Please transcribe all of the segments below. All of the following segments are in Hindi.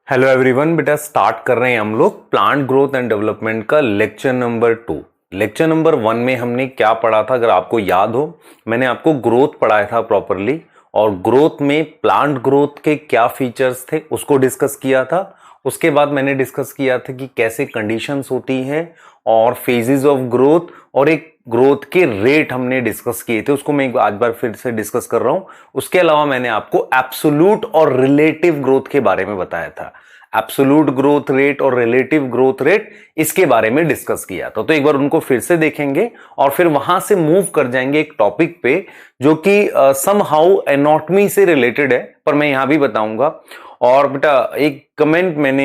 हेलो एवरीवन, बेटा स्टार्ट कर रहे हैं हम लोग प्लांट ग्रोथ एंड डेवलपमेंट का लेक्चर नंबर 2। लेक्चर नंबर 1 में हमने क्या पढ़ा था, अगर आपको याद हो, मैंने आपको ग्रोथ पढ़ाया था प्रॉपरली, और ग्रोथ में प्लांट ग्रोथ के क्या फीचर्स थे उसको डिस्कस किया था। उसके बाद मैंने डिस्कस किया था कि कैसे कंडीशंस होती हैं और फेजेस ऑफ ग्रोथ, और एक ग्रोथ के रेट हमने डिस्कस किए थे, उसको मैं एक आज बार फिर से डिस्कस कर रहा हूं। उसके अलावा मैंने आपको एब्सोल्यूट और रिलेटिव ग्रोथ के बारे में बताया था। एब्सोल्यूट ग्रोथ रेट और रिलेटिव ग्रोथ रेट, इसके बारे में डिस्कस किया था। तो एक बार उनको फिर से देखेंगे और फिर वहां से मूव कर जाएंगे एक टॉपिक पे जो कि समहाउ एनाटॉमी से रिलेटेड है, पर मैं यहां भी बताऊंगा। और बेटा एक कमेंट मैंने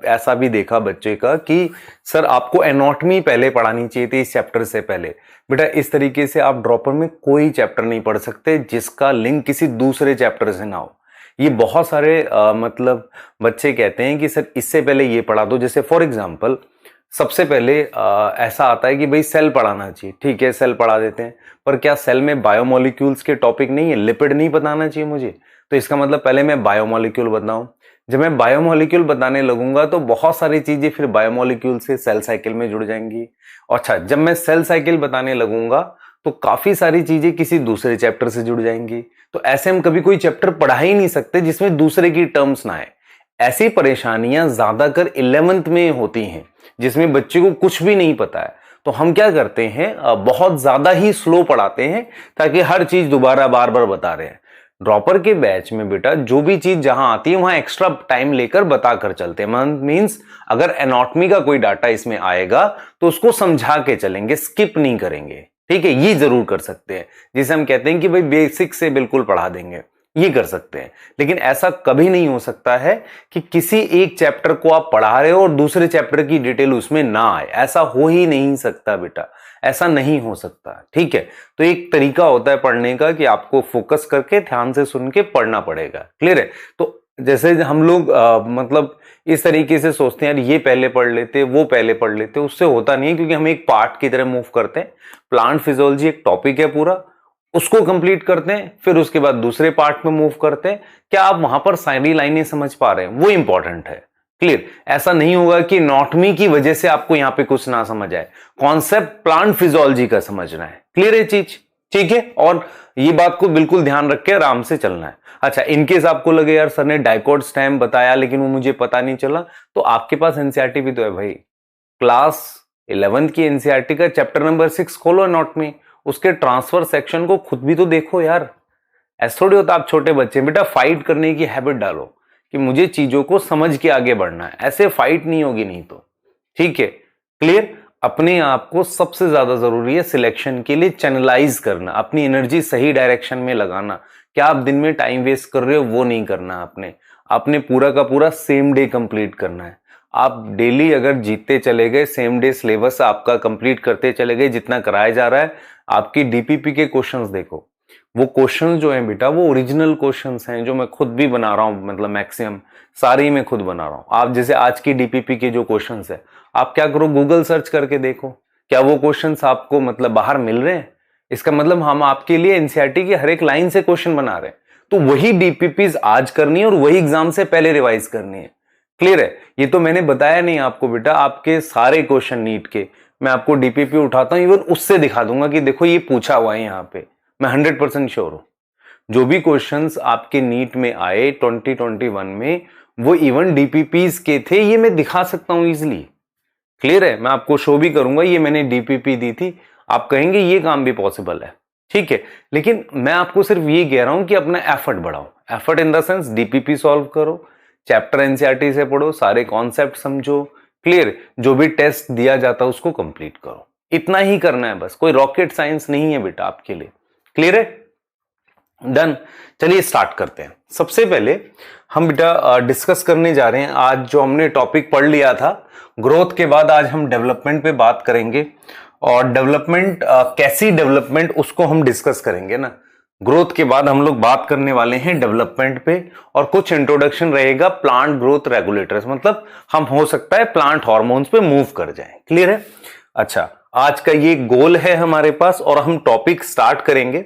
ऐसा भी देखा बच्चे का कि सर आपको एनाटॉमी पहले पढ़ानी चाहिए थी इस चैप्टर से पहले। बेटा इस तरीके से आप ड्रॉपर में कोई चैप्टर नहीं पढ़ सकते जिसका लिंक किसी दूसरे चैप्टर से ना हो। ये बहुत सारे मतलब बच्चे कहते हैं कि सर इससे पहले ये पढ़ा दो। जैसे फॉर एग्जांपल सबसे पहले ऐसा आता है कि भाई सेल पढ़ाना चाहिए, ठीक है सेल पढ़ा देते हैं, पर क्या सेल में बायोमोलिक्यूल्स के टॉपिक नहीं है, लिपिड नहीं बताना चाहिए मुझे? तो इसका मतलब पहले मैं बायोमोलिक्यूल बताऊं। जब मैं बायोमोलिक्यूल बताने लगूंगा तो बहुत सारी चीजें फिर बायोमोलिक्यूल से सेल साइकिल में जुड़ जाएंगी। अच्छा, जब मैं सेल साइकिल बताने लगूंगा तो काफी सारी चीजें किसी दूसरे चैप्टर से जुड़ जाएंगी। तो ऐसे हम कभी कोई चैप्टर पढ़ा ही नहीं सकते जिसमें दूसरे की टर्म्स ना आए। ऐसी परेशानियां ज्यादातर 11th में होती हैं जिसमें बच्चे को कुछ भी नहीं पता है। तो हम क्या करते हैं, बहुत ज्यादा ही स्लो पढ़ाते हैं ताकि हर चीज दोबारा बार बार बता रहे हैं। ड्रॉपर के बैच में बेटा जो भी चीज जहां आती है वहां एक्स्ट्रा टाइम लेकर बता कर चलते हैं। मींस अगर एनाटॉमी का कोई डाटा इसमें आएगा तो उसको समझा के चलेंगे, स्किप नहीं करेंगे, ठीक है। ये जरूर कर सकते हैं, जिसे हम कहते हैं कि भाई बेसिक से बिल्कुल पढ़ा देंगे, ये कर सकते हैं। लेकिन ऐसा कभी नहीं हो सकता है कि किसी एक चैप्टर को आप पढ़ा रहे हो और दूसरे चैप्टर की डिटेल उसमें ना आए। ऐसा हो ही नहीं सकता बेटा, ऐसा नहीं हो सकता, ठीक है। तो एक तरीका होता है पढ़ने का कि आपको फोकस करके ध्यान से सुन के पढ़ना पड़ेगा। क्लियर है? तो जैसे हम लोग मतलब इस तरीके से सोचते हैं यार ये पहले पढ़ लेते वो पहले पढ़ लेते, उससे होता नहीं है, क्योंकि हम एक पार्ट की तरह मूव करते हैं। प्लांट फिजियोलॉजी एक टॉपिक है पूरा, उसको कंप्लीट करते हैं, फिर उसके बाद दूसरे पार्ट में मूव करते हैं। क्या आप वहां पर सारी लाइनें समझ पा रहे हैं? वो इंपॉर्टेंट है। क्लियर? ऐसा नहीं होगा कि एनाटॉमी की वजह से आपको यहां पे कुछ ना समझ आए। कॉन्सेप्ट प्लांट फिजियोलॉजी का समझना है। क्लियर है चीज? ठीक है, और ये बात को बिल्कुल ध्यान रख के आराम से चलना है। अच्छा, इनकेस आपको लगे यार सर ने डाइकोट स्टैम्प बताया लेकिन वो मुझे पता नहीं चला, तो आपके पास एनसीईआरटी भी तो है भाई। क्लास 11th की एनसीईआरटी का चैप्टर नंबर 6 खोलो एनाटॉमी, उसके ट्रांसफर सेक्शन को खुद भी तो देखो यार। ऐसा थोड़ी होता आप छोटे बच्चे, बेटा फाइट करने की हैबिट डालो कि मुझे चीजों को समझ के आगे बढ़ना है। ऐसे फाइट नहीं होगी नहीं तो, ठीक है। क्लियर? अपने आप को सबसे ज्यादा जरूरी है सिलेक्शन के लिए चैनलाइज करना, अपनी एनर्जी सही डायरेक्शन में लगाना। क्या आप दिन में टाइम वेस्ट कर रहे हो वो नहीं करना, आपने पूरा का पूरा सेम डे कंप्लीट करना है। आप डेली अगर जीतते चले गए, सेम डे सिलेबस आपका कंप्लीट करते चले गए जितना कराया जा रहा है, आपकी डीपीपी के क्वेश्चंस देखो, वो क्वेश्चंस जो हैं बेटा वो ओरिजिनल क्वेश्चंस हैं जो मैं खुद भी बना रहा हूं, मतलब मैक्सिमम सारी मैं खुद बना रहा हूं। आप जैसे आज की डीपीपी के जो क्वेश्चंस है, आप क्या करो गूगल सर्च करके देखो क्या वो क्वेश्चंस आपको मतलब बाहर मिल रहे हैं। इसका मतलब हम आपके लिए एनसीईआरटी की हर एक लाइन से क्वेश्चन बना रहे हैं। तो वही डीपीपीज आज करनी है और वही एग्जाम से पहले रिवाइज करनी है। क्लियर है? ये तो मैंने बताया नहीं आपको बेटा, आपके सारे क्वेश्चन नीट के मैं आपको डीपीपी उठाता हूं, इवन उससे दिखा दूंगा कि देखो ये पूछा हुआ है यहाँ पे। मैं 100% श्योर हूं जो भी क्वेश्चंस आपके नीट में आए 2021 में, वो इवन डीपीपीज के थे, ये मैं दिखा सकता हूं इजिली। क्लियर है? मैं आपको शो भी करूंगा ये मैंने डीपीपी दी थी, आप कहेंगे ये काम भी पॉसिबल है, ठीक है। लेकिन मैं आपको सिर्फ ये कह रहा हूं कि अपना एफर्ट बढ़ाओ, effort in the sense DPP solve करो, चैप्टर एनसीईआरटी से पढ़ो, सारे कॉन्सेप्ट समझो। क्लियर? जो भी टेस्ट दिया जाता है उसको कंप्लीट करो, इतना ही करना है बस, कोई रॉकेट साइंस नहीं है बेटा आपके लिए। क्लियर है? डन। चलिए स्टार्ट करते हैं। सबसे पहले हम बेटा डिस्कस करने जा रहे हैं आज जो हमने टॉपिक पढ़ लिया था ग्रोथ के बाद, आज हम डेवलपमेंट पे बात करेंगे। और डेवलपमेंट कैसी डेवलपमेंट उसको हम डिस्कस करेंगे ना। ग्रोथ के बाद हम लोग बात करने वाले हैं डेवलपमेंट पे, और कुछ इंट्रोडक्शन रहेगा प्लांट ग्रोथ रेगुलेटर्स, मतलब हम हो सकता है प्लांट हार्मोन्स पे मूव कर जाएं। क्लियर है? अच्छा, आज का ये गोल है हमारे पास और हम टॉपिक स्टार्ट करेंगे।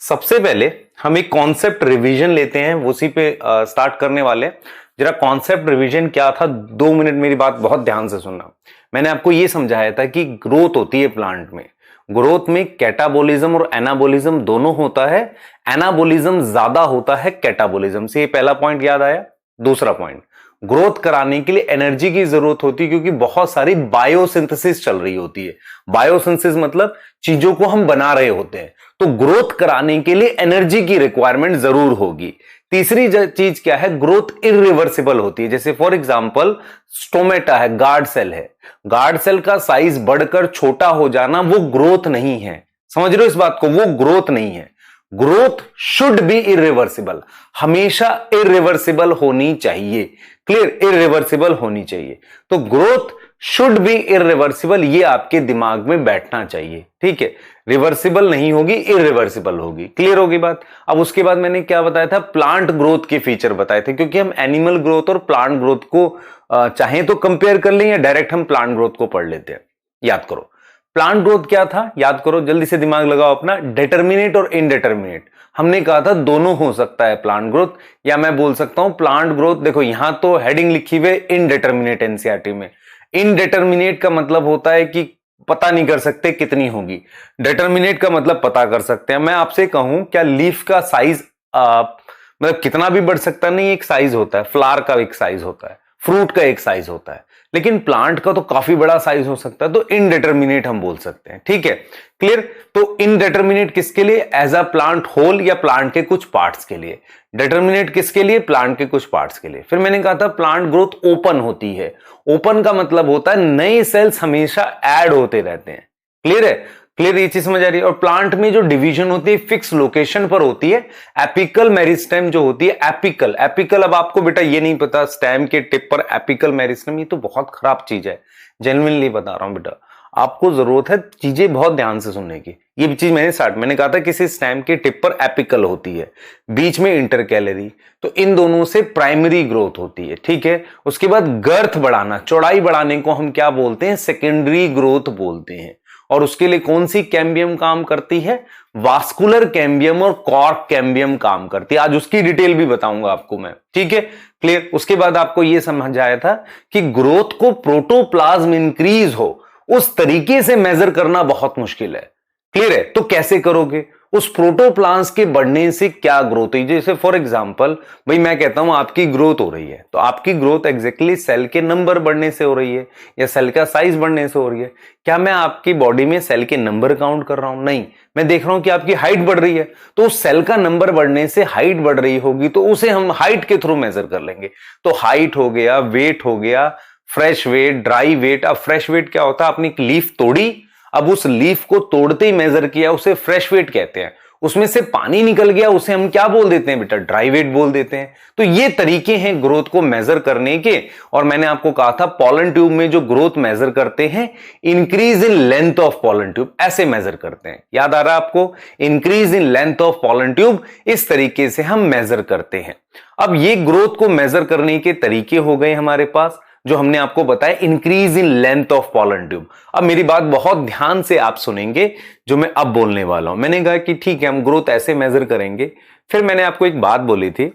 सबसे पहले हम एक कॉन्सेप्ट रिवीजन लेते हैं, उसी पे स्टार्ट करने वाले हैं। जरा कॉन्सेप्ट रिवीजन क्या था, 2 मिनट मेरी बात बहुत ध्यान से सुनना। मैंने आपको ये समझाया था कि ग्रोथ होती है प्लांट में, ग्रोथ में कैटाबोलिज्म और एनाबोलिज्म दोनों होता है, एनाबोलिज्म ज्यादा होता है कैटाबोलिज्म से। ये पहला पॉइंट याद आया। दूसरा पॉइंट, ग्रोथ कराने के लिए एनर्जी की जरूरत होती है क्योंकि बहुत सारी बायोसिंथेसिस चल रही होती है। बायोसिंथेसिस मतलब चीजों को हम बना रहे होते हैं, तो ग्रोथ कराने के लिए एनर्जी की रिक्वायरमेंट जरूर होगी। तीसरी चीज क्या है, ग्रोथ इरिवर्सिबल होती है। जैसे फॉर एग्जांपल स्टोमेटा है, गार्ड सेल है, गार्ड सेल का साइज बढ़कर छोटा हो जाना वो ग्रोथ नहीं है। समझ रहे हो इस बात को, वो ग्रोथ नहीं है। ग्रोथ शुड बी इरिवर्सिबल, हमेशा इरिवर्सिबल होनी चाहिए। क्लियर, इरिवर्सिबल होनी चाहिए। तो ग्रोथ शुड बी इरिवर्सिबल, ये आपके दिमाग में बैठना चाहिए। ठीक है, रिवर्सिबल नहीं होगी, इरिवर्सिबल होगी। क्लियर होगी बात। अब उसके बाद मैंने क्या बताया था, प्लांट ग्रोथ के फीचर बताए थे, क्योंकि हम एनिमल ग्रोथ और प्लांट ग्रोथ को चाहें तो कंपेयर कर लें या डायरेक्ट हम प्लांट ग्रोथ को पढ़ लेते हैं। याद करो प्लांट ग्रोथ क्या था, याद करो जल्दी से दिमाग लगाओ अपना। डिटर्मिनेट और इनडिटर्मिनेट, हमने कहा था दोनों हो सकता है प्लांट ग्रोथ, या मैं बोल सकता हूं प्लांट ग्रोथ। देखो यहां तो हेडिंग लिखी हुई इनडिटर्मिनेट एनसीईआरटी में। इनडिटर्मिनेट का मतलब होता है कि पता नहीं कर सकते कितनी होगी, डिटर्मिनेट का मतलब पता कर सकते हैं। मैं आपसे कहूं क्या लीफ का साइज मतलब कितना भी बढ़ सकता नहीं, एक साइज होता है, फ्लावर का एक साइज होता है, फ्रूट का एक साइज होता है, लेकिन प्लांट का तो काफी बड़ा साइज हो सकता है, तो इनडिटर्मिनेट हम बोल सकते हैं। ठीक है, क्लियर। तो इनडिटर्मिनेट किसके लिए, एज अ प्लांट होल या प्लांट के कुछ पार्ट्स के लिए। डिटर्मिनेट किसके लिए, प्लांट के कुछ पार्ट्स के लिए। फिर मैंने कहा था प्लांट ग्रोथ ओपन होती है। ओपन का मतलब होता है नए सेल्स हमेशा ऐड होते रहते हैं। क्लियर है, क्लियर, ये चीज समझ आ रही है। और प्लांट में जो डिवीजन होती है फिक्स लोकेशन पर होती है। एपिकल मेरिस्टेम जो होती है, एपिकल एपिकल अब आपको बेटा ये नहीं पता स्टेम के टिप पर एपिकल मेरिस्टेम, ये तो बहुत खराब चीज है, जेन्युइनली बता रहा हूं बेटा। आपको जरूरत है चीजें बहुत ध्यान से सुनने की। ये भी चीज मैंने कहा था किसी स्टेम के टिप पर एपिकल होती है, बीच में इंटरकैलरी, तो इन दोनों से प्राइमरी ग्रोथ होती है। ठीक है, उसके बाद गर्थ बढ़ाना, चौड़ाई बढ़ाने को हम क्या बोलते हैं, सेकेंडरी ग्रोथ बोलते हैं। और उसके लिए कौन सी कैम्बियम काम करती है, वास्कुलर कैम्बियम और कॉर्क कैम्बियम काम करती है। आज उसकी डिटेल भी बताऊंगा आपको मैं। ठीक है, क्लियर। उसके बाद आपको यह समझाया था कि ग्रोथ को प्रोटोप्लाज्म इंक्रीज हो उस तरीके से मेजर करना बहुत मुश्किल है। क्लियर है, तो कैसे करोगे, उस प्रोटोप्लाज्म के बढ़ने से क्या ग्रोथ हुई। जैसे फॉर एग्जांपल भाई मैं कहता हूं आपकी ग्रोथ हो रही है, तो आपकी ग्रोथ एग्जैक्टली सेल के नंबर बढ़ने से हो रही है या सेल का साइज बढ़ने से हो रही है। क्या मैं आपकी बॉडी में सेल के नंबर काउंट कर रहा हूं, नहीं, मैं देख रहा हूं कि आपकी हाइट बढ़ रही है, तो उस सेल का नंबर बढ़ने से हाइट बढ़ रही होगी, तो उसे हम हाइट के थ्रू मेजर कर लेंगे। तो हाइट हो गया, वेट हो गया, फ्रेश वेट, ड्राई वेट। अब फ्रेश वेट क्या होता है, आपने एक लीफ तोड़ी, अब उस लीफ को तोड़ते ही मेजर किया, उसे फ्रेश वेट कहते हैं। उसमें से पानी निकल गया, उसे हम क्या बोल देते हैं बेटा, ड्राई वेट बोल देते हैं। तो ये तरीके हैं ग्रोथ को मेजर करने के। और मैंने आपको कहा था पॉलन ट्यूब में जो ग्रोथ मेजर करते हैं, increase in length of pollen tube, ऐसे मेजर करते हैं। याद आ रहा है आपको, increase in length of pollen tube, इस तरीके से हम मेजर करते हैं। अब ये ग्रोथ को मेजर करने के तरीके हो गए हमारे पास, जो हमने आपको बताया, increase in length of pollen tube. अब मेरी बात बहुत ध्यान से आप सुनेंगे जो मैं अब बोलने वाला हूं। मैंने कहा कि ठीक है हम ग्रोथ ऐसे मेजर करेंगे। फिर मैंने आपको एक बात बोली थी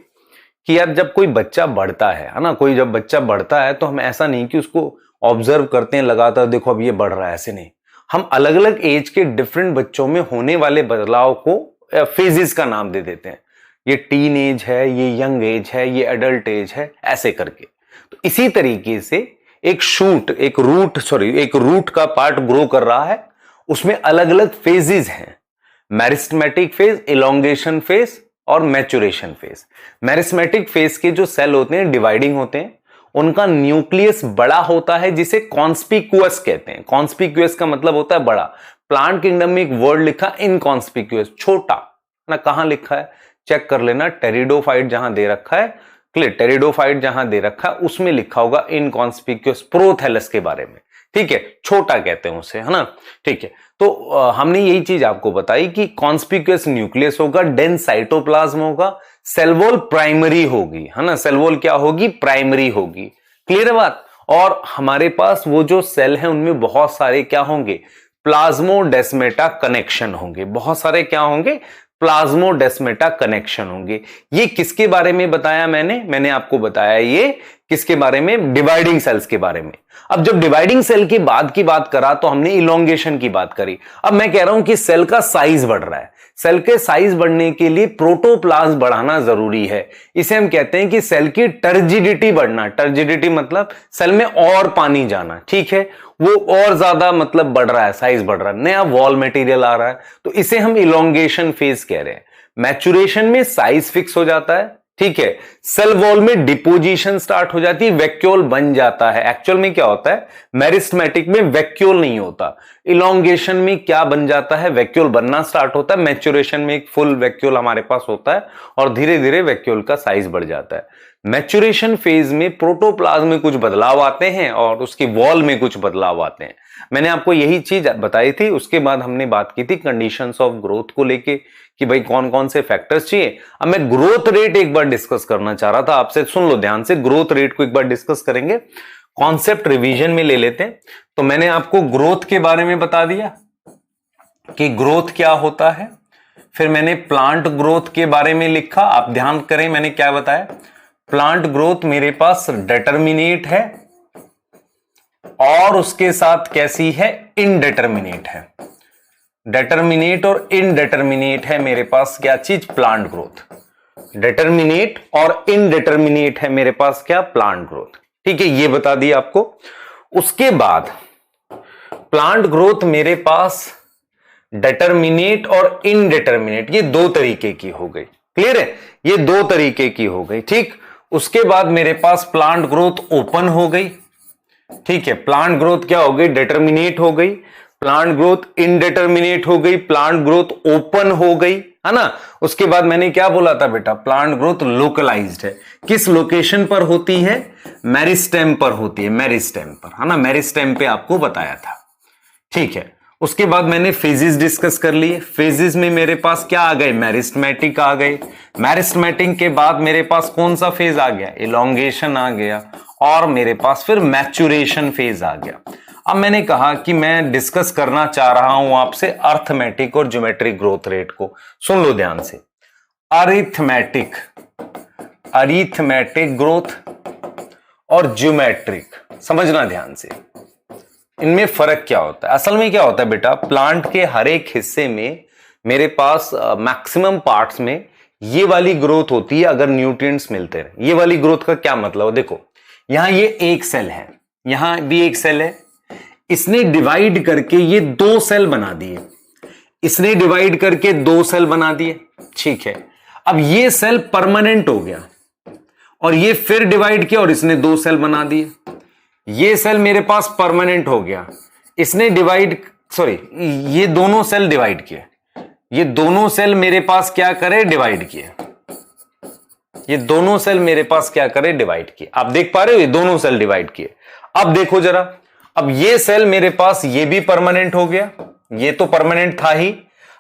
कि यार जब कोई बच्चा बढ़ता है ना, कोई जब बच्चा बढ़ता है तो हम ऐसा नहीं कि उसको ऑब्जर्व करते हैं लगातार, देखो अब ये बढ़ रहा है, ऐसे नहीं। हम अलग अलग एज के डिफरेंट बच्चों में होने वाले बदलाव को फेजेस का नाम दे देते हैं। ये टीन एज है, ये यंग एज है, ये एडल्ट एज है, ऐसे करके। तो इसी तरीके से एक रूट का पार्ट ग्रो कर रहा है, उसमें अलग अलग फेजेस हैं, मेरिस्टेमेटिक फेज, इलोंगेशन फेज और मैच्योरेशन फेज। मेरिस्टेमेटिक फेज के जो सेल होते हैं डिवाइडिंग होते हैं, उनका न्यूक्लियस बड़ा होता है जिसे कॉन्स्पिक्यूअस कहते हैं। कॉन्स्पिक्यूअस का मतलब होता है बड़ा। प्लांट किंगडम में एक वर्ड लिखा इनकॉन्स्पिक्यूअस, छोटा ना, कहां लिखा है चेक कर लेना, टेरिडोफाइट जहां दे रखा है, क्लियर, टेरिडोफाइट जहां दे रखा है उसमें लिखा होगा इनकॉन्स्पिक्यूअस, प्रोथैलस के बारे में। ठीक है, छोटा कहते हैं उसे, है ना। ठीक है, तो हमने यही चीज आपको बताई कि कॉन्स्पिक्यूअस न्यूक्लियस होगा, डेंस साइटोप्लाज्म होगा, सेल वॉल प्राइमरी होगी, है ना, सेल वॉल क्या होगी, प्राइमरी होगी। क्लियर है बात। और हमारे पास वो जो सेल है उनमें बहुत सारे क्या होंगे, प्लाज्मोडेस्मेटा कनेक्शन होंगे, बहुत सारे क्या होंगे, प्लाज्मोडेस्माटा कनेक्शन होंगे। ये किसके बारे में बताया मैंने आपको बताया ये किसके बारे में, डिवाइडिंग सेल्स के बारे में। अब जब डिवाइडिंग सेल की बात करा तो हमने इलोंगेशन की बात करी। अब मैं कह रहा हूं कि सेल का साइज बढ़ रहा है, सेल के साइज बढ़ने के लिए प्रोटोप्लाज्म बढ़ाना जरूरी है। इसे हम कहते हैं कि सेल की टर्जिडिटी बढ़ना, टर्जिडिटी मतलब सेल में और पानी जाना, ठीक है, वो और ज्यादा मतलब बढ़ रहा है, साइज बढ़ रहा है, नया वॉल मटेरियल आ रहा है, तो इसे हम इलोंगेशन फेज कह रहे हैं। मैच्योरेशन में साइज फिक्स हो जाता है, ठीक है, सेल वॉल में डिपोजिशन स्टार्ट हो जाती है, वैक्यूल बन जाता है। एक्चुअल में क्या होता है, मेरिस्टेमेटिक में वैक्यूल नहीं होता, इलोंगेशन में क्या बन जाता है, वैक्यूल बनना स्टार्ट होता है। मैच्योरेशन में एक फुल वैक्यूल हमारे पास होता है और धीरे धीरे वैक्यूल का साइज बढ़ जाता है। मैच्योरेशन फेज में प्रोटोप्लाज्म में कुछ बदलाव आते हैं और उसकी वॉल में कुछ बदलाव आते हैं। मैंने आपको यही चीज बताई थी। उसके बाद हमने बात की थी कंडीशंस ऑफ ग्रोथ को लेके कि भाई कौन कौन से फैक्टर्स चाहिए। अब मैं ग्रोथ रेट एक बार डिस्कस करना चाह रहा था आपसे, सुन लो ध्यान से, ग्रोथ रेट को एक बार डिस्कस करेंगे, कॉन्सेप्ट रिवीजन में ले लेते हैं। तो मैंने आपको ग्रोथ के बारे में बता दिया कि ग्रोथ क्या होता है, फिर मैंने प्लांट ग्रोथ के बारे में लिखा। आप ध्यान करें मैंने क्या बताया, प्लांट ग्रोथ मेरे पास डिटरमिनेट है और उसके साथ कैसी है, इनडिटरमिनेट है। डिटरमिनेट और इनडिटरमिनेट है मेरे पास क्या चीज, प्लांट ग्रोथ। डिटरमिनेट और इनडिटरमिनेट है मेरे पास क्या, प्लांट ग्रोथ, ठीक है, ये बता दिया आपको। उसके बाद प्लांट ग्रोथ मेरे पास डिटरमिनेट और इनडिटरमिनेट, ये दो तरीके की हो गई, क्लियर है, ये दो तरीके की हो गई, ठीक। उसके बाद मेरे पास प्लांट ग्रोथ ओपन हो गई, ठीक है, प्लांट ग्रोथ क्या हो गई, डिटरमिनेट हो गई, प्लांट ग्रोथ इनडिटरमिनेट हो गई, प्लांट ग्रोथ ओपन हो गई, है ना। उसके बाद मैंने क्या बोला था बेटा, प्लांट ग्रोथ लोकलाइज्ड है, किस लोकेशन पर होती है, मेरिस्टेम पर होती है, मेरिस्टेम पर, है ना, मेरिस्टेम पे आपको बताया था, ठीक है। उसके बाद मैंने फेजेस डिस्कस कर लिए। फेजेस में मेरे पास क्या आ गए, मेरिस्टेमेटिक आ गए। मेरिस्टेमेटिक के बाद मेरे पास कौन सा फेज आ गया, इलोंगेशन आ गया, और मेरे पास फिर मैच्योरेशन फेज आ गया। अब मैंने कहा कि मैं डिस्कस करना चाह रहा हूं आपसे अर्थमेटिक और ज्योमेट्रिक ग्रोथ रेट को। सुन लो ध्यान से, अरिथमेटिक, अरिथमेटिक ग्रोथ और ज्योमेट्रिक, समझना ध्यान से, इनमें फर्क क्या होता है। असल में क्या होता है बेटा, प्लांट के हर एक हिस्से में मेरे पास मैक्सिमम पार्ट्स में ये वाली ग्रोथ होती है अगर न्यूट्रिएंट्स मिलते रहे। ये वाली ग्रोथ का क्या मतलब है, देखो यहां ये एक सेल है, यहां भी एक सेल है, इसने डिवाइड करके ये दो सेल बना दिए, इसने डिवाइड करके दो सेल बना दिए, ठीक है। अब ये सेल परमानेंट हो गया और ये फिर डिवाइड किया और इसने दो सेल बना दिए। ये सेल मेरे पास परमानेंट हो गया, इसने डिवाइड, सॉरी, ये दोनों सेल डिवाइड किए, ये दोनों सेल मेरे पास क्या करे, डिवाइड किए, ये दोनों सेल मेरे पास क्या करे, डिवाइड किए। आप देख पा रहे हो, ये दोनों सेल डिवाइड किए। अब देखो जरा, अब ये सेल मेरे पास ये भी परमानेंट हो गया, ये तो परमानेंट था ही।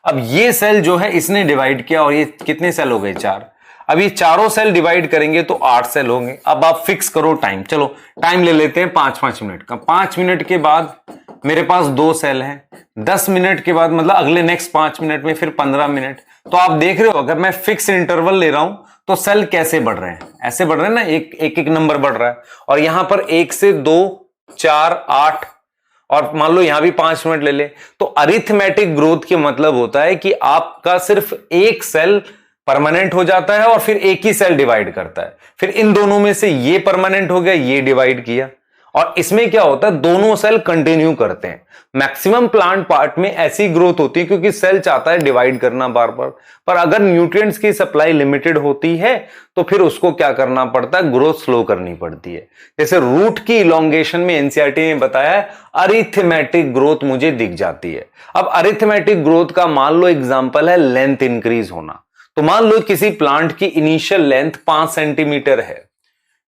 अब ये सेल जो है इसने डिवाइड किया और ये कितने सेल हो गए, चार। अब ये चारों सेल डिवाइड करेंगे तो 8 सेल होंगे। अब आप फिक्स करो टाइम, चलो टाइम ले लेते हैं 5-5 मिनट का। 5 मिनट के बाद मेरे पास 2 सेल हैं, 10 मिनट के बाद मतलब अगले नेक्स्ट 5 मिनट में फिर 15 मिनट। तो आप देख रहे हो अगर मैं फिक्स इंटरवल ले रहा हूं तो सेल कैसे बढ़ रहे हैं, ऐसे बढ़ रहे हैं ना, एक नंबर बढ़ रहा है। और यहां पर 1 से 2, 4, 8 और मान लो यहां भी 5 मिनट ले ले। तो अरिथमेटिक ग्रोथ के मतलब होता है कि आपका सिर्फ एक सेल परमानेंट हो जाता है और फिर एक ही सेल डिवाइड करता है, फिर इन दोनों में से ये परमानेंट हो गया, ये डिवाइड किया, और इसमें क्या होता है, दोनों सेल कंटिन्यू करते हैं। मैक्सिमम प्लांट पार्ट में ऐसी ग्रोथ होती है क्योंकि सेल चाहता है डिवाइड करना बार बार। पर अगर न्यूट्रिएंट्स की सप्लाई लिमिटेड होती है तो फिर उसको क्या करना पड़ता है, ग्रोथ स्लो करनी पड़ती है। जैसे रूट की इलोंगेशन में एनसीईआरटी ने बताया है अरिथमेटिक ग्रोथ मुझे दिख जाती है। अब अरिथमेटिक ग्रोथ का मान लो एग्जांपल है लेंथ इंक्रीज होना। तो मान लो किसी प्लांट की इनिशियल लेंथ 5 सेंटीमीटर है,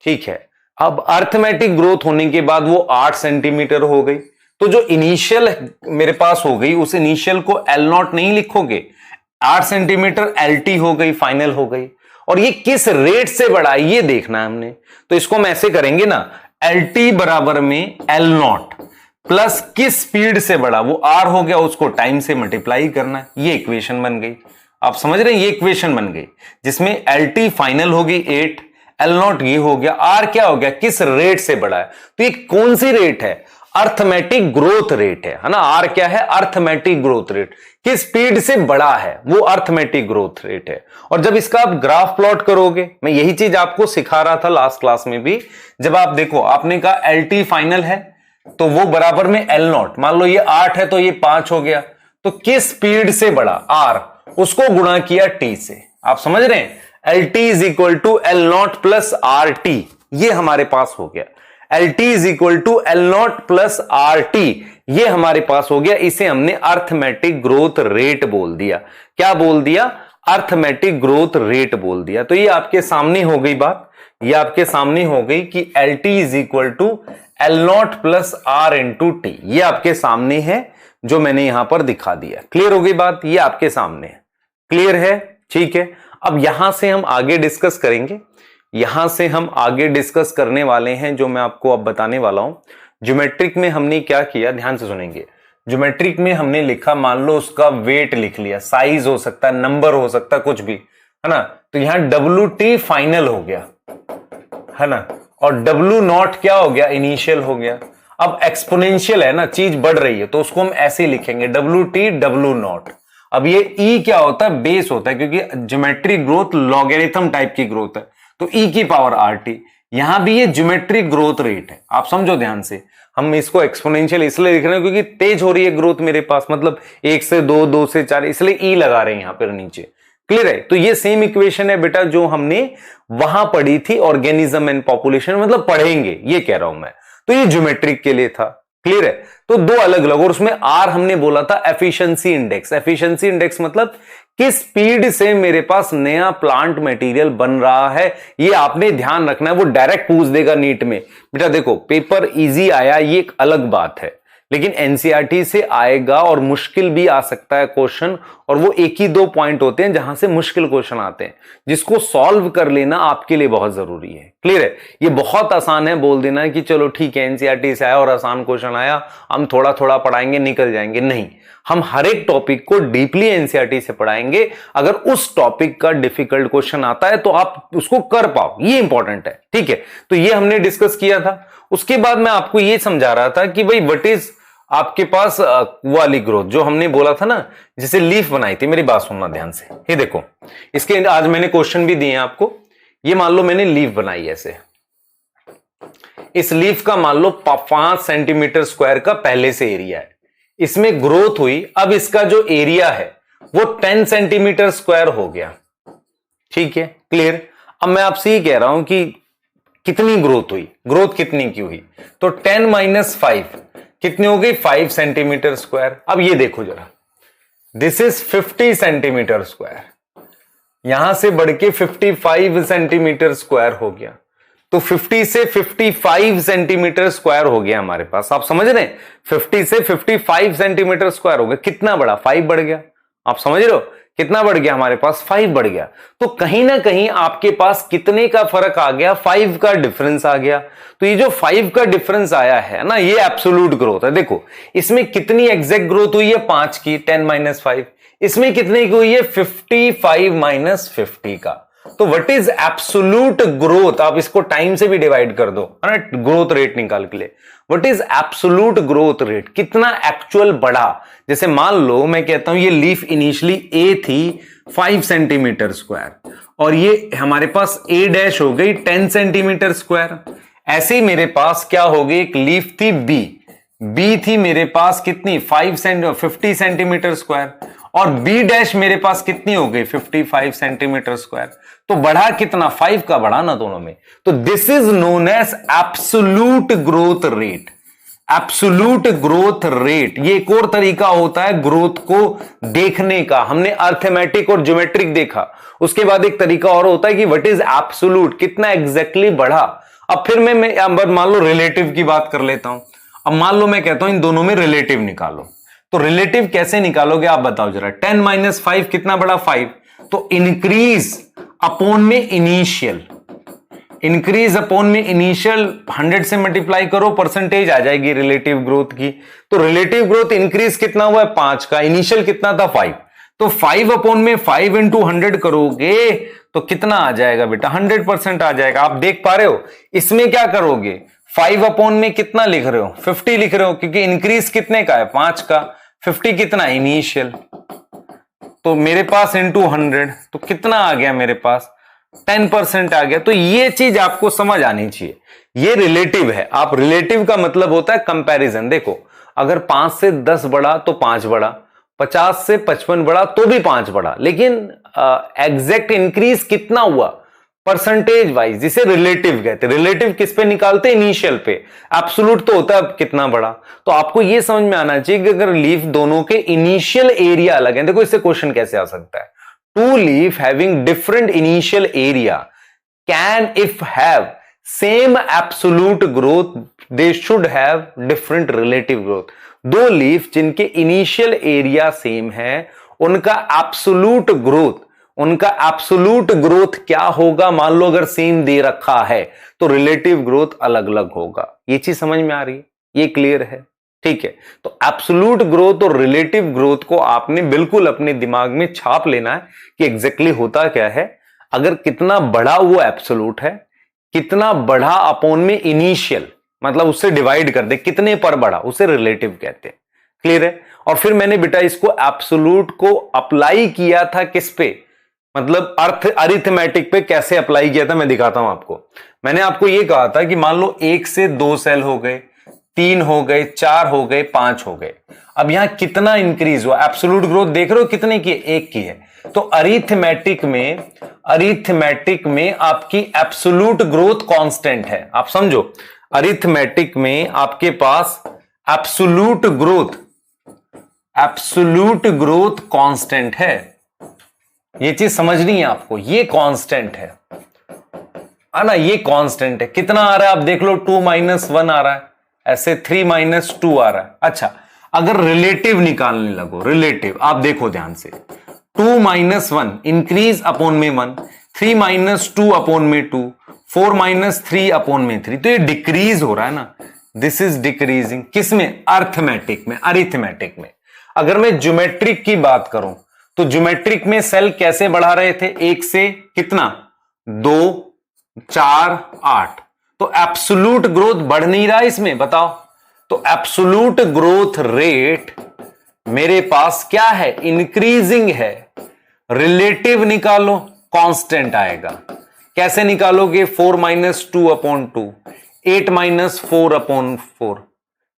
ठीक है। अब अरिथमेटिक ग्रोथ होने के बाद वो 8 सेंटीमीटर हो गई। तो जो इनिशियल मेरे पास हो गई उस इनिशियल को L0 नहीं लिखोगे, 8 सेंटीमीटर LT हो गई, फाइनल हो गई। और ये किस रेट से बढ़ा ये देखना है हमने। तो इसको हम ऐसे करेंगे ना, LT बराबर में L0 प्लस किस स्पीड से बढ़ा, वो R हो गया, उसको टाइम से मल्टीप्लाई करना है। ये इक्वेशन बन गई। आप समझ रहे हैं, ये इक्वेशन बन गई जिसमें एल टी फाइनल होगी 8, एल नॉट ये हो गया, आर क्या हो गया, किस रेट से बड़ा है, तो ये कौन सी रेट है, अर्थमेटिक ग्रोथ रेट है ना। आर क्या है, अर्थमेटिक ग्रोथ रेट, किस स्पीड से बड़ा है वो अर्थमेटिक ग्रोथ रेट है। और जब इसका आप ग्राफ प्लॉट करोगे, मैं यही चीज आपको सिखा रहा था लास्ट क्लास में भी, जब आप देखो आपने कहा एल टी फाइनल है तो वो बराबर में एल नॉट, मान लो ये 8 है तो ये 5 हो गया, तो किस स्पीड से बड़ा आर, उसको गुणा किया टी से। आप समझ रहे हैं, L T is equal to L naught plus R T, ये हमारे पास हो गया। L T is equal to L naught plus R T, ये हमारे पास हो गया। इसे हमने अर्थमेटिक ग्रोथ रेट बोल दिया। क्या बोल दिया, अर्थमेटिक ग्रोथ रेट बोल दिया। तो ये आपके सामने हो गई बात, ये आपके सामने हो गई कि L T is equal to L naught plus R into T, ये आपके सामने है जो मैंने यहां पर दिखा दिया। क्लियर हो गई बात, ये आपके सामने है, क्लियर है, ठीक है। अब यहां से हम आगे डिस्कस करेंगे, यहां से हम आगे डिस्कस करने वाले हैं जो मैं आपको अब बताने वाला हूं। ज्योमेट्रिक में हमने क्या किया, ध्यान से सुनेंगे। ज्योमेट्रिक में हमने लिखा, मान लो उसका वेट लिख लिया, साइज हो सकता है, नंबर हो सकता है, कुछ भी है ना। तो यहां डब्ल्यू टी फाइनल हो गया है ना, और डब्ल्यू नॉट क्या हो गया, इनिशियल हो गया। अब एक्सपोनेंशियल है ना, चीज बढ़ रही है, तो उसको हम ऐसे ही लिखेंगे डब्ल्यू टी डब्ल्यू नॉट। अब ये ई क्या होता है, बेस होता है, क्योंकि ज्योमेट्रिक ग्रोथ लॉगरिथम टाइप की ग्रोथ है, तो ई की पावर आर टी। यहां भी ये ज्योमेट्रिक ग्रोथ रेट है, आप समझो ध्यान से। हम इसको एक्सपोनेंशियल इसलिए लिख रहे हैं क्योंकि तेज हो रही है ग्रोथ मेरे पास, मतलब 1 से 2, 2 से 4, इसलिए ई लगा रहे हैं यहां पर नीचे। क्लियर है, तो ये सेम इक्वेशन है बेटा जो हमने वहां पढ़ी थी, ऑर्गेनिज्म एंड पॉपुलेशन, मतलब पढ़ेंगे, ये कह रहा हूं मैं। तो ये ज्योमेट्रिक के लिए था, क्लियर है। तो दो अलग अलग, और उसमें आर हमने बोला था एफिशिएंसी इंडेक्स। एफिशिएंसी इंडेक्स मतलब किस स्पीड से मेरे पास नया प्लांट मटेरियल बन रहा है, ये आपने ध्यान रखना है। वो डायरेक्ट पूछ देगा नीट में, बेटा देखो पेपर इजी आया ये एक अलग बात है, लेकिन एनसीईआरटी से आएगा और मुश्किल भी आ सकता है क्वेश्चन, और वो एक ही 2 पॉइंट होते हैं जहां से मुश्किल क्वेश्चन आते हैं, जिसको सॉल्व कर लेना आपके लिए बहुत जरूरी है। क्लियर है, ये बहुत आसान है बोल देना कि चलो ठीक है एनसीईआरटी से आया और आसान क्वेश्चन आया, हम थोड़ा थोड़ा पढ़ाएंगे निकल जाएंगे, नहीं। हम हर एक टॉपिक को डीपली एनसीईआरटी से पढ़ाएंगे। अगर उस टॉपिक का डिफिकल्ट क्वेश्चन आता है तो आप उसको कर पाओ, ये इंपॉर्टेंट है, ठीक है। तो ये हमने डिस्कस किया था। उसके बाद मैं आपको ये समझा रहा था कि भाई व्हाट इज आपके पास वाली ग्रोथ जो हमने बोला था ना, जिसे लीफ बनाई थी। मेरी बात सुनना ध्यान से, ये देखो इसके आज मैंने क्वेश्चन भी दिए हैं आपको। ये मान लो मैंने लीफ बनाई ऐसे, इस लीफ का मान लो 5 सेंटीमीटर स्क्वायर का पहले से एरिया है, इसमें ग्रोथ हुई। अब इसका जो एरिया है वो 10 सेंटीमीटर स्क्वायर हो गया, ठीक है, क्लियर। अब मैं आपसे ये कह रहा हूं कि कितनी ग्रोथ हुई, ग्रोथ कितनी की हुई, तो 10 माइनस 5 कितनी हो गई, 5 सेंटीमीटर स्क्वायर। अब ये देखो जरा, दिस इज 50 सेंटीमीटर स्क्वायर, यहां से बढ़ के 55 सेंटीमीटर स्क्वायर हो गया। तो 50 से 55 सेंटीमीटर स्क्वायर हो गया हमारे पास, आप समझ रहे हैं, 50 से 55 सेंटीमीटर स्क्वायर हो गया। कितना बढ़ा, 5 बढ़ गया। आप समझ रहे हो कितना बढ़ गया हमारे पास, 5 बढ़ गया। तो कहीं ना कहीं आपके पास कितने का फर्क आ गया, 5 का डिफरेंस आ गया। तो ये जो 5 का डिफरेंस आया है ना, ये एब्सोल्यूट ग्रोथ है। देखो इसमें कितनी एग्जैक्ट ग्रोथ हुई है, 5 की, 10 माइनस 5। इसमें कितने की हुई है, 55 माइनस 50 का। तो व्हाट इज एब्सोल्यूट ग्रोथ, आप इसको टाइम से भी डिवाइड कर दो, है ना, ग्रोथ रेट निकाल के लिए। What is absolute growth rate, कितना एक्चुअल बढ़ा। जैसे मान लो मैं कहता हूं ये लीफ इनिशियली ए थी 5 सेंटीमीटर स्क्वायर, और ये हमारे पास ए डैश हो गई 10 सेंटीमीटर स्क्वायर। ऐसे ही मेरे पास क्या हो गई, एक लीफ थी बी थी मेरे पास कितनी 50 सेंटीमीटर स्क्वायर, और बी डैश मेरे पास कितनी हो गई 55 सेंटीमीटर स्क्वायर। तो बढ़ा कितना, 5 का बढ़ा ना दोनों में। तो this is known as absolute growth rate. Absolute growth rate ये एक और तरीका होता है ग्रोथ को देखने का। हमने अर्थमेटिक और ज्योमेट्रिक देखा, उसके बाद एक तरीका और होता है कि व्हाट इज एब्सोल्यूट, कितना एग्जैक्टली बढ़ा। अब फिर मैं मान लो रिलेटिव की बात कर लेता हूं। अब मान लो मैं कहता हूं इन दोनों में रिलेटिव निकालो, तो रिलेटिव कैसे निकालोगे आप बताओ जरा। 10 माइनस 5 कितना बड़ा, 5। तो इंक्रीज अपॉन में इनिशियल, इंक्रीज अपॉन में इनिशियल 100 से मल्टीप्लाई करो, परसेंटेज आ जाएगी रिलेटिव ग्रोथ की। तो रिलेटिव ग्रोथ इंक्रीज कितना हुआ है, 5 का, इनिशियल कितना था 5। तो 5 अपॉन में 5 इंटू 100 करोगे तो कितना आ जाएगा बेटा? 100% आ जाएगा। आप देख पा रहे हो? इसमें क्या करोगे? 5 अपॉन में कितना लिख रहे हो? 50 लिख रहे हो, क्योंकि इंक्रीज कितने का है? 5 का। 50 कितना? इनिशियल। तो मेरे पास इंटू 100 तो कितना आ गया मेरे पास? 10% आ गया। तो ये चीज आपको समझ आनी चाहिए, ये रिलेटिव है। आप रिलेटिव का मतलब होता है कंपैरिजन। देखो, अगर 5 से 10 बढ़ा तो 5 बढ़ा, 50 से 55 बढ़ा तो भी 5 बढ़ा, लेकिन एग्जैक्ट इंक्रीज कितना हुआ परसेंटेज वाइज, जिसे रिलेटिव कहते हैं। रिलेटिव किस पे निकालते? इनिशियल पे। एब्सोल्यूट तो होता है कितना बढ़ा। तो आपको यह समझ में आना चाहिए कि अगर लीफ दोनों के इनिशियल एरिया अलग है, देखो इससे क्वेश्चन कैसे आ सकता है। Two leaf having different initial area can if have same absolute growth they should have different relative growth. दो लीफ जिनके इनिशियल एरिया सेम है, उनका एब्सोल्यूट ग्रोथ क्या होगा? मान लो अगर सेम दे रखा है तो रिलेटिव ग्रोथ अलग अलग होगा। ये चीज समझ में आ रही है? ये क्लियर है? ठीक है। तो एब्सोल्यूट ग्रोथ और रिलेटिव ग्रोथ को आपने बिल्कुल अपने दिमाग में छाप लेना है कि एग्जैक्टली होता क्या है। अगर कितना बड़ा वो एब्सोल्यूट है, कितना बढ़ा अपॉन में इनिशियल, मतलब उससे डिवाइड कर दे, कितने पर बढ़ा, उसे रिलेटिव कहते हैं। क्लियर है? और फिर मैंने बेटा इसको एब्सोल्यूट को अप्लाई किया था किस पे? मतलब अरिथमेटिक पे कैसे अप्लाई किया था मैं दिखाता हूं आपको। मैंने आपको यह कहा था कि मान लो 1 से 2 सेल हो गए, 3 हो गए, 4 हो गए, 5 हो गए। अब यहां कितना इंक्रीज हुआ? एब्सोल्यूट ग्रोथ देख रहे हो कितने की? 1 की है। तो अरिथमेटिक में आपकी एब्सोल्यूट ग्रोथ कांस्टेंट है। आप समझो, अरिथमेटिक में आपके पास एब्सोल्यूट ग्रोथ कांस्टेंट है। ये चीज समझनी है आपको, ये कांस्टेंट है ना, ये कांस्टेंट है। कितना आ रहा है आप देख लो, 2 - 1 आ रहा है, ऐसे 3 - 2 आ रहा है। अच्छा, अगर रिलेटिव निकालने लगो, रिलेटिव आप देखो ध्यान से, 2 - 1 इंक्रीज अपॉन में 1, 3 - 2 अपॉन में 2, 4 - 3 अपॉन में 3। तो ये डिक्रीज हो रहा है ना, दिस इज डिक्रीजिंग। किसमें? अरिथमेटिक में। अगर मैं ज्योमेट्रिक की बात करूं तो ज्योमेट्रिक में सेल कैसे बढ़ा रहे थे? 1 से कितना? 2, 4, 8। तो एब्सोल्यूट ग्रोथ बढ़ नहीं रहा इसमें, बताओ। तो एब्सोल्यूट ग्रोथ रेट मेरे पास क्या है? इंक्रीजिंग है। रिलेटिव निकालो, कांस्टेंट आएगा। कैसे निकालोगे? 4 - 2 अपॉन 2, 8 - 4 अपॉन 4।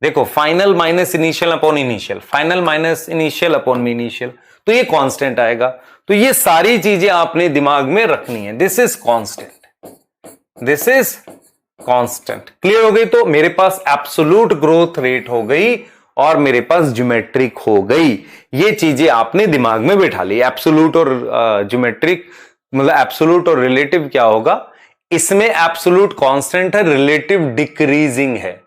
देखो, final minus initial upon initial, final minus initial upon initial, तो ये कांस्टेंट आएगा। तो ये सारी चीजें आपने दिमाग में रखनी है। This is constant. क्लियर हो गई? तो मेरे पास एब्सोल्यूट ग्रोथ रेट हो गई और मेरे पास ज्योमेट्रिक हो गई। ये चीजें आपने दिमाग में बैठा ली। एब्सोल्यूट और ज्योमेट्रिक, मतलब एब्सोल्यूट और रिलेटिव क्या होगा? इसमें एब्सोल्यूट कांस्टेंट है, रिलेटिव डिक्रीजिंग है।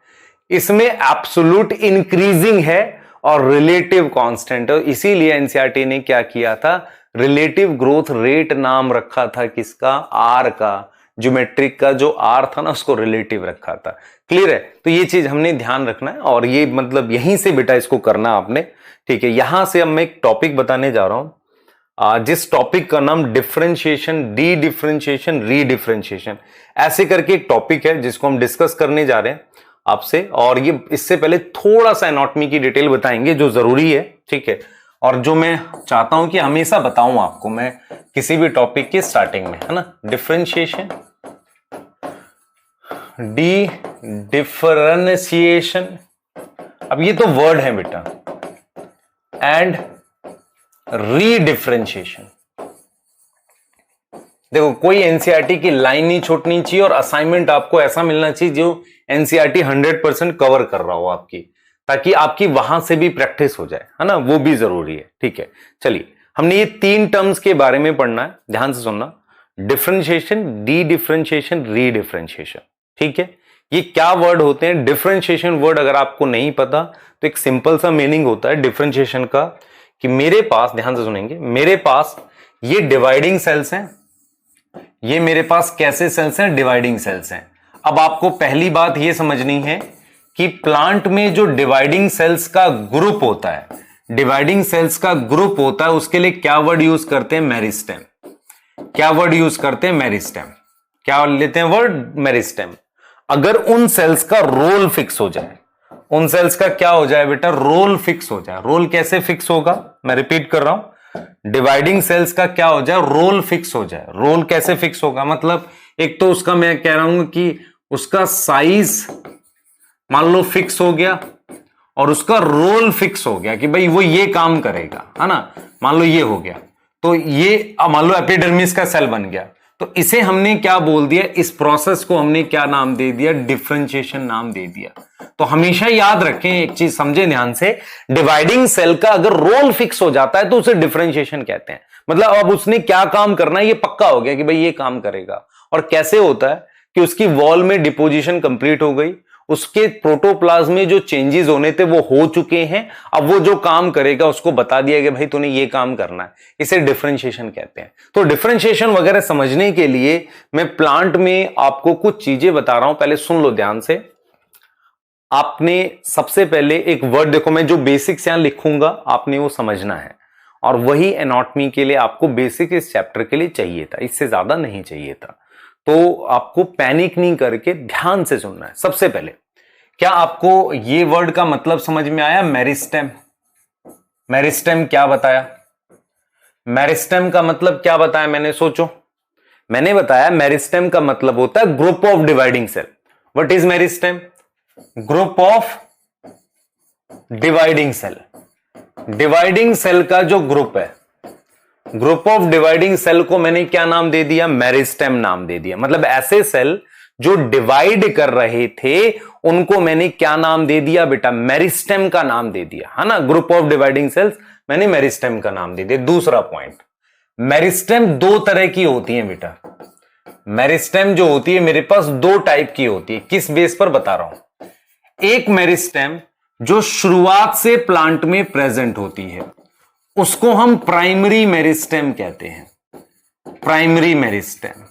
इसमें एब्सोल्यूट इंक्रीजिंग है और रिलेटिव कांस्टेंट है। इसीलिए एनसीईआरटी ने क्या किया था? रिलेटिव ग्रोथ रेट नाम रखा था किसका? आर का। ज्योमेट्रिक का जो आर था ना, उसको रिलेटिव रखा था। क्लियर है? तो ये चीज हमने ध्यान रखना है, और ये मतलब यहीं से बेटा इसको करना आपने। ठीक है, यहां से अब मैं एक टॉपिक बताने जा रहा हूं, जिस टॉपिक का नाम डिफरेंशिएशन, डी डिफरेंशिएशन, रीडिफरेंशिएशन, ऐसे करके एक टॉपिक है जिसको हम डिस्कस करने जा रहे हैं आपसे। और ये इससे पहले थोड़ा सा एनाटॉमी की डिटेल बताएंगे जो जरूरी है। ठीक है, और जो मैं चाहता हूं कि हमेशा बताऊं आपको मैं किसी भी टॉपिक की स्टार्टिंग में, है ना। डिफरेंशिएशन, डी डिफरेंशिएशन, अब ये तो वर्ड है बेटा, एंड रीडिफरेंशिएशन। देखो, कोई एनसीईआरटी की लाइन नहीं छूटनी चाहिए और असाइनमेंट आपको ऐसा मिलना चाहिए जो एनसीईआरटी 100% कवर कर रहा हो आपकी, ताकि आपकी वहां से भी प्रैक्टिस हो जाए, है ना, वो भी जरूरी है। ठीक है, चलिए, हमने ये 3 टर्म्स के बारे में पढ़ना है, ध्यान से सुनना। Differentiation, D differentiation, रीडिफरेंशिएशन। ठीक है, ये क्या वर्ड होते हैं? डिफरेंशिएशन वर्ड अगर आपको नहीं पता तो एक सिंपल सा मीनिंग होता है डिफरेंशिएशन का, कि मेरे पास, ध्यान से सुनेंगे, मेरे पास ये डिवाइडिंग सेल्स हैं, ये मेरे पास कैसे सेल्स हैं? डिवाइडिंग सेल्स हैं। अब आपको पहली बात यह समझनी है कि प्लांट में जो डिवाइडिंग सेल्स का ग्रुप होता है, डिवाइडिंग सेल्स का ग्रुप होता है, उसके लिए क्या वर्ड यूज करते हैं? मेरिस्टेम। क्या वर्ड यूज करते हैं? मेरिस्टेम। क्या लेते हैं वर्ड? मेरिस्टेम। अगर उन सेल्स का रोल फिक्स हो जाए, उन सेल्स का क्या हो जाए बेटा? रोल फिक्स हो जाए। रोल कैसे फिक्स होगा? मैं रिपीट कर रहा हूं, डिवाइडिंग सेल्स का क्या हो जाए? रोल फिक्स हो जाए। रोल कैसे फिक्स होगा? मतलब एक तो उसका मैं कह रहा हूं कि उसका साइज मान लो फिक्स हो गया और उसका रोल फिक्स हो गया कि भाई वो ये काम करेगा, है ना। मान लो ये हो गया, तो ये मान लो एपिडर्मिस का सेल बन गया, तो इसे हमने क्या बोल दिया? इस प्रोसेस को हमने क्या नाम दे दिया? डिफरेंशिएशन नाम दे दिया। तो हमेशा याद रखें, एक चीज समझे ध्यान से, डिवाइडिंग सेल का अगर रोल फिक्स हो जाता है तो उसे डिफरेंशिएशन कहते हैं। मतलब अब उसने क्या काम करना है ये पक्का हो गया कि भाई ये काम करेगा। और कैसे होता है कि उसकी वॉल में डिपोजिशन कंप्लीट हो गई, उसके प्रोटोप्लाज्म में जो चेंजेस होने थे वो हो चुके हैं, अब वो जो काम करेगा उसको बता दिया गया भाई तूने ये काम करना है। इसे डिफरेंशिएशन कहते हैं। तो डिफरेंशिएशन वगैरह समझने के लिए मैं प्लांट में आपको कुछ चीजें बता रहा हूं, पहले सुन लो ध्यान से। आपने सबसे पहले एक वर्ड देखो, मैं जो बेसिक्स यहां लिखूंगा आपने वो समझना है, और वही एनाटॉमी के लिए आपको बेसिक इस चैप्टर के लिए चाहिए था, इससे ज्यादा नहीं चाहिए था। तो आपको पैनिक नहीं करके ध्यान से सुनना है। सबसे पहले, क्या आपको ये वर्ड का मतलब समझ में आया? मेरिस्टेम। मेरिस्टेम क्या बताया? मेरिस्टेम का मतलब क्या बताया मैंने? सोचो, मैंने बताया मेरिस्टेम का मतलब होता है group of dividing cell. What is meristem? Group of dividing cell. Dividing cell का जो ग्रुप है, ग्रुप ऑफ डिवाइडिंग सेल को मैंने क्या नाम दे दिया? मेरिस्टेम नाम दे दिया। मतलब ऐसे सेल जो डिवाइड कर रहे थे उनको मैंने क्या नाम दे दिया बेटा? मेरिस्टेम का नाम दे दिया, है ना। ग्रुप ऑफ डिवाइडिंग सेल्स मैंने मेरिस्टेम का नाम दे दिया। दूसरा पॉइंट, मेरिस्टेम दो तरह की होती है बेटा। मेरिस्टेम जो होती है मेरे पास दो टाइप की होती है। किस बेस पर बता रहा हूं? एक मेरिस्टेम जो शुरुआत से प्लांट में प्रेजेंट होती है उसको हम प्राइमरी मेरिस्टेम कहते हैं। प्राइमरी मेरिस्टेम,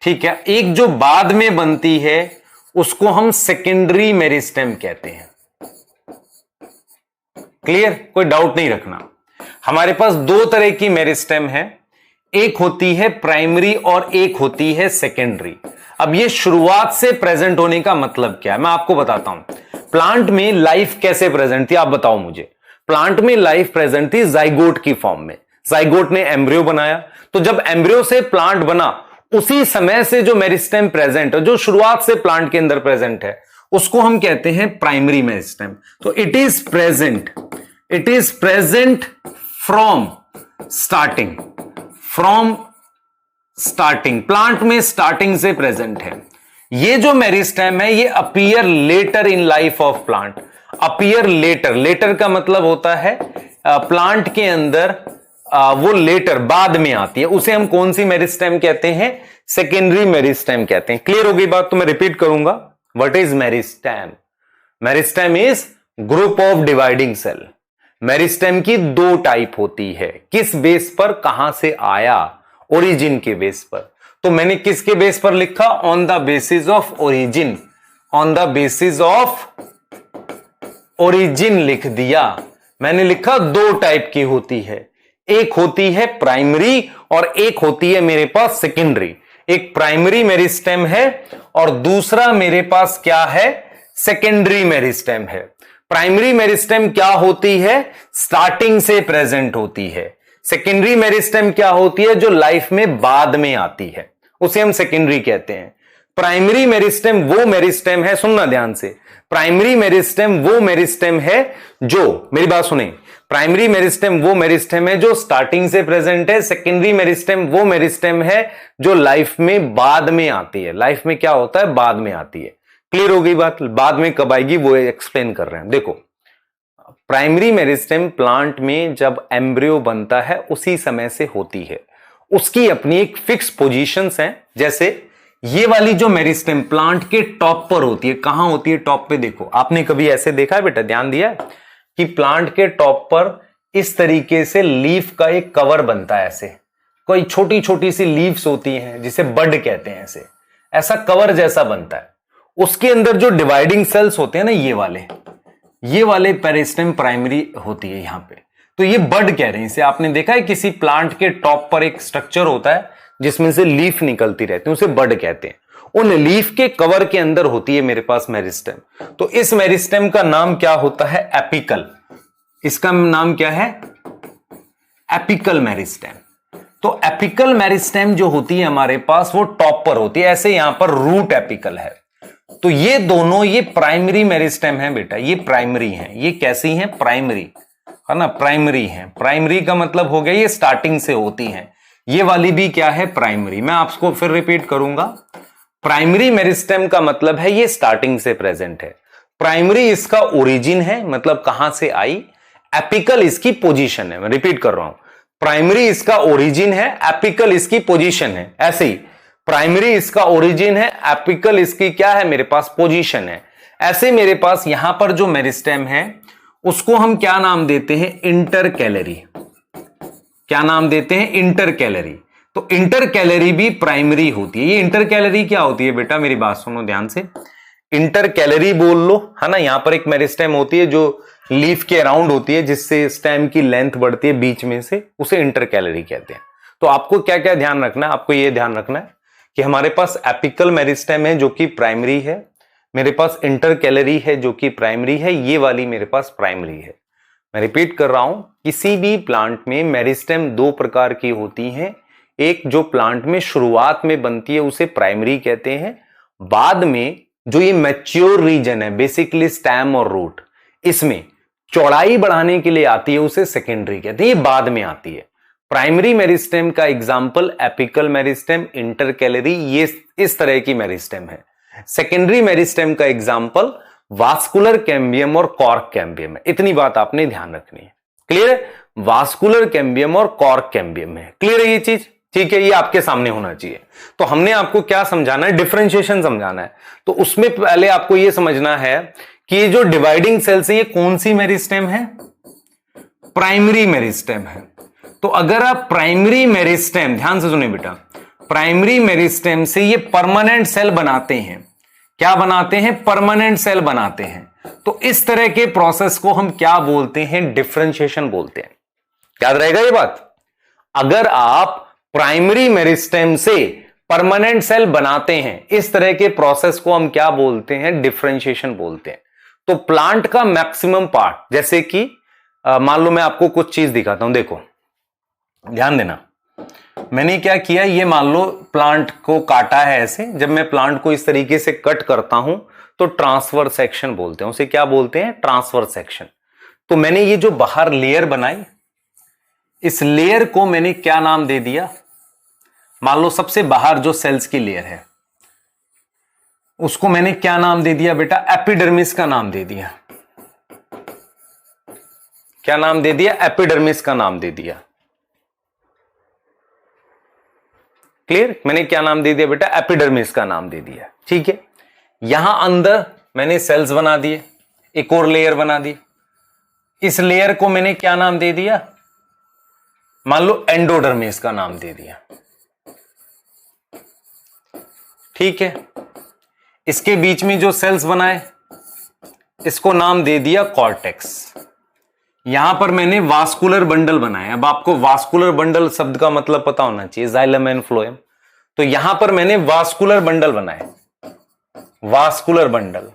ठीक है। एक जो बाद में बनती है उसको हम सेकेंडरी मेरिस्टेम कहते हैं। क्लियर? कोई डाउट नहीं रखना। हमारे पास दो तरह की मेरिस्टेम है, एक होती है प्राइमरी और एक होती है सेकेंडरी। अब ये शुरुआत से प्रेजेंट होने का मतलब क्या है मैं आपको बताता हूं। प्लांट में लाइफ कैसे प्रेजेंट थी आप बताओ मुझे। प्लांट में लाइफ प्रेजेंट थी जाइगोट की फॉर्म में। जाइगोट ने एम्ब्रियो बनाया, तो जब एम्ब्रियो से प्लांट बना उसी समय से जो मेरिस्टेम प्रेजेंट है, जो शुरुआत से प्लांट के अंदर प्रेजेंट है, उसको हम कहते हैं प्राइमरी मेरिस्टेम। तो it is present from starting. From starting, plant में स्टार्टिंग से प्रेजेंट है। ये जो मेरिस्टेम है ये appear later in life of plant. Appear later, later का मतलब होता है प्लांट के अंदर वो लेटर बाद में आती है, उसे हम कौन सी मेरिस्टेम कहते हैं? सेकेंडरी मेरिस्टेम कहते हैं। क्लियर हो गई बात? तो मैं रिपीट करूंगा, what is meristem? Meristem is group of dividing cell. Meristem की दो टाइप होती है। किस बेस पर? कहां से आया? ओरिजिन के बेस पर। तो मैंने किसके बेस पर लिखा? On the basis of origin. On the basis of origin लिख दिया। मैंने लिखा दो टाइप की होती है, एक होती है प्राइमरी और एक होती है मेरे पास सेकेंडरी। एक प्राइमरी मेरिस्टेम है और दूसरा मेरे पास क्या है? सेकेंडरी मेरिस्टेम है। प्राइमरी मेरिस्टेम क्या होती है? स्टार्टिंग से प्रेजेंट होती है। सेकेंडरी मेरिस्टेम क्या होती है? जो लाइफ में बाद में आती है, उसे हम सेकेंडरी कहते हैं। प्राइमरी मेरिस्टेम वो मेरिस्टेम है, सुनना ध्यान से, प्राइमरी मेरिस्टेम वो मेरिस्टेम है जो, मेरी बात सुने, प्राइमरी मेरिस्टेम वो मेरिस्टेम है जो स्टार्टिंग से प्रेजेंट है। सेकेंडरी मेरिस्टेम वो मेरिस्टेम है जो लाइफ में बाद में आती है। लाइफ में क्या होता है? बाद में आती है। क्लियर हो गई बात? बाद में कब आएगी वो एक्सप्लेन कर रहे हैं। देखो, प्राइमरी मेरिस्टेम प्लांट में जब एम्ब्रियो बनता है उसी समय से होती है। उसकी अपनी एक फिक्स पोजीशंस हैं। जैसे ये वाली जो मेरिस्टेम प्लांट के टॉप पर होती है, कहां होती है? टॉप पे। देखो, आपने कभी ऐसे देखा है बेटा? ध्यान दिया है कि प्लांट के टॉप पर इस तरीके से लीफ का एक कवर बनता है। ऐसे कोई छोटी छोटी सी लीव्स होती हैं जिसे बड कहते हैं, ऐसा कवर जैसा बनता है। उसके अंदर जो डिवाइडिंग सेल्स होते हैं ना, ये वाले, ये वाले पेरिस्टेम प्राइमरी होती है यहां पे। तो ये बड कह रहे हैं इसे। आपने देखा है किसी प्लांट के टॉप पर एक स्ट्रक्चर होता है जिसमें से लीफ निकलती रहती है, उसे बड कहते हैं। उन लीफ के कवर के अंदर होती है मेरे पास मेरिस्टेम। तो इस मेरिस्टेम का नाम क्या होता है? एपिकल। इसका नाम क्या है? Apical meristem. तो एपिकल मेरिस्टेम जो होती है हमारे पास वो टॉप पर होती है, ऐसे यहां पर रूट एपिकल है। तो ये दोनों ये प्राइमरी मेरिस्टेम है बेटा, ये प्राइमरी है। ये कैसी है? प्राइमरी है ना, प्राइमरी है। प्राइमरी का मतलब हो गया ये स्टार्टिंग से होती है। ये वाली भी क्या है? प्राइमरी। मैं आपको फिर रिपीट करूंगा, प्राइमरी मेरिस्टेम का मतलब है ये स्टार्टिंग से प्रेजेंट है। प्राइमरी इसका ओरिजिन है, मतलब कहां से आई। एपिकल इसकी पोजीशन है। मैं रिपीट कर रहा हूं, प्राइमरी इसका ओरिजिन है, एपिकल इसकी पोजीशन है। ऐसे ही प्राइमरी इसका ओरिजिन है, एपिकल इसकी क्या है? मेरे पास पोजीशन है। ऐसे मेरे पास यहां पर जो मेरिस्टेम है उसको हम क्या नाम देते हैं? इंटरकैलरी। क्या नाम देते हैं? इंटरकैलरी। तो इंटरकैलरी भी प्राइमरी होती है। ये इंटरकैलरी क्या होती है बेटा? मेरी बात सुनो ध्यान से। इंटरकैलरी बोल लो, है ना। यहां पर एक मेरिस्टेम होती है जो लीफ के अराउंड होती है, जिससे स्टेम की लेंथ बढ़ती है बीच में से, उसे इंटरकैलरी कहते हैं। तो आपको क्या क्या ध्यान रखना है? आपको यह ध्यान रखना है कि हमारे पास एपिकल मेरिस्टेम है जो कि प्राइमरी है, मेरे पास इंटरकैलरी है जो कि प्राइमरी है, ये वाली मेरे पास प्राइमरी है। मैं रिपीट कर रहा हूं, किसी भी प्लांट में मेरिस्टेम दो प्रकार की होती हैं। एक जो प्लांट में शुरुआत में बनती है उसे प्राइमरी कहते हैं। बाद में जो ये मैच्योर रीजन है, बेसिकली स्टेम और रूट, इसमें चौड़ाई बढ़ाने के लिए आती है, उसे सेकेंडरी कहते हैं। ये बाद में आती है। प्राइमरी मेरिस्टेम का एग्जाम्पल एपिकल मेरिस्टेम, इंटरकैलरी, ये इस तरह की मेरिस्टेम है। सेकेंडरी मेरिस्टेम का एग्जाम्पल वास्कुलर कैम्बियम और कॉर्क कैम्बियम है। इतनी बात आपने ध्यान रखनी है। क्लियर है? वास्कुलर कैम्बियम और कॉर्क कैम्बियम है। क्लियर है ये चीज? ठीक है, ये आपके सामने होना चाहिए। तो हमने आपको क्या समझाना है? डिफरेंशिएशन समझाना है। तो उसमें पहले आपको यह समझना है कि ये जो डिवाइडिंग सेल्स है ये कौन सी मेरिस्टेम है? प्राइमरी मेरिस्टेम है। तो अगर आप प्राइमरी मेरिस्टेम, ध्यान से सुनिए बेटा, प्राइमरी मेरिस्टेम से ये परमानेंट सेल बनाते हैं। क्या बनाते हैं? परमानेंट सेल बनाते हैं। तो इस तरह के प्रोसेस को हम क्या बोलते हैं? डिफरेंशिएशन बोलते हैं। याद रहेगा ये बात? अगर आप प्राइमरी मेरिस्टेम से परमानेंट सेल बनाते हैं, इस तरह के प्रोसेस को हम क्या बोलते हैं? डिफरेंशिएशन बोलते हैं। तो प्लांट का मैक्सिमम पार्ट, जैसे कि मान लो मैं आपको कुछ चीज दिखाता हूं, देखो ध्यान देना। मैंने क्या किया, ये मान लो प्लांट को काटा है ऐसे। जब मैं प्लांट को इस तरीके से कट करता हूं तो ट्रांसफर सेक्शन बोलते हैं उसे। क्या बोलते हैं? Transfer section. तो मैंने ये जो बाहर लेयर बनाई, इस लेयर को मैंने क्या नाम दे दिया? मान लो सबसे बाहर जो सेल्स की लेयर है उसको मैंने क्या नाम दे दिया बेटा? एपिडर्मिस का नाम दे दिया। क्या नाम दे दिया? एपिडर्मिस का नाम दे दिया। क्लियर? मैंने क्या नाम दे दिया बेटा? एपिडर्मिस का नाम दे दिया। ठीक है, यहां अंदर मैंने सेल्स बना दिए, एक और लेयर बना दी। इस लेयर को मैंने क्या नाम दे दिया? मान लो एंडोडर्मिस का नाम दे दिया। ठीक है, इसके बीच में जो सेल्स बनाए इसको नाम दे दिया कॉर्टेक्स। यहां पर मैंने वास्कुलर बंडल बनाए। अब आपको वास्कुलर बंडल शब्द का मतलब पता होना चाहिए, जाइलम एंड फ्लोएम। तो यहां पर मैंने वास्कुलर बंडल बनाए। वास्कुलर बंडल,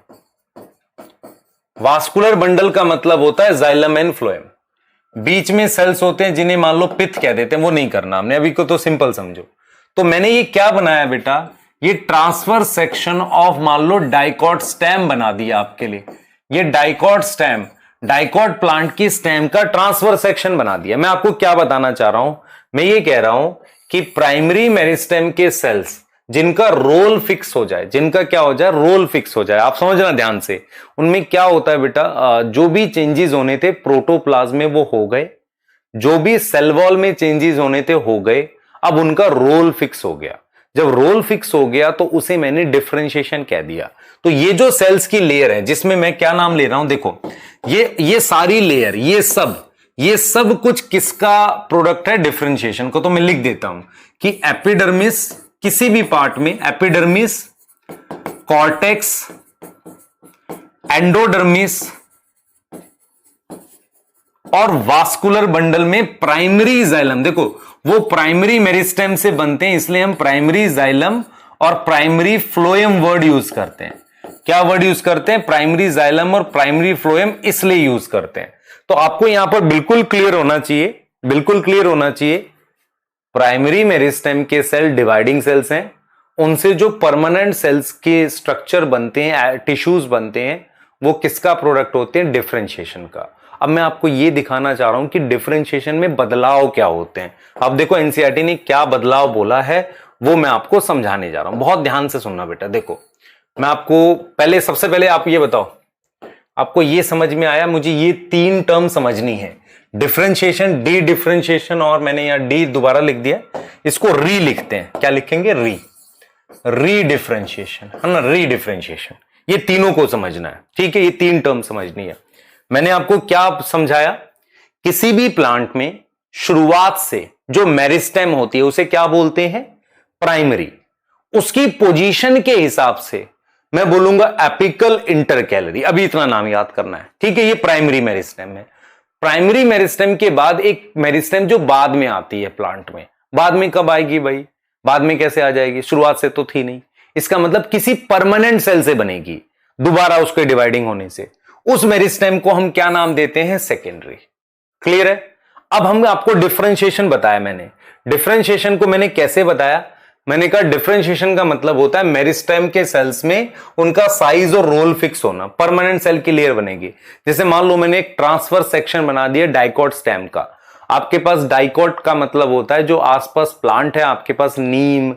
वास्कुलर बंडल का मतलब होता है जाइलम एंड फ्लोएम। बीच में सेल्स होते हैं जिन्हें मान लो पिथ कह देते हैं, वो नहीं करना हमने अभी को, तो सिंपल समझो। तो मैंने ये क्या बनाया बेटा? ये ट्रांसफर सेक्शन ऑफ मान लो डाइकॉट स्टेम बना दिया आपके लिए। ये डाइकॉट स्टेम, डाइकॉट प्लांट की स्टेम का ट्रांसफर सेक्शन बना दिया। मैं आपको क्या बताना चाह रहा हूं? मैं ये कह रहा हूं कि प्राइमरी मेरिस्टेम के सेल्स जिनका रोल फिक्स हो जाए, जिनका क्या हो जाए? रोल फिक्स हो जाए। आप समझना ध्यान से, उनमें क्या होता है बेटा? जो भी चेंजेस होने थे प्रोटोप्लाज्म में वो हो गए, जो भी सेल वॉल में चेंजेस होने थे हो गए। अब उनका रोल फिक्स हो गया। जब रोल फिक्स हो गया तो उसे मैंने डिफरेंशिएशन कह दिया। तो ये जो सेल्स की लेयर है जिसमें मैं क्या नाम ले रहा हूं, देखो ये सारी लेयर, ये सब कुछ किसका प्रोडक्ट है? डिफरेंशिएशन को। तो मैं लिख देता हूं कि एपिडर्मिस, किसी भी पार्ट में एपिडर्मिस, कॉर्टेक्स, एंडोडर्मिस और वास्कुलर बंडल में प्राइमरी जाइलम। देखो वो प्राइमरी मेरिस्टेम से बनते हैं, इसलिए हम प्राइमरी जाइलम और प्राइमरी फ्लोएम वर्ड यूज करते हैं। क्या वर्ड यूज करते हैं? प्राइमरी जाइलम और प्राइमरी फ्लोएम इसलिए यूज करते हैं। तो आपको यहां पर बिल्कुल क्लियर होना चाहिए, बिल्कुल क्लियर होना चाहिए, प्राइमरी मेरिस्टेम के सेल डिवाइडिंग सेल्स हैं, उनसे जो परमानेंट सेल्स के स्ट्रक्चर बनते हैं, टिश्यूज बनते हैं, वो किसका प्रोडक्ट होते हैं? डिफरेंशिएशन का। अब मैं आपको ये दिखाना चाह रहा हूं कि डिफरेंशिएशन में बदलाव क्या होते हैं। अब देखो एनसीईआरटी ने क्या बदलाव बोला है वो मैं आपको समझाने जा रहा हूं, बहुत ध्यान से सुनना बेटा। देखो मैं आपको पहले, सबसे पहले आप ये बताओ, आपको ये समझ में आया? मुझे ये तीन टर्म समझनी है, डिफरेंशिएशन, डी डिफरेंशिएशन, और मैंने यहां डी दोबारा लिख दिया, इसको री लिखते हैं। क्या लिखेंगे? री, री डिफरेंशिएशन, है ना, री डिफरेंशिएशन। ये तीनों को समझना है, ठीक है, ये तीन टर्म समझनी है। मैंने आपको क्या समझाया? किसी भी प्लांट में शुरुआत से जो मेरिस्टेम होती है उसे क्या बोलते हैं? प्राइमरी। उसकी पोजीशन के हिसाब से मैं बोलूंगा एपिकल इंटरकैलरी। अभी इतना नाम याद करना है, ठीक है, ये प्राइमरी मेरिस्टेम है। प्राइमरी मेरिस्टेम के बाद एक मेरिस्टेम जो बाद में आती है प्लांट में। बाद में कब आएगी भाई? बाद में कैसे आ जाएगी? शुरुआत से तो थी नहीं। इसका मतलब किसी परमानेंट सेल से बनेगी दोबारा उसके डिवाइडिंग होने से। उस मेरिस्टेम को हम क्या नाम देते हैं? सेकेंडरी। क्लियर है? अब हम आपको डिफरेंशिएशन बताया मैंने। डिफरेंशिएशन को मैंने कैसे बताया? मैंने कहा डिफरेंशिएशन का मतलब होता है मेरिस्टेम के सेल्स में उनका साइज और रोल फिक्स होना, परमानेंट सेल की लेयर बनेगी। जैसे मान लो मैंने एक ट्रांसफर सेक्शन बना दिया डाइकोट स्टेम का। आपके पास डाइकोट का मतलब होता है जो आसपास प्लांट है, आपके पास नीम,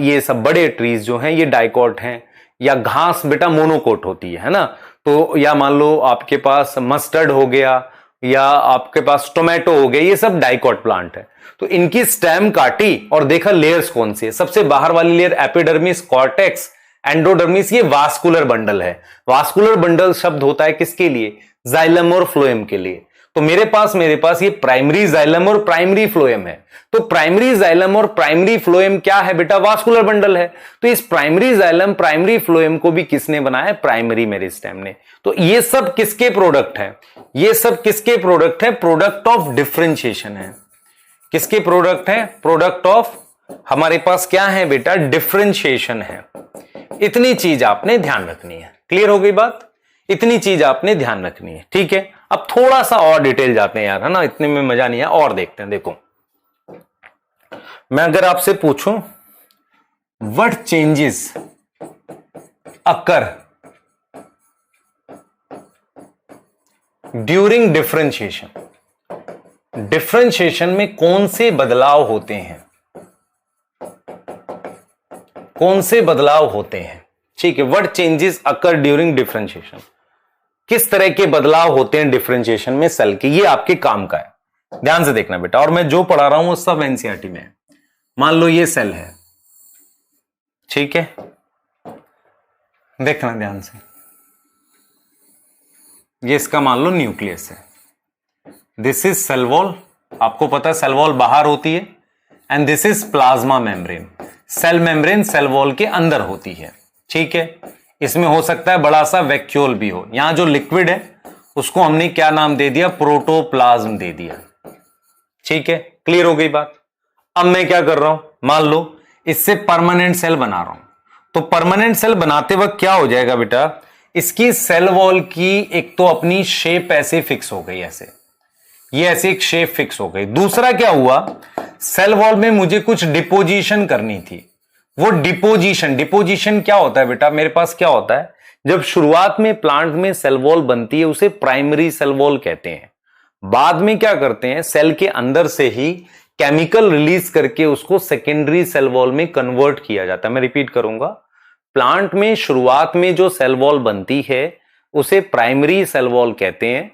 ये सब बड़े ट्रीज जो हैं ये डाइकोट हैं, या घास बेटा मोनोकोट होती है ना। तो या मान लो आपके पास मस्टर्ड हो गया, या आपके पास टोमेटो हो गया, ये सब डाइकोट प्लांट है। तो इनकी स्टेम काटी और देखा लेयर्स कौन सी है। सबसे बाहर वाली लेयर एपिडर्मिस, कॉर्टेक्स, एंडोडर्मिस, ये वास्कुलर बंडल है। वास्कुलर बंडल शब्द होता है किसके लिए? जाइलम और फ्लोएम के लिए। तो मेरे पास ये प्राइमरी जाइलम और प्राइमरी फ्लोएम है। तो प्राइमरी जाइलम और प्राइमरी फ्लोएम क्या है बेटा? वास्कुलर बंडल है। तो इस प्राइमरी जाइलम, प्राइमरी फ्लोएम को भी किसने बनाया? प्राइमरी मेरिस्टेम ने। तो ये सब किसके प्रोडक्ट है? ये सब किसके प्रोडक्ट है? प्रोडक्ट ऑफ डिफरेंशिएशन है। किसके प्रोडक्ट है? प्रोडक्ट ऑफ, हमारे पास क्या है बेटा? डिफरेंशिएशन है। इतनी चीज आपने ध्यान रखनी है। क्लियर हो गई बात? इतनी चीज आपने ध्यान रखनी है, ठीक है। अब थोड़ा सा और डिटेल जाते हैं यार, है ना, इतने में मजा नहीं है, और देखते हैं। देखो मैं अगर आपसे पूछूं what changes occur during differentiation, differentiation में कौन से बदलाव होते हैं? कौन से बदलाव होते हैं? ठीक है, what changes occur during differentiation, किस तरह के बदलाव होते हैं डिफरेंशिएशन में सेल के, ये आपके काम का है। ध्यान से देखना बेटा, और मैं जो पढ़ा रहा हूं वो सब एनसीईआरटी में है। मान लो ये सेल है, ठीक है, देखना ध्यान से, ये इसका मान लो न्यूक्लियस है। दिस इज सेल वॉल, आपको पता है सेल वॉल बाहर होती है, and this is plasma membrane. Cell membrane cell wall के अंदर होती है, ठीक है। इसमें हो सकता है बड़ा सा वैक्यूल भी हो। यहां जो लिक्विड है उसको हमने क्या नाम दे दिया? प्रोटोप्लाज्म दे दिया, ठीक है। क्लियर हो गई बात? अब मैं क्या कर रहा हूं, मान लो इससे परमानेंट सेल बना रहा हूं, तो परमानेंट सेल बनाते वक्त क्या हो जाएगा बेटा? इसकी सेल वॉल की एक तो अपनी शेप ऐसे फिक्स हो गई, ऐसे ये ऐसे एक शेप फिक्स हो गई। दूसरा क्या हुआ, सेल वॉल में मुझे कुछ डिपोजिशन करनी थी। वो डिपोजिशन क्या होता है बेटा? मेरे पास क्या होता है, जब शुरुआत में प्लांट में सेल वॉल बनती है उसे प्राइमरी सेल वॉल कहते हैं। बाद में क्या करते हैं, सेल के अंदर से ही केमिकल रिलीज करके उसको सेकेंडरी सेल वॉल में कन्वर्ट किया जाता है। मैं रिपीट करूंगा, प्लांट में शुरुआत में जो सेल वॉल बनती है उसे प्राइमरी सेल वॉल कहते हैं।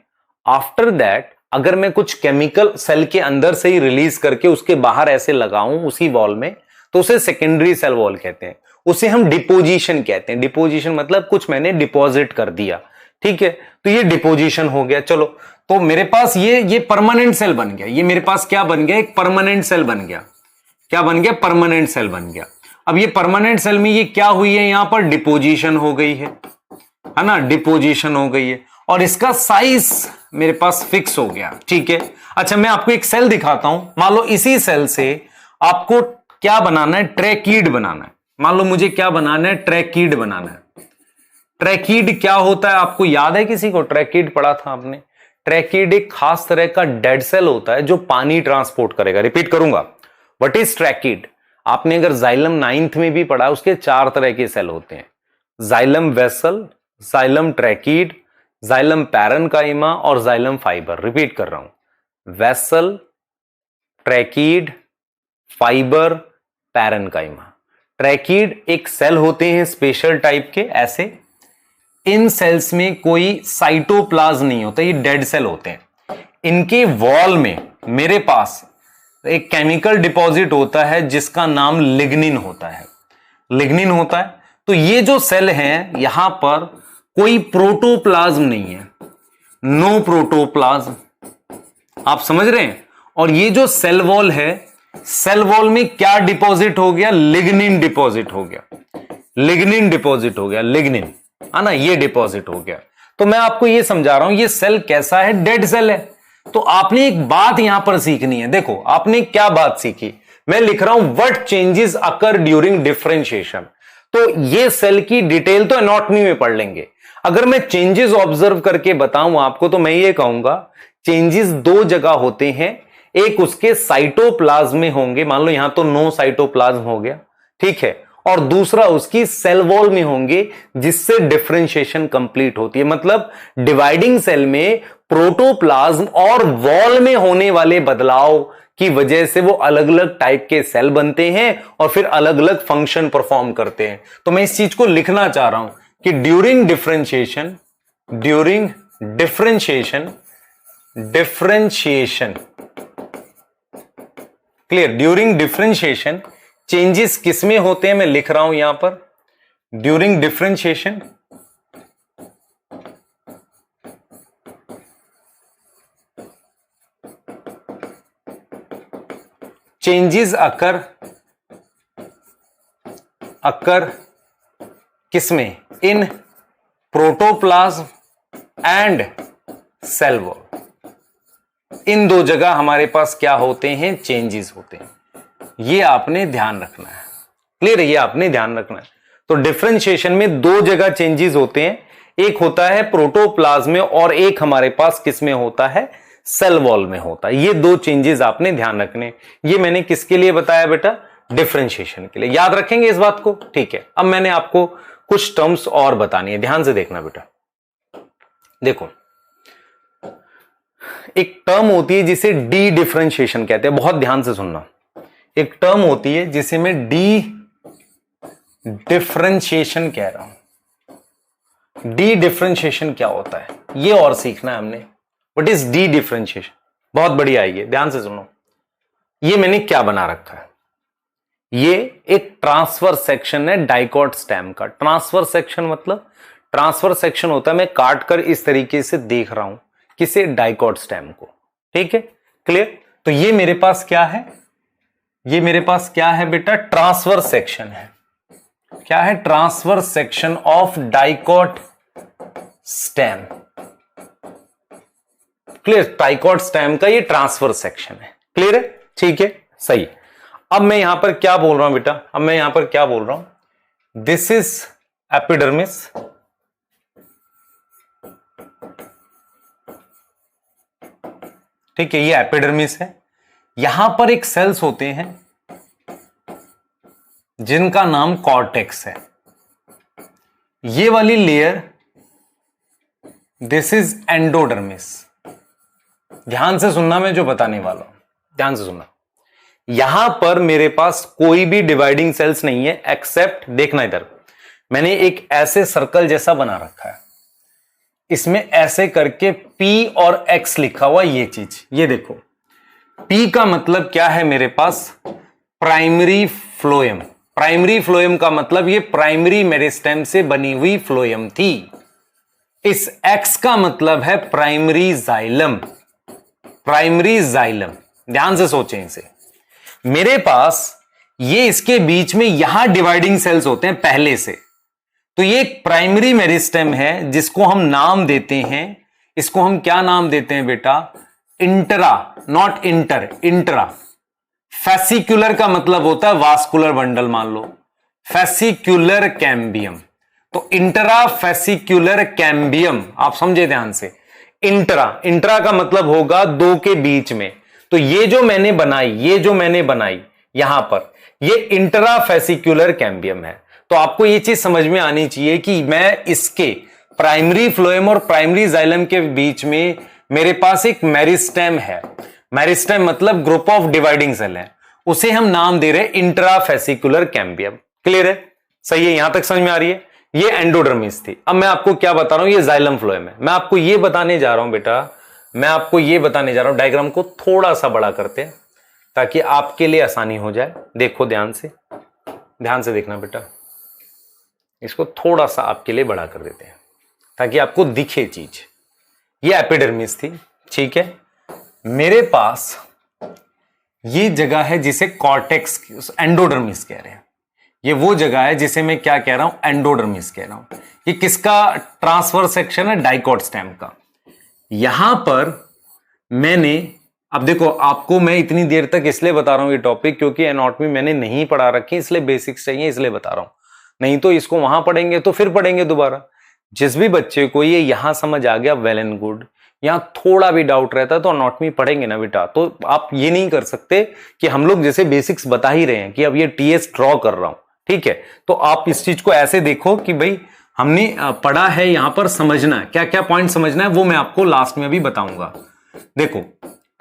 आफ्टर दैट अगर मैं कुछ केमिकल सेल के अंदर से ही रिलीज करके उसके बाहर ऐसे लगाऊं उसी वॉल में, तो उसे सेकेंडरी सेल वॉल कहते हैं। उसे हम डिपोजिशन कहते हैं। डिपोजिशन मतलब कुछ मैंने डिपॉजिट कर दिया, ठीक है, तो ये डिपोजिशन हो गया। चलो, तो मेरे पास ये परमानेंट सेल बन गया। ये मेरे पास क्या बन गया? एक परमानेंट सेल बन गया। क्या बन गया? परमानेंट सेल बन गया। अब ये परमानेंट सेल में ये क्या हुई है? यहां पर डिपोजिशन हो गई है ना, डिपोजिशन हो गई है। और इसका साइज मेरे पास फिक्स हो गया, ठीक है। अच्छा, मैं आपको एक सेल दिखाता हूं। मान लो इसी सेल से आपको क्या बनाना है, ट्रैकीड बनाना है। मान लो मुझे क्या बनाना है, ट्रैकीड बनाना है। ट्रैकीड क्या होता है, आपको याद है? किसी को ट्रैकीड पढ़ा था आपने? ट्रैकीड एक खास तरह का डेड सेल होता है जो पानी ट्रांसपोर्ट करेगा। रिपीट करूंगा, व्हाट इज ट्रैकीड? आपने अगर जाइलम 9th में भी पढ़ा, उसके 4 तरह के सेल होते हैं, xylem vessel, xylem tracheid, xylem parenchyma और जाइलम फाइबर। रिपीट कर रहा हूं, vessel, tracheid, fibre, parenchyma. Tracheid एक सेल होते हैं स्पेशल टाइप के, ऐसे। इन सेल्स में कोई साइटोप्लाज्म नहीं होता, ये डेड सेल होते हैं। इनके वॉल में मेरे पास एक केमिकल डिपॉजिट होता है जिसका नाम लिग्निन होता है। लिग्निन होता है। तो ये जो सेल हैं, यहां पर कोई प्रोटोप्लाज्म नहीं है, नो प्रोटोप्लाज्म। आप समझ रहे हैं? और ये जो सेल वॉल है, सेल वॉल में क्या डिपॉजिट हो गया? लिग्निन डिपॉजिट हो गया। लिग्निन डिपॉजिट हो गया, लिग्निन, है ना, ये डिपॉजिट हो गया। तो मैं आपको ये समझा रहा हूं, ये सेल कैसा है? डेड सेल है। तो आपने एक बात यहां पर सीखनी है। देखो, आपने क्या बात सीखी? मैं लिख रहा हूं what changes occur during differentiation. तो ये सेल की डिटेल तो एनाटॉमी में पढ़ लेंगे। अगर मैं चेंजेस ऑब्जर्व करके बताऊं आपको, तो मैं ये कहूंगा चेंजेस 2 जगह होते हैं। एक उसके साइटोप्लाज्म में होंगे, मान लो यहां तो नो साइटोप्लाज्म हो गया, ठीक है, और दूसरा उसकी सेल वॉल में होंगे, जिससे डिफरेंशिएशन कंप्लीट होती है। मतलब डिवाइडिंग सेल में प्रोटोप्लाज्म और वॉल में होने वाले बदलाव की वजह से वो अलग अलग टाइप के सेल बनते हैं और फिर अलग अलग फंक्शन परफॉर्म करते हैं। तो मैं इस चीज को लिखना चाह रहा हूं कि during differentiation clear, during differentiation changes किसमें होते हैं? मैं लिख रहा हूं यहां पर, ड्यूरिंग डिफरेंशिएशन चेंजेस अकर किसमें? इन प्रोटोप्लाज्म एंड सेल वॉल। इन 2 जगह हमारे पास क्या होते हैं? चेंजेस होते हैं। ये आपने ध्यान रखना है। क्लियर है? ये आपने ध्यान रखना है। तो डिफरेंशिएशन में 2 जगह चेंजेस होते हैं, एक होता है प्रोटोप्लाज्म में और एक हमारे पास किसमें होता है? सेल वॉल में होता है। ये 2 चेंजेस आपने ध्यान रखने। ये मैंने किसके लिए बताया बेटा? डिफरेंशिएशन के लिए। याद रखेंगे इस बात को? ठीक है। अब मैंने आपको कुछ टर्म्स और बतानी है, ध्यान से देखना बेटा। देखो, एक टर्म होती है जिसे डी डिफरेंशिएशन कहते हैं, बहुत ध्यान से सुनना। एक टर्म होती है जिसे मैं डी डिफरेंशिएशन कह रहा हूं। डी डिफरेंशिएशन क्या होता है, ये और सीखना है हमने। What is D differentiation? बहुत बढ़िया है ये, ध्यान से सुनो। ये मैंने क्या बना रखा है? ये एक ट्रांसफर सेक्शन है डाइकॉट स्टेम का। ट्रांसफर सेक्शन मतलब, ट्रांसफर सेक्शन होता है, मैं काट कर इस तरीके से देख रहा हूं किसे? डाइकॉट स्टेम को। ठीक है, क्लियर? तो ये मेरे पास क्या है? ये मेरे पास क्या है बेटा? ट्रांसफर सेक्शन है। क्या है? Transfer section of dicot stem. Clear? Dicot stem का ये ट्रांसफर सेक्शन है। क्लियर है? ठीक है, सही। अब मैं यहां पर क्या बोल रहा हूं बेटा? अब मैं यहां पर क्या बोल रहा हूं? दिस इज एपिडर्मिस, ठीक है, ये एपिडर्मिस है। यहां पर एक सेल्स होते हैं जिनका नाम कॉर्टेक्स है। ये वाली लेयर, दिस इज एंडोडर्मिस। ध्यान से सुनना, मैं जो बताने वाला हूं, ध्यान से सुनना। यहां पर मेरे पास कोई भी डिवाइडिंग सेल्स नहीं है, एक्सेप्ट, देखना इधर, मैंने एक ऐसे सर्कल जैसा बना रखा है, इसमें ऐसे करके P और X लिखा हुआ, ये चीज, ये देखो। P का मतलब क्या है मेरे पास? Primary phloem. प्राइमरी फ्लोएम का मतलब ये प्राइमरी मेरिस्टेम से बनी हुई फ्लोएम थी। इस X का मतलब है प्राइमरी जाइलम। प्राइमरी जाइलम, ध्यान से सोचें इसे। मेरे पास ये इसके बीच में यहां डिवाइडिंग सेल्स होते हैं पहले से, तो ये एक प्राइमरी मेरिस्टेम है जिसको हम नाम देते हैं इसको हम क्या नाम देते हैं बेटा? Intra, not inter, intra. Fascicular का मतलब होता है वास्कुलर बंडल, मान लो फेसिक्युलर कैम्बियम। तो इंट्रा फेसिक्युलर कैम्बियम, आप समझे ध्यान से। इंट्रा, इंट्रा का मतलब होगा दो के बीच में। तो ये जो मैंने बनाई यहां पर, ये इंट्रा फेसिक्युलर कैम्बियम है। तो आपको ये चीज समझ में आनी चाहिए कि मैं इसके प्राइमरी फ्लोएम और प्राइमरी जाइलम के बीच में मेरे पास एक मेरिस्टेम है। मेरिस्टेम मतलब ग्रुप ऑफ डिवाइडिंग सेल है, उसे हम नाम दे रहे हैं इंट्रा फेसिक्युलर कैम्बियम। क्लियर है? सही है? यहां तक समझ में आ रही है? ये एंडोडर्मिस थी। अब मैं आपको क्या बता रहा हूं, ये जाइलम फ्लोएम है। मैं आपको ये बताने जा रहा हूं बेटा, मैं आपको ये बताने जा रहा हूं, डायग्राम को थोड़ा सा बड़ा करते हैं ताकि आपके लिए आसानी हो जाए। देखो ध्यान से देखना बेटा, इसको थोड़ा सा आपके लिए बड़ा कर देते हैं ताकि आपको दिखे चीज। ये एपिडर्मिस थी, ठीक है। मेरे पास ये जगह है जिसे कॉर्टेक्स, एंडोडर्मिस कह रहे हैं। ये वो जगह है जिसे मैं क्या कह रहा हूं? एंडोडर्मिस कह रहा हूं। ये किसका ट्रांसफर सेक्शन है? डाइकोट स्टेम का। यहां पर मैंने, अब देखो आपको मैं इतनी देर तक इसलिए बता रहा हूं ये टॉपिक क्योंकि एनाटॉमी मैंने नहीं पढ़ा रखी, इसलिए बेसिक्स चाहिए, इसलिए बता रहा हूं। नहीं तो इसको वहां पढ़ेंगे तो फिर पढ़ेंगे दोबारा। जिस भी बच्चे को ये यहां समझ आ गया, वेल एंड गुड। यहां थोड़ा भी डाउट रहता है तो एनाटॉमी पढ़ेंगे ना बेटा, तो आप ये नहीं कर सकते कि हम लोग जैसे बेसिक्स बता ही रहे हैं कि अब ये टीएस ड्रॉ कर रहा हूं, ठीक है। तो आप इस चीज को ऐसे देखो कि भाई हमने पढ़ा है, यहां पर समझना है, क्या क्या पॉइंट समझना है वो मैं आपको लास्ट में भी बताऊंगा। देखो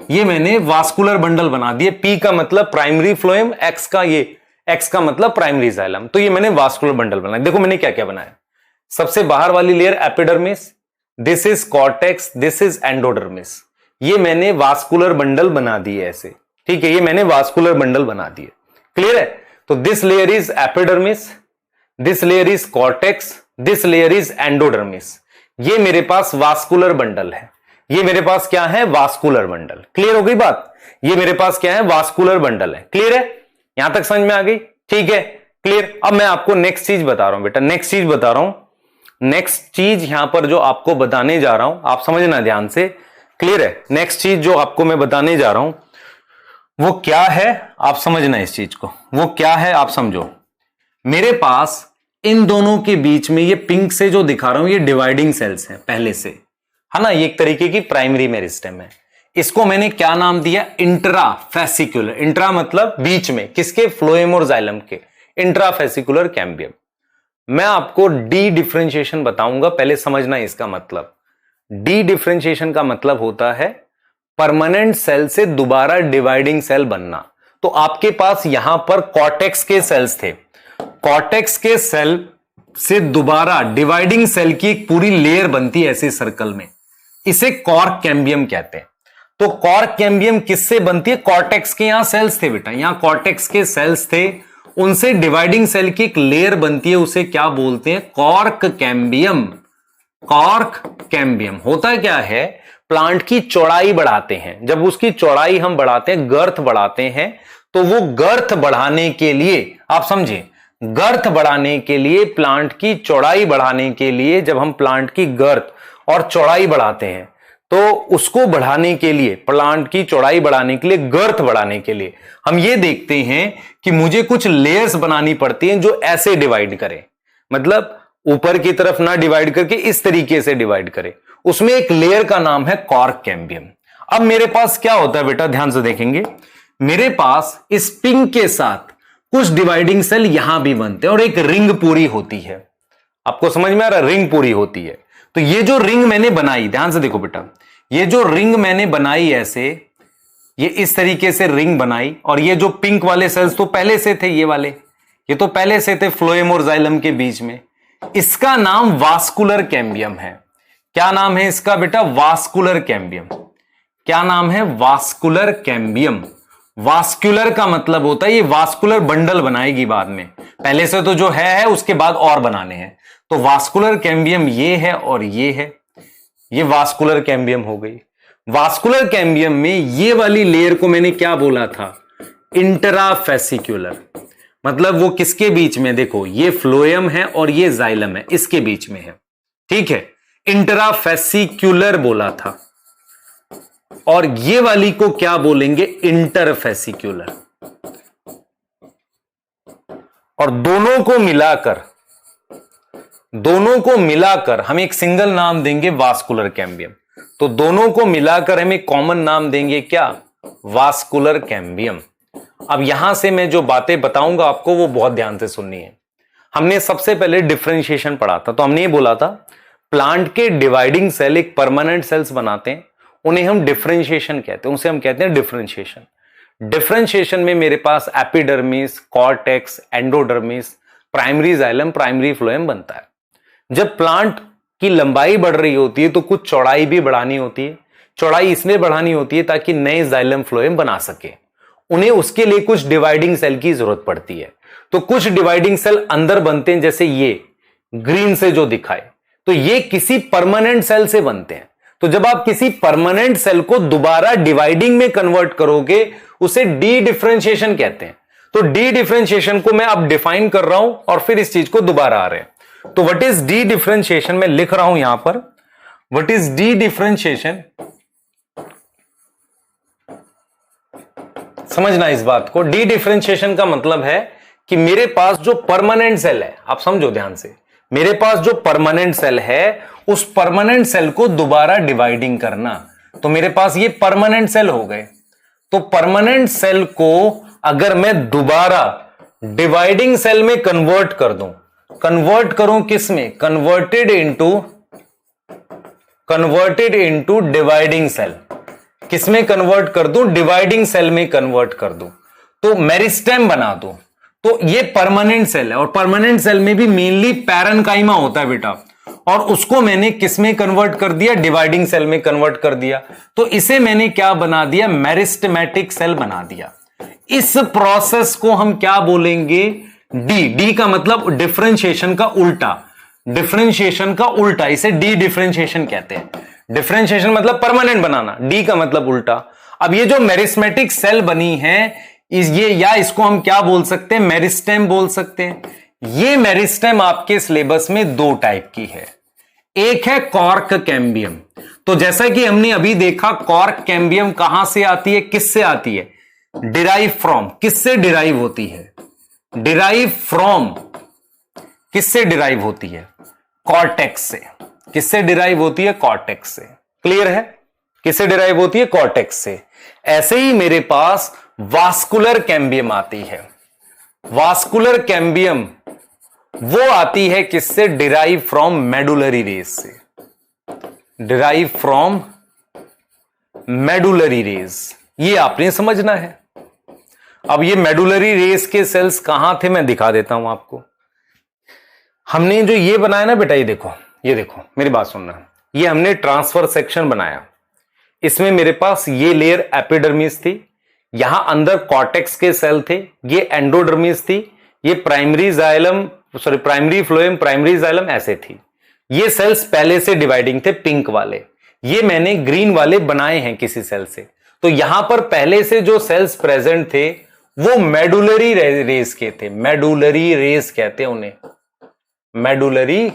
ये मैंने वास्कुलर बंडल बना दिए। पी का मतलब प्राइमरी फ्लोएम, एक्स का मतलब प्राइमरी जाइलम। तो ये मैंने वास्कुलर बंडल बनाया। देखो मैंने क्या क्या बनाया। सबसे बाहर वाली layer epidermis, this is cortex, this is endodermis. ये मैंने वास्कुलर बंडल बना दिए ऐसे, ठीक है। ये मैंने वास्कुलर बंडल बना दिए। क्लियर है? तो this layer is epidermis, this layer is cortex, this layer is endodermis. ये मेरे पास वास्कुलर बंडल है। ये मेरे पास क्या है? Vascular bundle. क्लियर हो गई बात? ये मेरे पास क्या है? वास्कुलर बंडल है। क्लियर है? यहां तक समझ में आ गई? ठीक है, क्लियर। अब मैं आपको नेक्स्ट चीज बता रहा हूं बेटा, नेक्स्ट चीज बता रहा हूं। नेक्स्ट चीज यहां पर जो आपको बताने जा रहा हूं, आप समझना ध्यान से। क्लियर है? नेक्स्ट चीज जो आपको मैं बताने जा रहा हूं वो क्या है, आप समझना इस चीज को। वो क्या है आप समझो। मेरे पास इन दोनों के बीच में ये पिंक से जो दिखा रहा हूं ये डिवाइडिंग सेल्स हैं पहले से, है ना। ये एक तरीके की प्राइमरी मेरिस्टेम है। इसको मैंने क्या नाम दिया? Intra fascicular. इंट्रा मतलब बीच में, किसके? फ्लोएम और जाइलम के। Intra fascicular cambium. मैं आपको डी डिफरेंशिएशन बताऊंगा, पहले समझना इसका मतलब। डी डिफरेंशिएशन का मतलब होता है परमानेंट सेल से दोबारा डिवाइडिंग सेल बनना। तो आपके पास यहां पर कॉर्टेक्स के सेल्स थे, कॉर्टेक्स के सेल से दोबारा डिवाइडिंग सेल की एक पूरी लेयर बनती है ऐसे सर्कल में, इसे कॉर्क कैम्बियम कहते हैं। तो कॉर्क कैम्बियम किससे बनती है? कॉर्टेक्स के यहां सेल्स थे बेटा, यहां कॉर्टेक्स के सेल्स थे, उनसे डिवाइडिंग सेल की एक लेयर बनती है, उसे क्या बोलते हैं? Cork cambium. कॉर्क कैम्बियम होता क्या है? प्लांट की चौड़ाई बढ़ाते हैं। जब उसकी चौड़ाई हम बढ़ाते हैं, गर्थ बढ़ाते हैं, तो वो गर्थ बढ़ाने के लिए, आप समझे, गर्थ बढ़ाने के लिए, प्लांट की चौड़ाई बढ़ाने के लिए, जब हम प्लांट की गर्थ और चौड़ाई बढ़ाते हैं तो उसको बढ़ाने के लिए, प्लांट की चौड़ाई बढ़ाने के लिए, गर्थ बढ़ाने के लिए हम ये देखते हैं कि मुझे कुछ लेयर्स बनानी पड़ती हैं जो ऐसे डिवाइड करें, मतलब ऊपर की तरफ ना डिवाइड करके इस तरीके से डिवाइड करें। उसमें एक लेयर का नाम है कॉर्क कैम्बियम। अब मेरे पास क्या होता है बेटा, ध्यान से देखेंगे, मेरे पास इस पिंक के साथ कुछ डिवाइडिंग सेल यहां भी बनते हैं और एक रिंग पूरी होती है। आपको समझ में आ रहा है? रिंग पूरी होती है। तो ये जो रिंग मैंने बनाई, ध्यान से देखो बेटा, ये जो रिंग मैंने बनाई ऐसे, ये इस तरीके से रिंग बनाई, और ये जो पिंक वाले सेल्स तो पहले से थे, ये वाले, ये तो पहले से थे फ्लोएम और जाइलम के बीच में। इसका नाम वास्कुलर कैम्बियम है। क्या नाम है इसका बेटा? Vascular cambium. क्या नाम है? Vascular cambium. वास्कुलर का मतलब होता है ये वास्कुलर बंडल बनाएगी बाद में, पहले से तो जो है उसके बाद और बनाने हैं। तो वास्कुलर कैम्बियम ये है और ये है, ये वास्कुलर कैम्बियम हो गई। वास्कुलर कैम्बियम में ये वाली लेयर को मैंने क्या बोला था? इंट्राफेसिक्युलर। मतलब वो किसके बीच में? देखो ये फ्लोएम है और ये जाइलम है, इसके बीच में है, ठीक है। इंट्राफेसिक्यूलर बोला था, और ये वाली को क्या बोलेंगे, इंटरफेसिक्यूलर। और दोनों को मिलाकर हम एक सिंगल नाम देंगे वास्कुलर कैम्बियम। तो दोनों को मिलाकर हम एक कॉमन नाम देंगे क्या, वास्कुलर कैम्बियम। अब यहां से मैं जो बातें बताऊंगा आपको वो बहुत ध्यान से सुननी है। हमने सबसे पहले डिफरेंशिएशन पढ़ा था, तो हमने ये बोला था प्लांट के डिवाइडिंग सेल एक परमानेंट सेल्स बनाते हैं, उन्हें हम डिफरेंशिएशन कहते हैं, उसे हम कहते हैं डिफरेंशिएशन। डिफरेंशिएशन में मेरे पास epidermis, cortex, endodermis, primary xylem, primary phloem बनता है। जब प्लांट की लंबाई बढ़ रही होती है तो कुछ चौड़ाई भी बढ़ानी होती है। चौड़ाई इसलिए बढ़ानी होती है ताकि नए जाइलम फ्लोएम बना सके, उन्हें उसके लिए कुछ डिवाइडिंग सेल की जरूरत पड़ती है। तो कुछ डिवाइडिंग सेल अंदर बनते हैं, जैसे ये ग्रीन से जो दिखाए, तो ये किसी परमानेंट सेल से बनते हैं। तो जब आप किसी परमानेंट सेल को दोबारा डिवाइडिंग में कन्वर्ट करोगे उसे डी डिफरेंशिएशन कहते हैं। तो डी डिफरेंशिएशन को मैं अब डिफाइन कर रहा हूं और फिर इस चीज को दोबारा आ रहे हैं। तो व्हाट इज डी डिफरेंशिएशन, मैं लिख रहा हूं यहां पर, व्हाट इज डी डिफरेंशिएशन। समझना इस बात को, डी डिफरेंशिएशन का मतलब है कि मेरे पास जो परमानेंट सेल है, आप समझो ध्यान से, मेरे पास जो परमानेंट सेल है उस परमानेंट सेल को दोबारा डिवाइडिंग करना। तो मेरे पास ये परमानेंट सेल हो गए, तो परमानेंट सेल को अगर मैं दोबारा डिवाइडिंग सेल में कन्वर्ट कर दूं, कन्वर्ट करूं किस में, कन्वर्टेड इनटू डिवाइडिंग सेल, किसमें कन्वर्ट कर दूं, डिवाइडिंग सेल में कन्वर्ट कर दूं, तो मेरिस्टेम बना दूं, तो ये परमानेंट सेल है। और परमानेंट सेल में भी मेनली पैरेन्काइमा होता है बेटा, और उसको मैंने किसमें कन्वर्ट कर दिया, डिवाइडिंग सेल में कन्वर्ट कर दिया। तो इसे मैंने क्या बना दिया, मेरिस्टेमेटिक सेल बना दिया। इस प्रोसेस को हम क्या बोलेंगे, डी का मतलब डिफरेंशिएशन का उल्टा, डिफरेंशिएशन का उल्टा, इसे डी डिफरेंशिएशन कहते हैं। डिफरेंशिएशन मतलब परमानेंट बनाना, डी का मतलब उल्टा। अब ये जो मेरिस्टेमेटिक सेल बनी है ये, या इसको हम क्या बोल सकते हैं, मेरिस्टेम बोल सकते हैं। ये मेरिस्टेम आपके सिलेबस में दो टाइप की है, एक है कॉर्क कैम्बियम। तो जैसा कि हमने अभी देखा, कॉर्क कैम्बियम कहां से आती है, किससे आती है, डिराइव फ्रॉम, किससे डिराइव होती है, डिराइव फ्रॉम, किससे डिराइव होती है, कॉर्टेक्स से। किससे डिराइव होती है, कॉर्टेक्स से। क्लियर है, किससे डिराइव होती है, कॉर्टेक्स से। ऐसे ही मेरे पास वास्कुलर कैम्बियम आती है। वास्कुलर कैम्बियम वो आती है किससे, डिराइव फ्रॉम मेडुलरी रेस से, डिराइव फ्रॉम मेडुलरी रेस। ये आपने समझना है। अब ये मेडुलरी रेस के सेल्स कहां थे, मैं दिखा देता हूं आपको। हमने जो ये बनाया ना बेटा, ये देखो मेरी बात सुनना, ये हमने ट्रांसफर सेक्शन बनाया। इसमें मेरे पास ये लेयर एपिडर्मिस थी, यहां अंदर कॉर्टेक्स के सेल थे, ये एंडोडर्मिस थी, ये प्राइमरी फ्लोएम, प्राइमरी जाइलम ऐसे थी। ये सेल्स पहले से डिवाइडिंग थे, पिंक वाले, ये मैंने ग्रीन वाले बनाए हैं किसी सेल से। तो यहां पर पहले से जो सेल्स प्रेजेंट थे वो मेडुलरी रेस के थे, मेडुलरी रेस कहते हैं उन्हें, मेडुलरी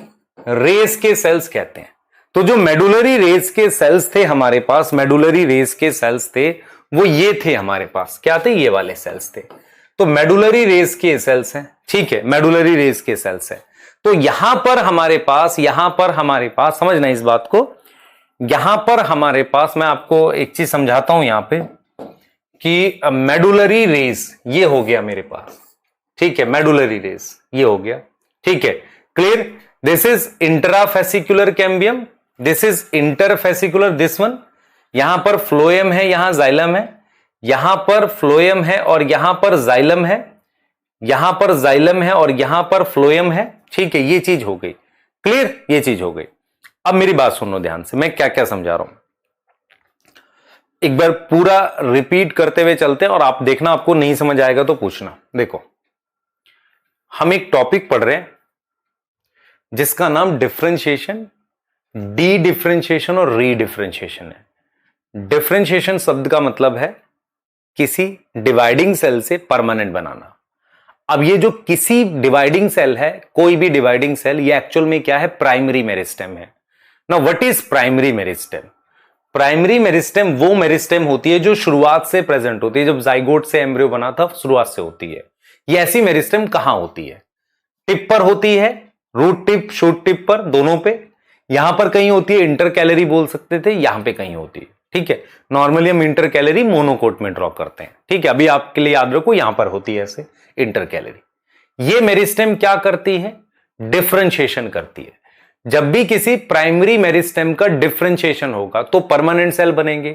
रेस के सेल्स कहते हैं। तो जो मेडुलरी रेस के सेल्स थे हमारे पास, मेडुलरी रेस के सेल्स थे, वो ये थे हमारे पास, क्या थे, ये वाले सेल्स थे। तो मेडुलरी रेस के सेल्स हैं, ठीक है, मेडुलरी रेस के सेल्स हैं। तो यहां पर हमारे पास समझना इस बात को, यहां पर हमारे पास मैं आपको एक चीज समझाता हूं यहां पे कि मेडुलरी रेस ये हो गया मेरे पास, ठीक है, मेडुलरी रेस ये हो गया, ठीक है, clear. This is intrafascicular cambium, this is interfascicular, this one. यहां पर फ्लोएम है, यहां जाइलम है, यहां पर फ्लोएम है और यहां पर जाइलम है, यहां पर जाइलम है और यहां पर फ्लोएम है, ठीक है, ये चीज हो गई, क्लियर, ये चीज हो गई। अब मेरी बात सुनो ध्यान से, मैं क्या क्या समझा रहा हूं, एक बार पूरा रिपीट करते हुए चलते हैं और आप देखना, आपको नहीं समझ आएगा तो पूछना। देखो, हम एक टॉपिक पढ़ रहे हैं जिसका नाम डिफरेंशिएशन, डी डिफरेंशिएशन और री डिफरेंशिएशन है। डिफरेंशिएशन शब्द का मतलब है किसी डिवाइडिंग सेल से परमानेंट बनाना। अब ये जो किसी डिवाइडिंग सेल है, कोई भी डिवाइडिंग सेल, ये एक्चुअल में क्या है, प्राइमरी मेरिस्टेम है। Now what is primary meristem? Primary meristem वो मेरिस्टेम होती है जो शुरुआत से प्रेजेंट होती है, जब जाइगोट से एम्ब्रियो बना था शुरुआत से होती है। ये ऐसी मेरिस्टेम कहां होती है? टिप पर होती है, रूट टिप शूट टिप पर, दोनों पे। यहां पर कहीं होती है, इंटर कैलरी बोल सकते थे, यहां पे कहीं होती है। ठीक है, नॉर्मली हम इंटर कैलरी मोनोकोट में ड्रॉ करते हैं। ठीक है, अभी आपके लिए याद रखो यहां पर होती है ऐसे इंटर कैलरी। ये मेरिस्टेम क्या करती है? डिफरेंशिएशन करती है। जब भी किसी प्राइमरी मेरिस्टेम का डिफरेंशिएशन होगा तो परमानेंट सेल बनेंगे।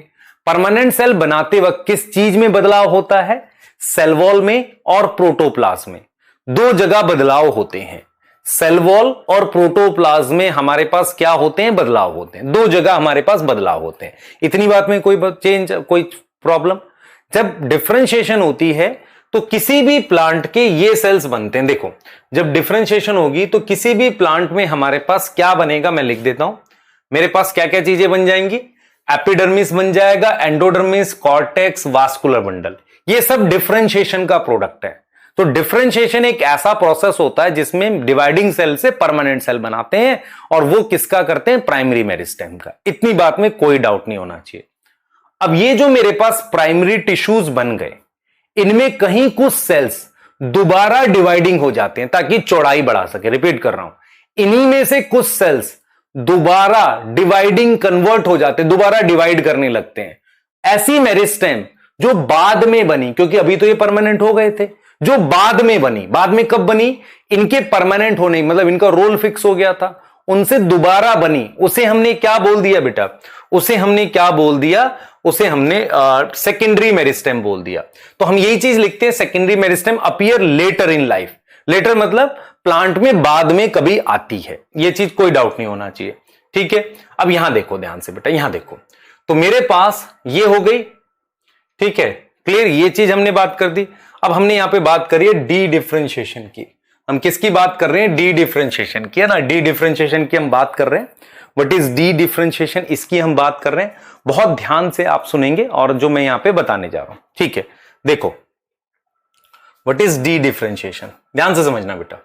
परमानेंट सेल बनाते वक्त किस चीज में बदलाव होता है? सेल वॉल में और प्रोटोप्लाज्म में। दो जगह बदलाव होते हैं, सेल वॉल और प्रोटोप्लाज्म में हमारे पास क्या होते हैं? बदलाव होते हैं। दो जगह हमारे पास बदलाव होते हैं। इतनी बात में कोई चेंज, कोई प्रॉब्लम? जब डिफरेंशिएशन होती है तो किसी भी प्लांट के ये सेल्स बनते हैं। देखो, जब डिफरेंशिएशन होगी तो किसी भी प्लांट में हमारे पास क्या बनेगा, मैं लिख देता हूं। मेरे पास क्या क्या चीजें बन जाएंगी? एपिडर्मिस बन जाएगा, एंडोडर्मिस, कॉर्टेक्स, वास्कुलर बंडल। ये सब डिफरेंशिएशन का प्रोडक्ट है। तो डिफरेंशिएशन एक ऐसा प्रोसेस होता है जिसमें डिवाइडिंग सेल से परमानेंट सेल बनाते हैं, और वो किसका करते हैं? प्राइमरी मेरिस्टेम का। इतनी बात में कोई डाउट नहीं होना चाहिए। अब ये जो मेरे पास प्राइमरी टिश्यूज बन गए, इनमें कहीं कुछ सेल्स दोबारा डिवाइडिंग हो जाते हैं ताकि चौड़ाई बढ़ा सके। रिपीट कर रहा हूं, इन्हीं में से कुछ सेल्स दोबारा डिवाइडिंग कन्वर्ट हो जाते हैं, दोबारा डिवाइड करने लगते हैं। ऐसी मेरिस्टेम जो बाद में बनी, क्योंकि अभी तो ये परमानेंट हो गए थे, जो बाद में बनी, बाद में कब बनी? इनके परमानेंट होने, मतलब इनका रोल फिक्स हो गया था, उनसे दोबारा बनी, उसे हमने क्या बोल दिया बेटा? उसे हमने क्या बोल दिया? उसे हमने सेकेंडरी मेरिस्टेम बोल दिया। तो हम यही चीज लिखते हैं, secondary meristem appear later in life. Later मतलब प्लांट में बाद में कभी आती है, ये चीज कोई डाउट नहीं होना चाहिए। ठीक है, अब यहां देखो ध्यान से बेटा, यहां देखो। तो मेरे पास ये हो गई, ठीक है, क्लियर, ये चीज हमने बात कर दी। अब हमने यहां पे बात करी है डी डिफरेंशिएशन की। हम किसकी बात कर रहे हैं? डी डिफरेंशिएशन की, है ना। डी डिफरेंशिएशन की हम बात कर रहे हैं। व्हाट इज डी डिफरेंशिएशन, इसकी हम बात कर रहे हैं। बहुत ध्यान से आप सुनेंगे और जो मैं यहां पे बताने जा रहा हूं। ठीक है, देखो व्हाट इज डी डिफरेंशिएशन, ध्यान से समझना बेटा।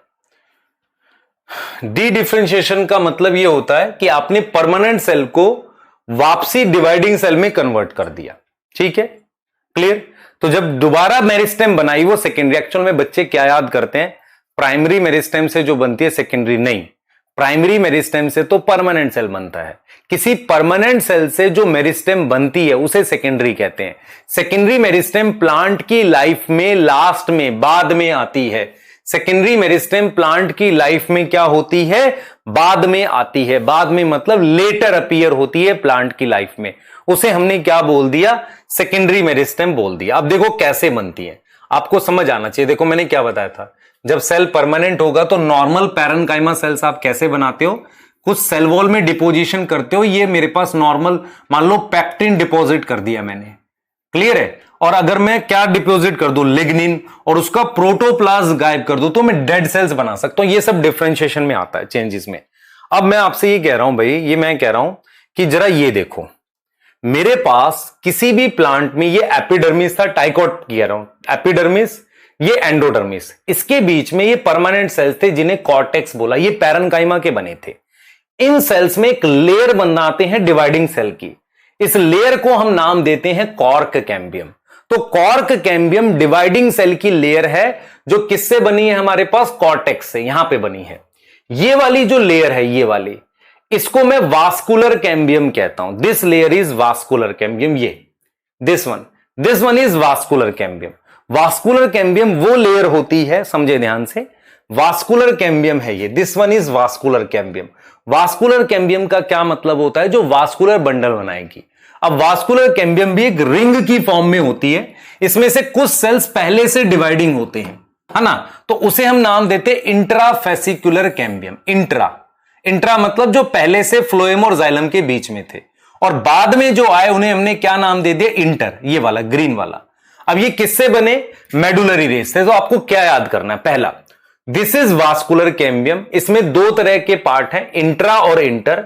डी डिफरेंशिएशन का मतलब यह होता है कि आपने परमानेंट सेल को वापसी डिवाइडिंग सेल में कन्वर्ट कर दिया। ठीक है, क्लियर। तो जब दोबारा मेरिस्टेम बनाई वो सेकेंडरी, एक्चुअल में बच्चे क्या याद करते हैं? प्राइमरी मेरिस्टेम से जो बनती है सेकेंडरी, नहीं, प्राइमरी मेरिस्टेम से तो परमानेंट सेल बनता है। किसी परमानेंट सेल से जो मेरिस्टेम बनती है उसे सेकेंडरी कहते हैं। सेकेंडरी मेरिस्टेम प्लांट की लाइफ में लास्ट में, बाद में आती है। सेकेंडरी मेरिस्टेम प्लांट की लाइफ में क्या होती है? बाद में आती है। बाद में मतलब लेटर अपीयर होती है प्लांट की लाइफ में। उसे हमने क्या बोल दिया? सेकेंडरी मेरिस्टेम बोल दिया। अब देखो कैसे बनती है, आपको समझ आना चाहिए। देखो मैंने क्या बताया था, जब सेल परमानेंट होगा तो नॉर्मल पैरेन्काइमा सेल्स आप कैसे बनाते हो? कुछ सेल वॉल में डिपोजिशन करते हो। ये मेरे पास नॉर्मल, मान लो पैक्टिन डिपॉजिट कर दिया मैंने, क्लियर है। और अगर मैं क्या डिपॉजिट कर दूं? लिग्निन, और उसका प्रोटोप्लाज्म गायब कर दूं तो मैं डेड सेल्स बना सकता हूं। ये सब डिफरेंशिएशन में आता है, चेंजेस में। अब मैं आपसे ये कह रहा हूं भाई, ये मैं कह रहा हूं कि जरा ये देखो, मेरे पास किसी भी प्लांट में ये एपिडर्मिस था, टाइकोट कह रहा हूं, एपिडर्मिस, ये एंडोडर्मिस, इसके बीच में ये परमानेंट सेल्स थे जिन्हें कॉर्टेक्स बोला। ये पैरेन्काइमा के बने थे। इन सेल्स में एक लेयर बनाते हैं डिवाइडिंग सेल की। इस लेयर को हम नाम देते हैं कॉर्क कैम्बियम। तो कॉर्क कैम्बियम डिवाइडिंग सेल की लेयर है जो किससे बनी है? हमारे पास कॉर्टेक्स से, यहां पे बनी है। ये वाली जो लेयर है, ये वाली, इसको मैं वास्कुलर कैम्बियम कहता हूं। This layer is vascular cambium. ये this one is vascular cambium. Vascular cambium वो लेयर होती है, समझे ध्यान से, वास्कुलर कैम्बियम है ये। This one is vascular cambium. Vascular cambium का क्या मतलब होता है? जो वास्कुलर बंडल बनाएगी। अब वास्कुलर कैम्बियम भी एक रिंग की फॉर्म में होती है। इसमें से कुछ सेल्स पहले से डिवाइडिंग होते हैं, है ना। तो उसे हम नाम देते हैं इंट्राफेसिकुलर कैम्बियम। इंट्रा मतलब जो पहले से फ्लोएम और जाइलम के बीच में थे, और बाद में जो आए उन्हें हमने क्या नाम दे दिया? इंटर, ये वाला ग्रीन वाला। अब ये किससे बने? मेडुलरी रेस से। तो आपको क्या याद करना है? पहला, दिस इज वास्कुलर कैम्बियम। इसमें दो तरह के पार्ट हैं, इंट्रा और इंटर।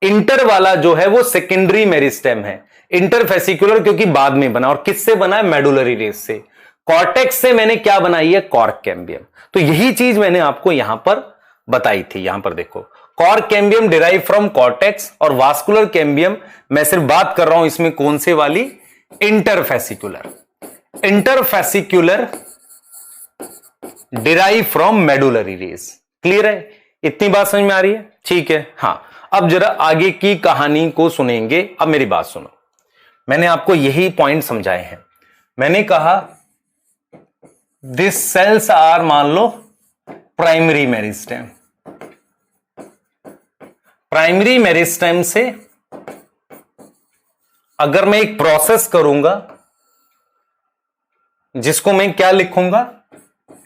इंटर वाला जो है वो सेकेंडरी मेरिस्टेम है, इंटरफेसिकुलर क्योंकि बाद में बना। और किससे बना है? मेडुलरी रेस से। कॉर्टेक्स से मैंने क्या बनाई है? Cork cambium. तो यही चीज मैंने आपको यहां पर बताई थी। यहां पर देखो, cork cambium derive from cortex, और वास्कुलर कैम्बियम मैं सिर्फ बात कर रहा हूं इसमें कौन से वाली, interfascicular. Interfascicular derive from medullary race. Clear है? इतनी बात समझ में आ रही है? ठीक है। हां, अब जरा आगे की कहानी को सुनेंगे। अब मेरी बात सुनो, मैंने आपको यही पॉइंट समझाए हैं। मैंने कहा दिस सेल्स आर, मान लो, प्राइमरी मेरिस्टेम। प्राइमरी मेरिस्टेम से अगर मैं एक प्रोसेस करूंगा जिसको मैं क्या लिखूंगा,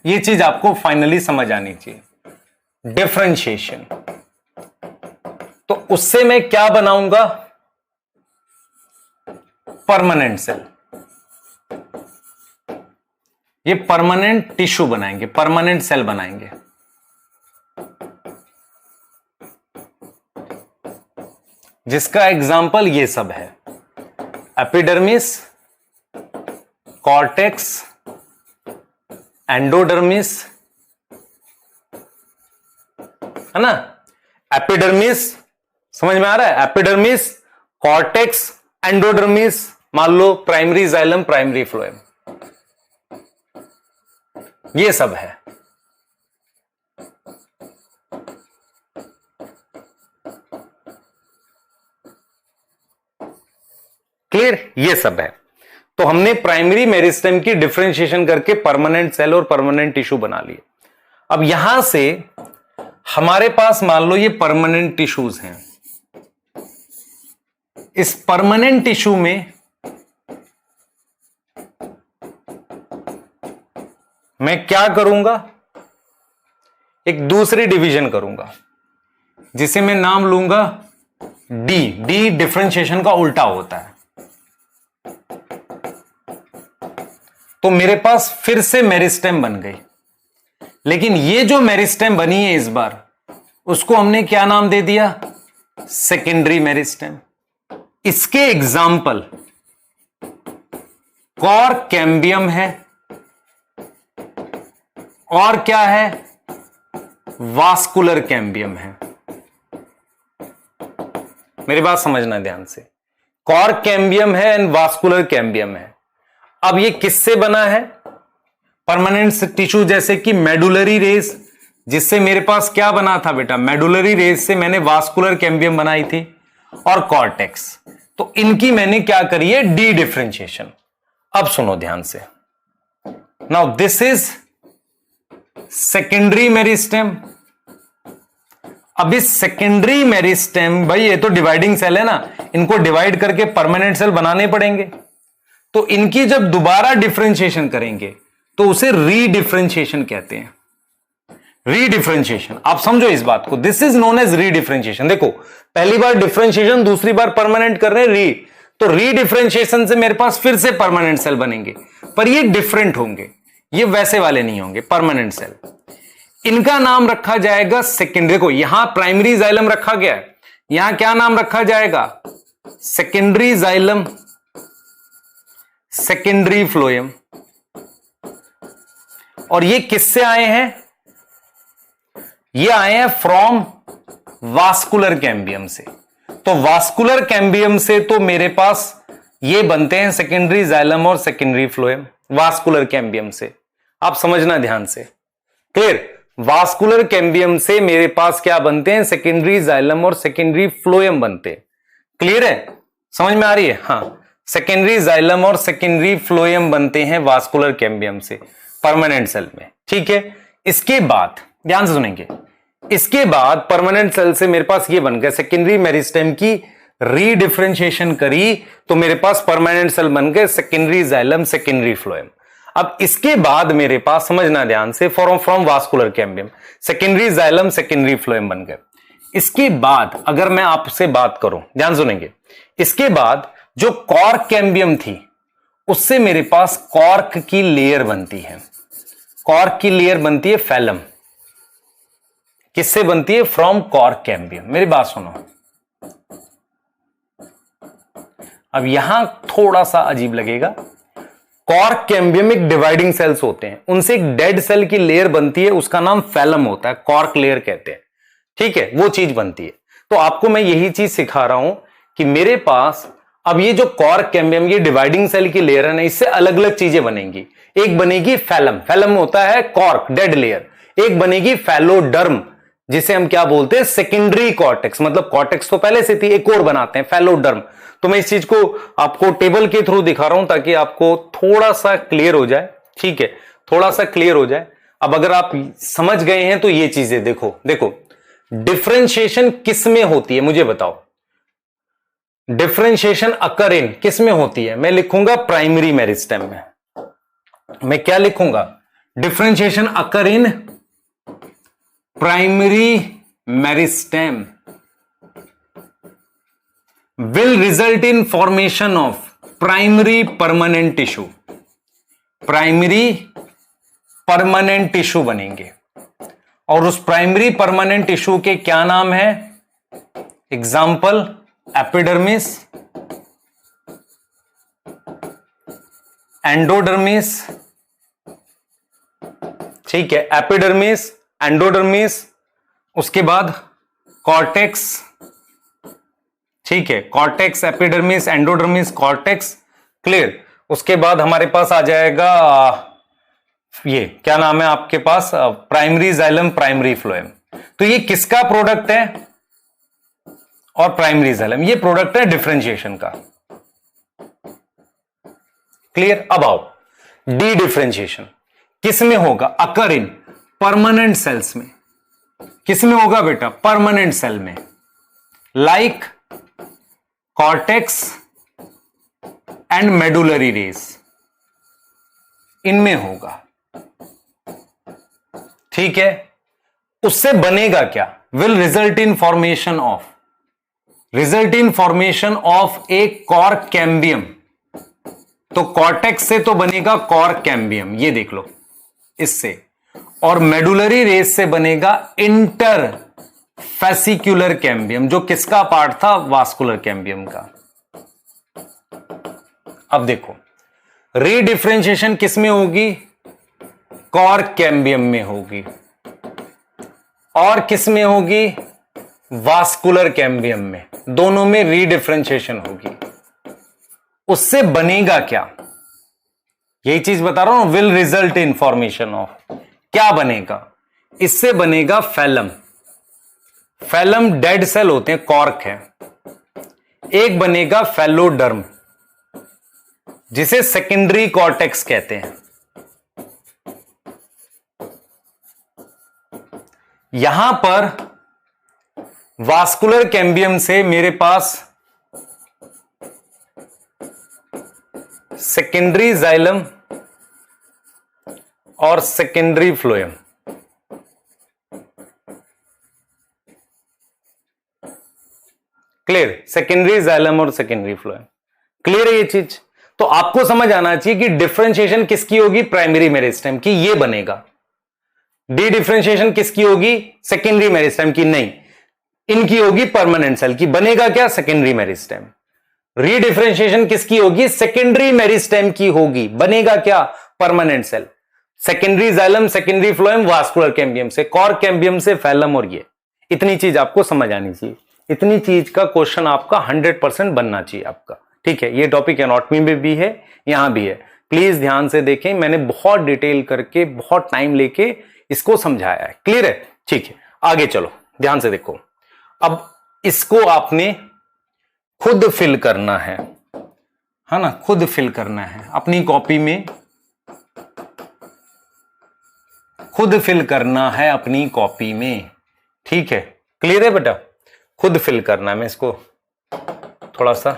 ये चीज आपको फाइनली समझ आनी चाहिए, डिफरेंशिएशन। तो उससे मैं क्या बनाऊंगा, परमानेंट सेल। ये परमानेंट टिश्यू बनाएंगे, परमानेंट सेल बनाएंगे। जिसका एग्जाम्पल ये सब है, एपिडर्मिस, कॉर्टेक्स, एंडोडर्मिस, है ना। एपिडर्मिस समझ में आ रहा है, एपिडर्मिस, कॉर्टेक्स, एंडोडर्मिस, मान लो प्राइमरी जाइलम, प्राइमरी फ्लोएम, ये सब है। क्लियर? ये सब है। तो हमने प्राइमरी मेरिस्टेम की डिफरेंशिएशन करके परमानेंट सेल और परमानेंट टिश्यू बना लिए। अब यहां से हमारे पास मान लो ये परमानेंट टिश्यूज हैं। इस परमानेंट टिश्यू में मैं क्या करूंगा, एक दूसरी डिवीजन करूंगा जिसे मैं नाम लूंगा डी। डी डिफरेंशिएशन का उल्टा होता है। तो मेरे पास फिर से मेरिस्टेम बन गई, लेकिन ये जो मेरिस्टेम बनी है इस बार, उसको हमने क्या नाम दे दिया, सेकेंडरी मेरिस्टेम। इसके एग्जाम्पल कॉर्क कैम्बियम है और क्या है, वास्कुलर कैम्बियम है। मेरी बात समझना ध्यान से, कॉर्क कैम्बियम है एंड वास्कुलर कैम्बियम है। अब ये किससे बना है, परमानेंट टिश्यू, जैसे कि मेडुलरी रेस, जिससे मेरे पास क्या बना था बेटा, मेडुलरी रेस से मैंने वास्कुलर कैम्बियम बनाई थी, और कॉर्टेक्स। तो इनकी मैंने क्या करी है, डी डिफरेंशिएशन। अब सुनो ध्यान से, now this is secondary meristem. अब इस सेकेंडरी मेरिस्टेम, भाई ये तो डिवाइडिंग सेल है ना, इनको डिवाइड करके परमानेंट सेल बनाने पड़ेंगे। तो इनकी जब दोबारा डिफरेंशिएशन करेंगे तो उसे रीडिफरेंशिएशन कहते हैं। रीडिफरेंशिएशन, आप समझो इस बात को, this is known as redifferentiation. देखो, पहली बार डिफरेंशिएशन, दूसरी बार परमानेंट कर रहे हैं री, तो रीडिफरेंशिएशन से मेरे पास फिर से परमानेंट सेल बनेंगे, पर ये डिफरेंट होंगे, ये वैसे वाले नहीं होंगे, परमानेंट सेल। इनका नाम रखा जाएगा सेकेंडरी। देखो यहां प्राइमरी जाइलम रखा गया है, यहां क्या नाम रखा जाएगा, सेकेंडरी जाइलम, सेकेंडरी फ्लोएम। और ये किससे आए हैं, ये आए हैं फ्रॉम वास्कुलर कैम्बियम से। तो वास्कुलर कैम्बियम से तो मेरे पास ये बनते हैं सेकेंडरी जाइलम और सेकेंडरी फ्लोएम, वास्कुलर कैम्बियम से। आप समझना ध्यान से, क्लियर। वास्कुलर कैम्बियम से मेरे पास क्या बनते हैं, सेकेंडरी जाइलम और सेकेंडरी फ्लोएम बनते हैं। क्लियर है, समझ में आ रही है? हां, सेकेंडरी जाइलम और सेकेंडरी फ्लोएम बनते हैं वास्कुलर कैम्बियम से परमानेंट सेल में। ठीक है, इसके बाद ध्यान से सुनेंगे, इसके बाद परमानेंट सेल से मेरे पास ये बन गया, सेकेंडरी मेरिस्टेम की रीडिफरेंशिएशन करी तो मेरे पास परमानेंट सेल बन गए, सेकेंडरी जाइलम, सेकेंडरी फ्लोएम। अब इसके बाद मेरे पास, समझना ध्यान से, from vascular cambium secondary xylem, secondary phloem बन गए। इसके बाद अगर मैं आपसे बात करूं, ध्यान सुनेंगे, इसके बाद जो कॉर्क कैम्बियम थी उससे मेरे पास कॉर्क की लेयर बनती है। कॉर्क की लेयर बनती है फैलम। किससे बनती है, फ्रॉम कॉर्क कैम्बियम। मेरी बात सुनो, अब यहां थोड़ा सा अजीब लगेगा, कॉर्क कैम्बियम एक डिवाइडिंग सेल्स होते हैं, उनसे एक डेड सेल की लेयर बनती है, उसका नाम फैलम होता है, कॉर्क लेयर कहते हैं। ठीक है, वो चीज बनती है। तो आपको मैं यही चीज सिखा रहा हूं कि मेरे पास अब ये जो कॉर्क कैम्बियम, ये डिवाइडिंग सेल की लेयर है ना, इससे अलग अलग चीजें बनेंगी। एक बनेगी फैलम, फैलम होता है कॉर्क डेड लेयर। एक बनेगी फैलोडर्म, जिसे हम क्या बोलते हैं, सेकेंडरी कॉर्टेक्स, मतलब कॉर्टेक्स तो पहले से थी, एक और बनाते हैं फैलोडर्म। तो मैं इस चीज को आपको टेबल के थ्रू दिखा रहा हूं ताकि आपको थोड़ा सा क्लियर हो जाए। ठीक है, थोड़ा सा क्लियर हो जाए। अब अगर आप समझ गए हैं तो ये चीजें देखो, देखो डिफरेंशिएशन किस में होती है मुझे बताओ। डिफरेंशिएशन अकर इन किस में होती है? मैं लिखूंगा प्राइमरी मेरिस्टेम में। मैं क्या लिखूंगा? Differentiation occur in primary meristem will result in formation of primary permanent tissue, primary permanent tissue बनेंगे। और उस प्राइमरी परमानेंट टिश्यू के क्या नाम है? Example epidermis, endodermis. ठीक है, एपिडर्मिस, एंडोडर्मिस, उसके बाद कॉर्टेक्स। ठीक है, cortex, epidermis, endodermis, cortex, clear. उसके बाद हमारे पास आ जाएगा ये क्या नाम है आपके पास? Primary xylem, primary phloem. तो ये किसका प्रोडक्ट है? और प्राइमरी जाइलम ये प्रोडक्ट है डिफरेंशिएशन का। क्लियर। अब आओ, डी डिफरेंशिएशन किस में होगा? अकर इन परमानेंट सेल्स में। किस में होगा बेटा? परमानेंट सेल में, like cortex and medullary race, इनमें होगा। ठीक है, उससे बनेगा क्या? Will result in formation of, result in formation of A cork cambium. तो कॉर्टेक्स से तो बनेगा कॉर्क कैम्बियम, ये देख लो इससे। और मेडुलरी रेस से बनेगा इंटर फैसिक्युलर कैम्बियम, जो किसका पार्ट था? वास्कुलर कैम्बियम का। अब देखो, रीडिफरेंशिएशन किस में होगी? कॉर्क कैम्बियम में होगी। और किस में होगी? वास्कुलर कैम्बियम में। दोनों में रीडिफरेंशिएशन होगी। उससे बनेगा क्या? यही चीज बता रहा हूं, will result in formation of. क्या बनेगा? इससे बनेगा फैलम। फैलम डेड सेल होते हैं, कॉर्क है। एक बनेगा फैलोडर्म, जिसे सेकेंडरी कॉर्टेक्स कहते हैं। यहां पर वास्कुलर कैम्बियम से मेरे पास सेकेंडरी जाइलम और secondary phloem. Clear, secondary xylem और सेकेंडरी फ्लोएम। क्लियर है ये चीज? तो आपको समझ आना चाहिए कि डिफरेंशिएशन किसकी होगी? प्राइमरी मेरिस्टेम की, ये बनेगा। डी डिफरेंशिएशन किसकी होगी? सेकेंडरी मेरिस्टेम की नहीं, इनकी होगी परमानेंट सेल की। बनेगा क्या? Secondary meristem. रीडिफरेंशिएशन किसकी होगी? सेकेंडरी मेरिस्टेम की होगी। बनेगा क्या? Permanent cell. Secondary xylem, secondary phloem, vascular cambium से, कॉर्क कैम्बियम से फैलम। और ये इतनी चीज आपको समझ आनी चाहिए। इतनी चीज का क्वेश्चन आपका 100% बनना चाहिए आपका। ठीक है, ये टॉपिक एनाटॉमी में भी है, यहां भी है। प्लीज ध्यान से देखें, मैंने बहुत डिटेल करके, बहुत टाइम लेके इसको समझाया है। क्लियर है? ठीक है, आगे चलो, ध्यान से देखो। अब इसको आपने खुद फिल करना है ना? खुद फिल करना है अपनी कॉपी में, खुद फिल करना है अपनी कॉपी में। ठीक है, क्लियर है बेटा? खुद फिल करना है। मैं इसको थोड़ा सा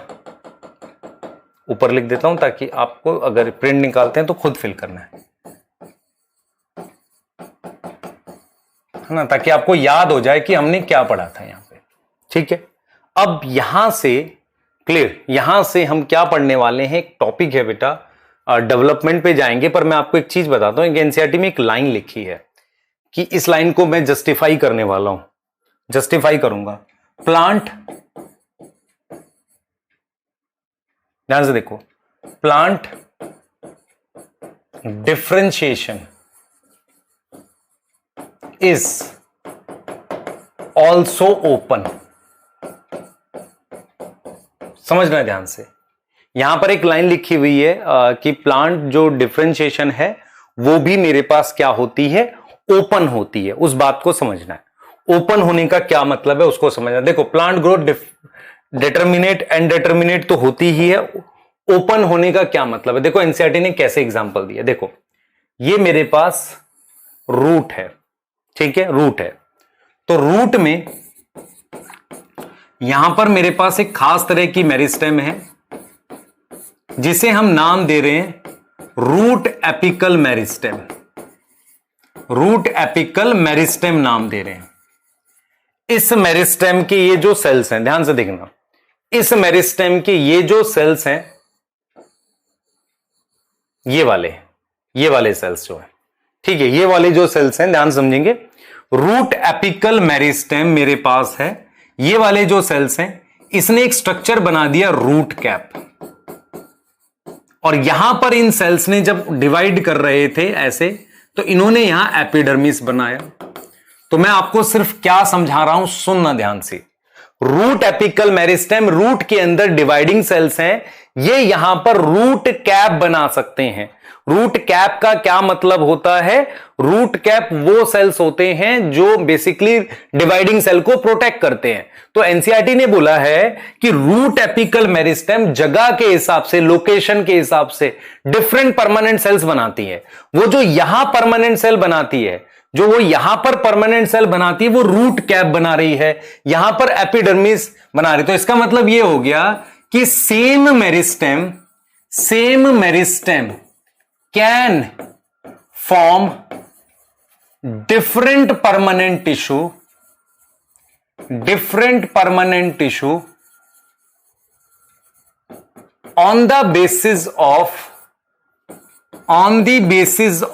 ऊपर लिख देता हूं ताकि आपको अगर प्रिंट निकालते हैं तो खुद फिल करना है ना, ताकि आपको याद हो जाए कि हमने क्या पढ़ा था यहां पे। ठीक है, अब यहां से क्लियर, यहां से हम क्या पढ़ने वाले हैं? एक टॉपिक है बेटा, डेवलपमेंट पे जाएंगे। पर मैं आपको एक चीज बताता हूं, एनसीईआरटी में एक लाइन लिखी है कि इस लाइन को मैं जस्टिफाई करने वाला हूं, जस्टिफाई करूंगा। प्लांट, ध्यान से देखो, plant differentiation is also open. समझना ध्यान से, यहां पर एक लाइन लिखी हुई है कि प्लांट जो डिफरेंशिएशन है वो भी मेरे पास क्या होती है, ओपन होती है। उस बात को समझना है, ओपन होने का क्या मतलब है उसको समझना। देखो plant growth determinate and determinate तो होती ही है, ओपन होने का क्या मतलब है। देखो एनसीईआरटी ने कैसे एग्जांपल दिया, देखो ये मेरे पास रूट है, ठीक है, रूट है। तो रूट में यहां पर मेरे पास एक खास तरह की मेरिस्टेम है जिसे हम नाम दे रहे हैं root apical meristem. Root apical meristem नाम दे रहे हैं। इस मेरिस्टेम के ये जो सेल्स हैं, ध्यान से देखना, इस मेरिस्टेम के ये जो सेल्स हैं, ये वाले सेल्स जो है, ठीक है, ये वाले जो सेल्स हैं, ध्यान समझेंगे। रूट एपिकल मेरिस्टेम मेरे पास है, ये वाले जो सेल्स हैं, इसने एक स्ट्रक्चर बना दिया रूट कैप। और यहां पर इन सेल्स ने जब डिवाइड कर रहे थे ऐसे, तो इन्होंने यहां एपिडर्मिस बनाया। तो मैं आपको सिर्फ क्या समझा रहा हूं, सुनना ध्यान से। रूट एपिकल मेरिस्टेम, रूट के अंदर डिवाइडिंग सेल्स हैं, ये यहां पर रूट कैप बना सकते हैं। रूट कैप का क्या मतलब होता है, रूट कैप वो सेल्स होते हैं जो बेसिकली डिवाइडिंग सेल को प्रोटेक्ट करते हैं। तो एनसीईआरटी ने बोला है कि रूट एपिकल मेरिस्टेम जगह के हिसाब से, लोकेशन के हिसाब से डिफरेंट परमानेंट सेल्स बनाती है। वो जो यहां परमानेंट सेल बनाती है, जो वो यहां पर परमानेंट सेल बनाती है, वो रूट कैप बना रही है, यहां पर एपिडर्मिस बना रही है। तो इसका मतलब ये हो गया कि same meristem can form different permanent tissue on the basis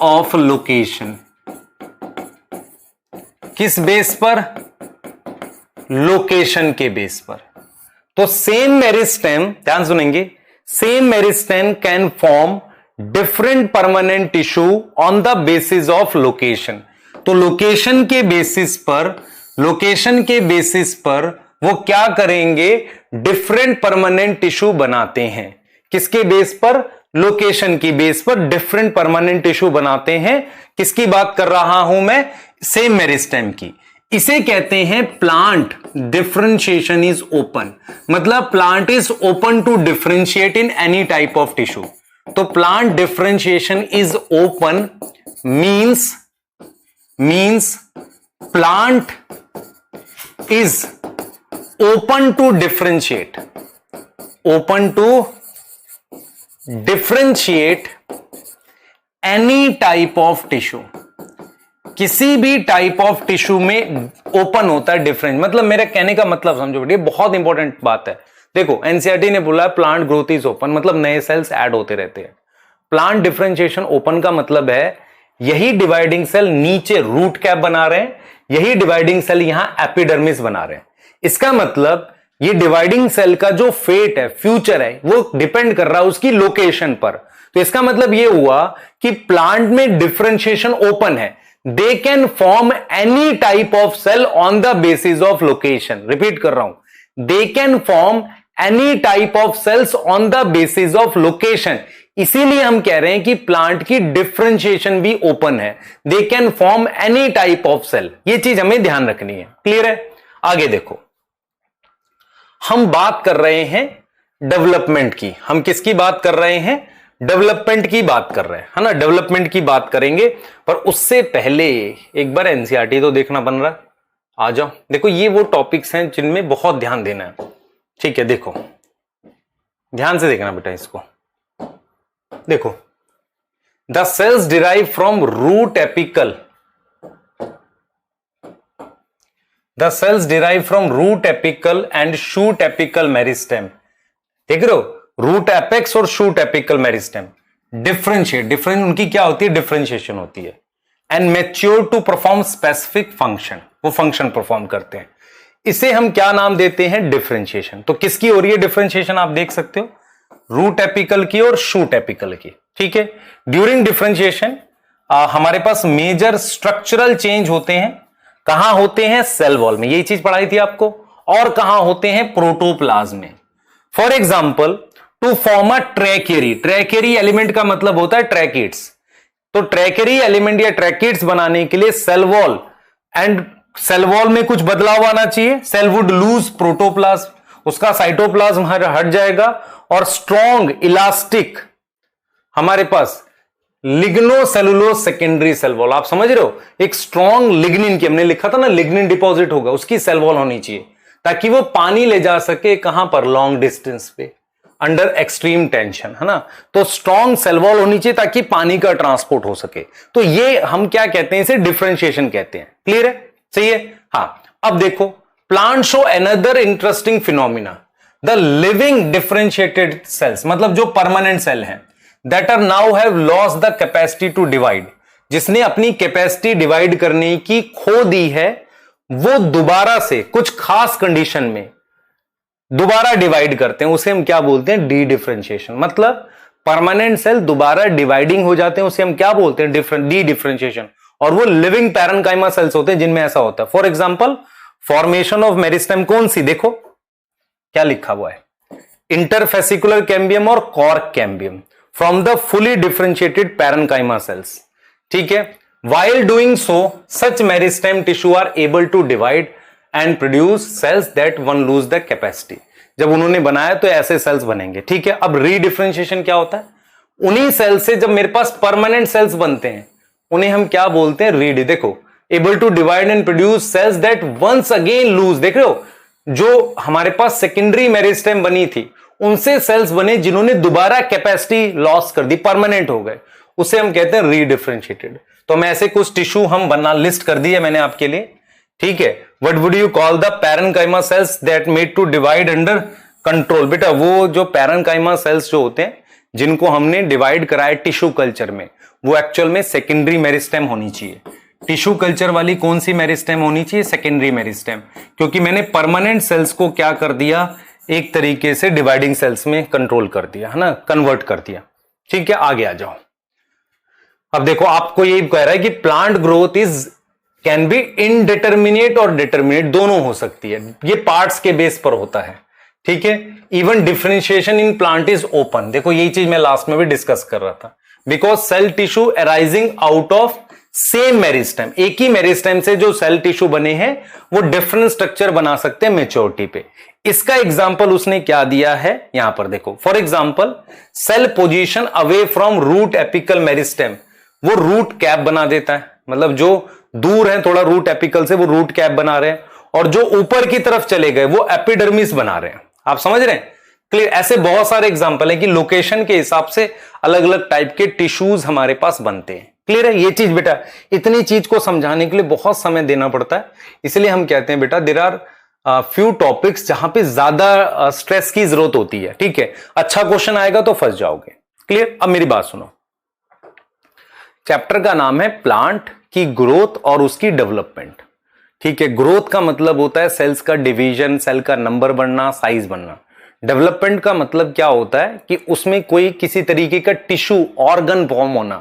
of location। किस बेस पर, लोकेशन के बेस पर। तो सेम मेरिस्टेम, ध्यान सुनेंगे, same meristem can form different permanent tissue on the basis of location. तो लोकेशन के बेसिस पर वो क्या करेंगे, डिफरेंट परमानेंट टिश्यू बनाते हैं। किसके बेस पर, लोकेशन की बेस पर डिफरेंट परमानेंट टिश्यू बनाते हैं। किसकी बात कर रहा हूं मैं, सेम मेरिस्टेम की। इसे कहते हैं प्लांट डिफरेंशिएशन इज ओपन। मतलब plant is open to differentiate in any type of tissue. तो plant differentiation is open means plant is open to differentiate any type of tissue। किसी भी टाइप ऑफ टिश्यू में ओपन होता है डिफरेंट। मतलब मेरे कहने का मतलब समझो बेटे, बहुत इंपॉर्टेंट बात है। देखो एनसीईआरटी ने बोला प्लांट ग्रोथ इज ओपन, मतलब नए सेल्स ऐड होते रहते हैं। प्लांट डिफरेंशिएशन ओपन का मतलब है यही डिवाइडिंग सेल नीचे रूट कैप बना रहे हैं, यही डिवाइडिंग सेल यहां एपिडर्मिस बना रहे हैं। इसका मतलब ये डिवाइडिंग सेल का जो फेट है, फ्यूचर है, वो डिपेंड कर रहा है उसकी लोकेशन पर। तो इसका मतलब ये हुआ कि प्लांट में डिफरेंशिएशन ओपन है। They can form any type of cell on the basis of location. Repeat कर रहा हूं, they can form any type of cells on the basis of location. इसीलिए हम कह रहे हैं कि प्लांट की डिफरेंशिएशन भी ओपन है। They can form any type of cell. ये चीज हमें ध्यान रखनी है। क्लियर है? आगे देखो, हम बात कर रहे हैं डेवलपमेंट की। हम किसकी बात कर रहे हैं? डेवलपमेंट की बात कर रहे हैं, है ना। डेवलपमेंट की बात करेंगे, पर उससे पहले एक बार एनसीईआरटी तो देखना बन रहा है। आ जाओ, देखो ये वो टॉपिक्स हैं जिनमें बहुत ध्यान देना है। ठीक है, देखो ध्यान से देखना बेटा इसको। देखो, the cells derive from root apical, the cells derive from root apical and shoot apical meristem. देख रहे हो, रूट एपेक्स और शूट एपिकल मेरिस्टेम डिफरेंशिएट उनकी क्या होती है? डिफरेंशिएशन होती है। And mature to perform specific function, वो फंक्शन परफॉर्म करते हैं। इसे हम क्या नाम देते हैं? डिफरेंशिएशन। तो किसकी हो रही है डिफरेंशिएशन? आप देख सकते हो, रूट एपिकल की और शूट एपिकल की। ठीक है, ड्यूरिंग डिफरेंशिएशन हमारे पास मेजर स्ट्रक्चरल चेंज होते हैं। कहां होते हैं? सेल वॉल में, यही चीज पढ़ाई थी आपको। और कहां होते हैं? प्रोटोप्लाज्म में। For example, to form a tracheary, tracheary element का मतलब होता है ट्रैकिड्स। तो ट्रैकेरी एलिमेंट या ट्रैकिड्स बनाने के लिए सेल वॉल सेल वॉल में कुछ बदलाव आना चाहिए। सेल वुड लूज प्रोटोप्लाज्म, उसका साइटोप्लाज्म हट जाएगा, और स्ट्रॉन्ग इलास्टिक हमारे पास लिग्नोसेलुलोज सेकेंडरी सेल वॉल, आप समझ रहे हो, एक स्ट्रॉन्ग लिग्निन की, हमने लिखा था ना लिग्निन डिपॉजिट होगा, उसकी सेल वॉल होनी चाहिए ताकि वो पानी ले जा सके कहां पर? लॉन्ग डिस्टेंस पे, अंडर एक्सट्रीम टेंशन, है ना। तो स्ट्रॉन्ग सेल वॉल होनी चाहिए ताकि पानी का ट्रांसपोर्ट हो सके। तो ये हम क्या कहते हैं? इसे डिफरेंशिएशन कहते हैं। क्लियर है? सही है। हाँ, अब देखो, plant show another interesting phenomena, the living differentiated cells, मतलब जो परमानेंट सेल हैं, that are now have lost the capacity to divide, जिसने अपनी कैपेसिटी डिवाइड करने की खो दी है, वो दोबारा से कुछ खास कंडीशन में दोबारा डिवाइड करते हैं, उसे हम क्या बोलते हैं? D differentiation. मतलब परमानेंट सेल दोबारा डिवाइडिंग हो जाते हैं, उसे हम क्या बोलते हैं? D differentiation. और वो लिविंग पैरेन्काइमा सेल्स होते हैं जिनमें ऐसा होता है। For example, formation of meristem कौन सी? देखो क्या लिखा हुआ है, इंटरफेसिकुलर कैम्बियम और cork cambium from the fully differentiated parenchyma sales. ठीक है। While doing so, such meristem tissue are able to divide and produce cells that one lose the capacity. जब उन्होंने बनाया तो ऐसे सेल्स बनेंगे। ठीक है। अब रीडिफरेंशिएशन क्या होता है? उन्हीं सेल से जब मेरे पास परमानेंट सेल्स बनते हैं, उन्हें हम क्या बोलते हैं? रीड। देखो, able to divide and produce cells that once again lose. देख रहे हो, जो हमारे पास सेकेंडरी मेरिस्टेम बनी थी, उनसे सेल्स बने जिन्होंने दोबारा कैपेसिटी लॉस कर दी, परमानेंट हो गए, उसे हम कहते हैं रीडिफरेंशिएटेड। तो मैं ऐसे कुछ टिश्यू हम बना लिस्ट कर दिए मैंने आपके लिए। ठीक है। What would you call the parenchyma cells that made to divide under control? बेटा, वो जो पैरेन्काइमा सेल्स जो होते हैं जिनको हमने डिवाइड कराया टिश्यू कल्चर में, वो एक्चुअल में सेकेंडरी मेरिस्टेम होनी चाहिए। टिश्यू कल्चर वाली कौन सी मेरिस्टेम होनी चाहिए? सेकेंडरी मेरिस्टेम, क्योंकि मैंने परमानेंट सेल्स को क्या कर दिया? एक तरीके से डिवाइडिंग सेल्स में कंट्रोल कर दिया, है ना, कन्वर्ट कर दिया। ठीक है, आगे आ जाओ। अब देखो, आपको ये कह रहा है कि plant growth can be indeterminate और डिटर्मिनेट, दोनों हो सकती है, ये पार्ट्स के बेस पर होता है। ठीक है। Even differentiation in plant is open. देखो, यही चीज मैं लास्ट में भी डिस्कस कर रहा था। Because cell tissue arising out of same meristem, एक ही मेरिस्टेम से जो सेल टिश्यू बने हैं वो डिफरेंट स्ट्रक्चर बना सकते हैं मेच्योरिटी पे। इसका एग्जाम्पल उसने क्या दिया है यहां पर देखो। For example, cell position away from root apical meristem, वो रूट कैप बना देता है, मतलब जो दूर है थोड़ा रूट एपिकल से वो रूट कैप बना रहे हैं, और जो ऊपर की तरफ चले गए वो एपिडर्मिस बना रहे हैं। आप समझ रहे हैं? क्लियर? ऐसे बहुत सारे एग्जाम्पल है कि लोकेशन के हिसाब से अलग अलग टाइप के टिश्यूज हमारे पास बनते हैं। क्लियर है? ये चीज बेटा, इतनी चीज को समझाने के लिए बहुत समय देना पड़ता है, इसलिए हम कहते हैं बेटा देयर आर फ्यू टॉपिक्स जहां पे ज्यादा स्ट्रेस की जरूरत होती है। ठीक है। अच्छा क्वेश्चन आएगा तो फंस जाओगे। क्लियर? अब मेरी बात सुनो। चैप्टर का नाम है प्लांट की ग्रोथ और उसकी डेवलपमेंट। ठीक है। ग्रोथ का मतलब होता है सेल्स का डिवीजन, सेल का नंबर बढ़ना, साइज बढ़ना। डेवलपमेंट का मतलब क्या होता है कि उसमें कोई किसी तरीके का टिश्यू ऑर्गन फॉर्म होना,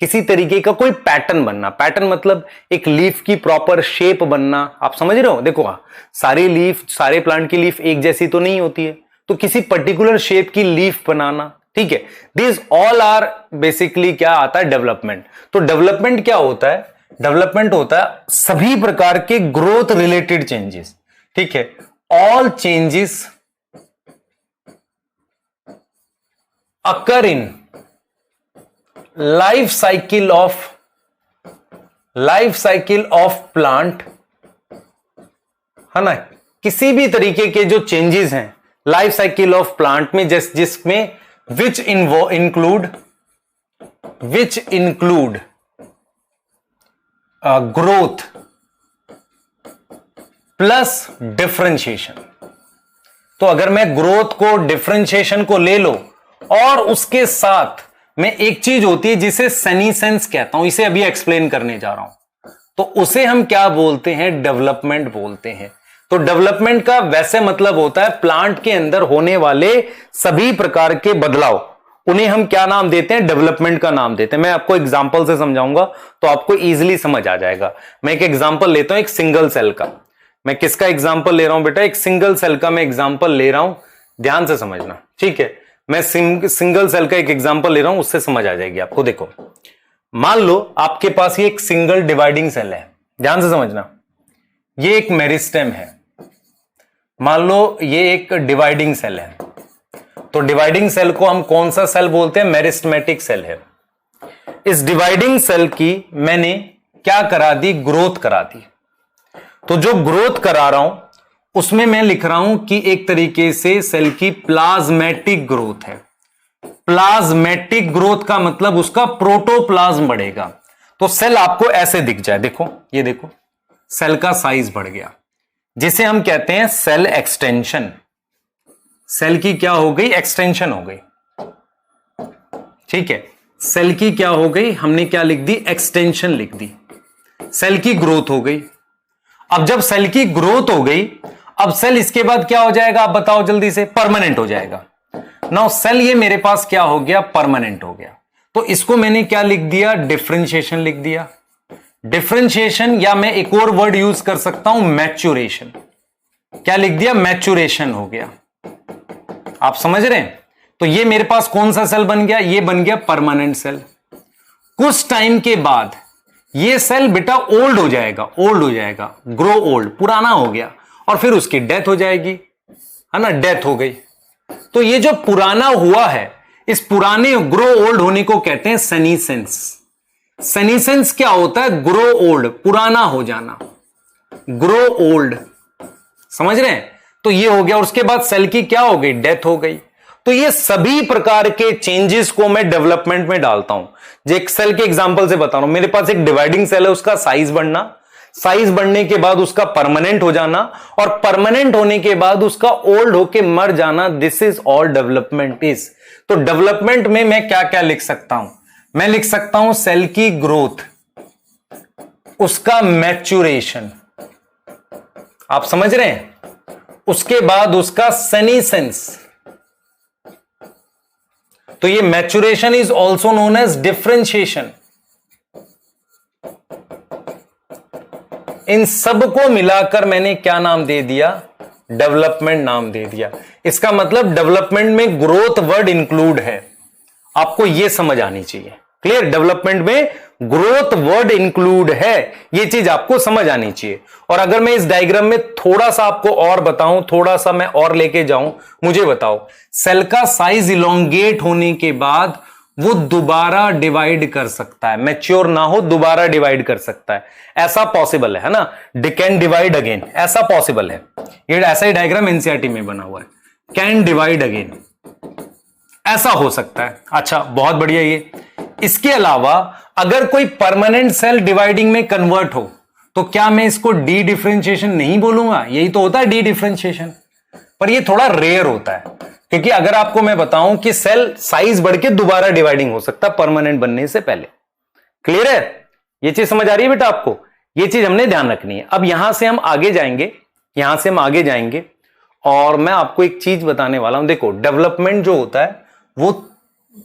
किसी तरीके का कोई पैटर्न बनना। पैटर्न मतलब एक लीफ की प्रॉपर शेप बनना। आप समझ रहे हो? देखो, सारी लीफ, सारे प्लांट की लीफ एक जैसी तो नहीं होती है, तो किसी पर्टिकुलर शेप की लीफ बनाना। ठीक है। दिस ऑल आर बेसिकली क्या आता है? डेवलपमेंट। तो डेवलपमेंट क्या होता है? डेवलपमेंट होता है सभी प्रकार के ग्रोथ रिलेटेड चेंजेस। ठीक है। All changes occur in life cycle of plant, है ना। किसी भी तरीके के जो चेंजेस हैं लाइफ साइकिल ऑफ प्लांट में, जिसमें which include growth plus differentiation. तो अगर मैं ग्रोथ को, डिफरेंशिएशन को ले लो, और उसके साथ में एक चीज होती है जिसे सेनीसेंस कहता हूं, इसे अभी एक्सप्लेन करने जा रहा हूं, तो उसे हम क्या बोलते हैं? डेवलपमेंट बोलते हैं। तो डेवलपमेंट का वैसे मतलब होता है प्लांट के अंदर होने वाले सभी प्रकार के बदलाव, उन्हें हम क्या नाम देते हैं, डेवलपमेंट का नाम देते हैं। मैं आपको एग्जांपल से समझाऊंगा तो आपको इजीली समझ आ जाएगा। मैं एक एग्जांपल लेता हूं एक सिंगल सेल का। मैं किसका एग्जांपल ले रहा हूं बेटा, एक सिंगल सेल का मैं एग्जांपल ले रहा हूं, ध्यान से समझना, ठीक है। मैं सिंगल सेल का एक एग्जांपल ले रहा हूं, उससे समझ आ जाएगी आपको। देखो मान लो आपके पास ये एक सिंगल डिवाइडिंग सेल है, ध्यान से समझना। ये एक मेरिस्टेम है, मान लो ये एक डिवाइडिंग सेल है। तो डिवाइडिंग सेल को हम कौन सा सेल बोलते हैं, मेरिस्टेमेटिक सेल है। इस डिवाइडिंग सेल की मैंने क्या करा दी, ग्रोथ करा दी। तो जो ग्रोथ करा रहा हूं उसमें मैं लिख रहा हूं कि एक तरीके से सेल की प्लाज्मेटिक ग्रोथ है। प्लाज्मेटिक ग्रोथ का मतलब उसका प्रोटोप्लाज्म बढ़ेगा। तो सेल आपको ऐसे दिख जाए, देखो ये देखो सेल का साइज बढ़ गया, जिसे हम कहते हैं सेल एक्सटेंशन। सेल की क्या हो गई, एक्सटेंशन हो गई, ठीक है। सेल की क्या हो गई, हमने क्या लिख दी, एक्सटेंशन लिख दी। सेल की ग्रोथ हो गई। अब जब सेल की ग्रोथ हो गई, अब सेल इसके बाद क्या हो जाएगा, आप बताओ जल्दी से, परमानेंट हो जाएगा। नाउ सेल ये मेरे पास क्या हो गया, परमानेंट हो गया। तो इसको मैंने क्या लिख दिया, डिफरेंशिएशन लिख दिया। डिफरेंशिएशन, या मैं एक और वर्ड यूज कर सकता हूं, मैच्योरेशन। क्या लिख दिया, मैच्योरेशन हो गया। आप समझ रहे हैं। तो ये मेरे पास कौन सा सेल बन गया, ये बन गया परमानेंट सेल। कुछ टाइम के बाद ये सेल बेटा ओल्ड हो जाएगा, ओल्ड हो जाएगा, ग्रो ओल्ड, पुराना हो गया, और फिर उसकी डेथ हो जाएगी, है ना, डेथ हो गई। तो ये जो पुराना हुआ है, इस पुराने ग्रो ओल्ड होने को कहते हैं सेनीसेंस। सेनीसेंस क्या होता है, ग्रो ओल्ड, पुराना हो जाना, ग्रो ओल्ड, समझ रहे हैं। तो ये हो गया, उसके बाद सेल की क्या हो गई, डेथ हो गई। तो ये सभी प्रकार के चेंजेस को मैं डेवलपमेंट में डालता हूं। जो एक सेल के एग्जांपल से बता रहा हूं, मेरे पास एक डिवाइडिंग सेल है, उसका साइज बढ़ना, साइज बढ़ने के बाद उसका परमानेंट हो जाना, और परमानेंट होने के बाद उसका ओल्ड होके मर जाना, this is all development is. तो डेवलपमेंट में मैं क्या क्या लिख सकता हूं, मैं लिख सकता हूं सेल की ग्रोथ, उसका मैच्योरेशन, आप समझ रहे हैं, उसके बाद उसका सेनीसेंस। तो ये maturation is also known as differentiation. इन सबको मिलाकर मैंने क्या नाम दे दिया, डेवलपमेंट नाम दे दिया। इसका मतलब डेवलपमेंट में ग्रोथ वर्ड इंक्लूड है, आपको यह समझ आनी चाहिए। क्लियर, डेवलपमेंट में ग्रोथ वर्ड इंक्लूड है, यह चीज आपको समझ आनी चाहिए। और अगर मैं इस डायग्राम में थोड़ा सा आपको और बताऊं, थोड़ा सा मैं और लेके जाऊं, मुझे बताओ, सेल का साइज इलोंगेट होने के बाद वो दोबारा डिवाइड कर सकता है, मैच्योर ना हो दोबारा डिवाइड कर सकता है, ऐसा पॉसिबल है ना, कैन डिवाइड अगेन, ऐसा पॉसिबल है। ये ऐसा ही डायग्राम एनसीईआरटी में बना हुआ है, कैन डिवाइड अगेन, ऐसा हो सकता है। अच्छा, बहुत बढ़िया। ये इसके अलावा अगर कोई परमानेंट सेल डिवाइडिंग में कन्वर्ट हो, तो क्या मैं इसको डी डिफरेंशिएशन नहीं बोलूंगा, यही तो होता है डी डिफरेंशिएशन, पर ये थोड़ा रेयर होता है, क्योंकि अगर आपको मैं बताऊं कि सेल साइज बढ़ के दोबारा डिवाइडिंग हो सकता है परमानेंट बनने से पहले। क्लियर है, ये चीज समझ आ रही है बेटा आपको, ये चीज हमने ध्यान रखनी है। अब यहां से हम आगे जाएंगे, यहां से हम आगे जाएंगे, और मैं आपको एक चीज बताने वाला हूं। देखो, डेवलपमेंट जो होता है वो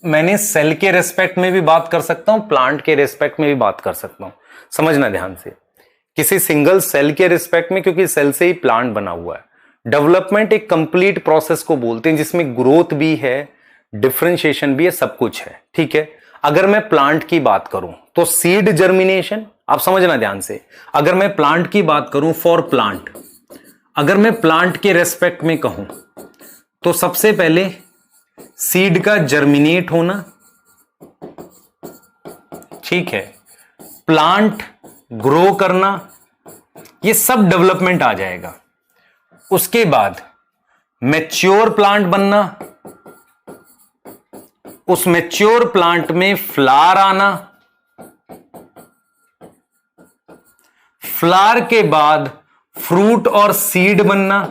मैंने सेल के रेस्पेक्ट में भी बात कर सकता हूं, प्लांट के रेस्पेक्ट में भी बात कर सकता हूं, समझना ध्यान से। किसी सिंगल सेल के रिस्पेक्ट में, क्योंकि सेल से ही प्लांट बना हुआ है। डेवलपमेंट एक कंप्लीट प्रोसेस को बोलते हैं, जिसमें ग्रोथ भी है, डिफरेंशिएशन भी है, सब कुछ है, ठीक है। अगर मैं प्लांट की बात करूं तो सीड जर्मिनेशन, आप समझना ध्यान से। अगर मैं प्लांट की बात करूं, फॉर प्लांट, अगर मैं प्लांट के रेस्पेक्ट में कहूं तो सबसे पहले सीड का जर्मिनेट होना, ठीक है, प्लांट ग्रो करना, ये सब डेवलपमेंट आ जाएगा। उसके बाद मैच्योर प्लांट बनना, उस मैच्योर प्लांट में फ्लावर आना, फ्लावर के बाद फ्रूट और सीड बनना,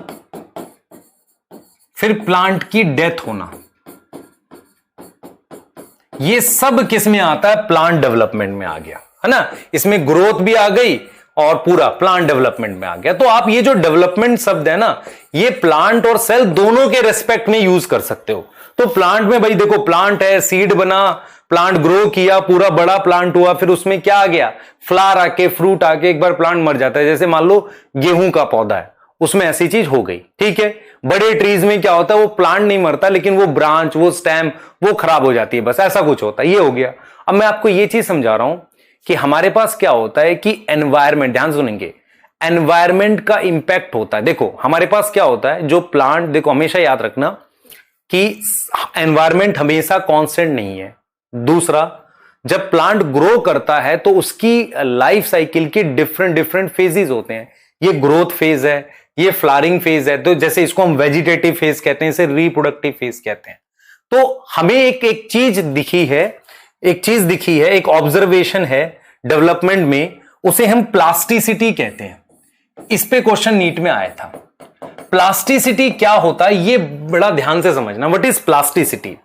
फिर प्लांट की डेथ होना। ये सब किस में आता है, प्लांट डेवलपमेंट में आ गया, है ना। इसमें ग्रोथ भी आ गई, और पूरा प्लांट डेवलपमेंट में आ गया। तो आप ये जो डेवलपमेंट शब्द है ना, ये प्लांट और सेल दोनों के रेस्पेक्ट में यूज कर सकते हो। तो प्लांट में भाई देखो, प्लांट है, सीड बना, प्लांट ग्रो किया, पूरा बड़ा प्लांट हुआ, फिर उसमें क्या आ गया, फ्लावर आके, फ्रूट आके, एक बार प्लांट मर जाता है। जैसे मान लो गेहूं का पौधा है, उसमें ऐसी चीज हो गई, ठीक है। बड़े ट्रीज में क्या होता है, वो प्लांट नहीं मरता, लेकिन वो ब्रांच, वो स्टेम, वो खराब हो जाती है, बस ऐसा कुछ होता है। ये हो गया। अब मैं आपको ये चीज समझा रहा हूं कि हमारे पास क्या होता है कि एनवायरमेंट, ध्यान सुनेंगे, एनवायरमेंट का इंपैक्ट होता है। देखो हमारे पास क्या होता है, जो प्लांट, देखो हमेशा याद रखना कि एनवायरमेंट हमेशा कांस्टेंट नहीं है। दूसरा, जब प्लांट ग्रो करता है तो उसकी लाइफ साइकिल के डिफरेंट डिफरेंट फेजेस होते हैं। ये ग्रोथ फेज है, ये फ्लावरिंग फेज है, तो जैसे इसको हम वेजिटेटिव फेज कहते हैं, इसे रिप्रोडक्टिव फेज कहते हैं। तो हमें एक चीज दिखी है, एक ऑब्जर्वेशन है डेवलपमेंट में, उसे हम प्लास्टिसिटी कहते हैं। इस पे क्वेश्चन नीट में आया था। प्लास्टिसिटी क्या होता है, ये बड़ा ध्यान से समझना। What is plasticity?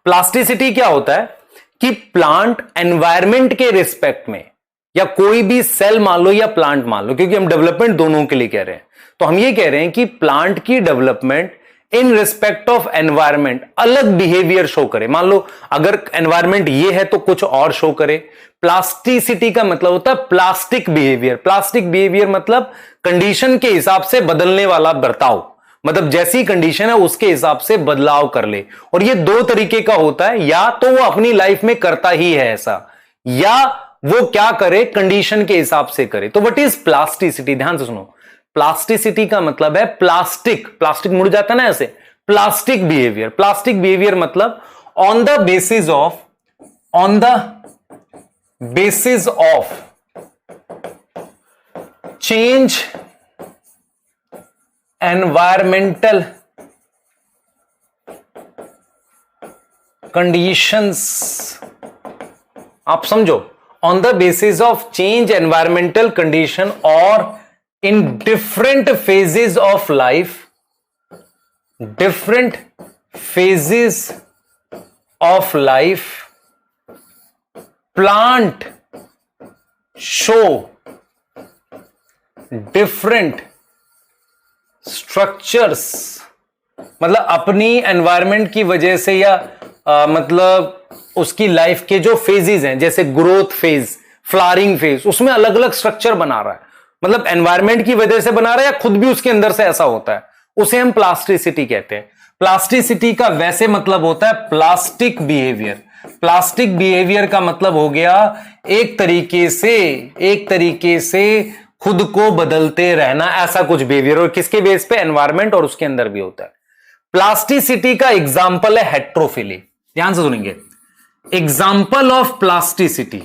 प्लास्टिसिटी क्या होता है कि प्लांट एनवायरमेंट के रिस्पेक्ट में, या कोई भी सेल मान लो या प्लांट मान लो, क्योंकि हम डेवलपमेंट दोनों के लिए कह रहे हैं, तो हम ये कह रहे हैं कि प्लांट की development in respect of environment अलग बिहेवियर शो करे। मान लो अगर एनवायरमेंट ये है तो कुछ और शो करे। प्लास्टिसिटी का मतलब होता है प्लास्टिक बिहेवियर। प्लास्टिक बिहेवियर मतलब कंडीशन के हिसाब से बदलने वाला बर्ताव, मतलब जैसी कंडीशन है उसके हिसाब से बदलाव कर ले। और ये दो तरीके का होता है, या तो वो अपनी लाइफ में करता ही है ऐसा, या वो क्या करे, कंडीशन के हिसाब से करे। तो व्हाट इज प्लास्टिसिटी? ध्यान से सुनो। प्लास्टिसिटी का मतलब है प्लास्टिक मुड़ जाता है ना ऐसे, प्लास्टिक बिहेवियर। प्लास्टिक बिहेवियर मतलब on the basis of change environmental conditions. आप समझो, on the basis of change environmental condition और in different phases of life, plant show different structures। मतलब अपनी एनवायरमेंट की वजह से, या मतलब उसकी लाइफ के जो फेजेस हैं, जैसे ग्रोथ फेज, फ्लावरिंग फेज, उसमें अलग अलग स्ट्रक्चर बना रहा है। मतलब एनवायरमेंट की वजह से बना रहा है, या खुद भी उसके अंदर से ऐसा होता है, उसे हम प्लास्टिसिटी कहते हैं। प्लास्टिसिटी का वैसे मतलब होता है प्लास्टिक बिहेवियर। प्लास्टिक बिहेवियर का मतलब हो गया एक तरीके से खुद को बदलते रहना, ऐसा कुछ बिहेवियर। और किसके बेस पे? एनवायरमेंट, और उसके अंदर भी होता है। प्लास्टिसिटी का एग्जाम्पल है हेट्रोफिली। ध्यान से सुनेंगे। Example of plasticity,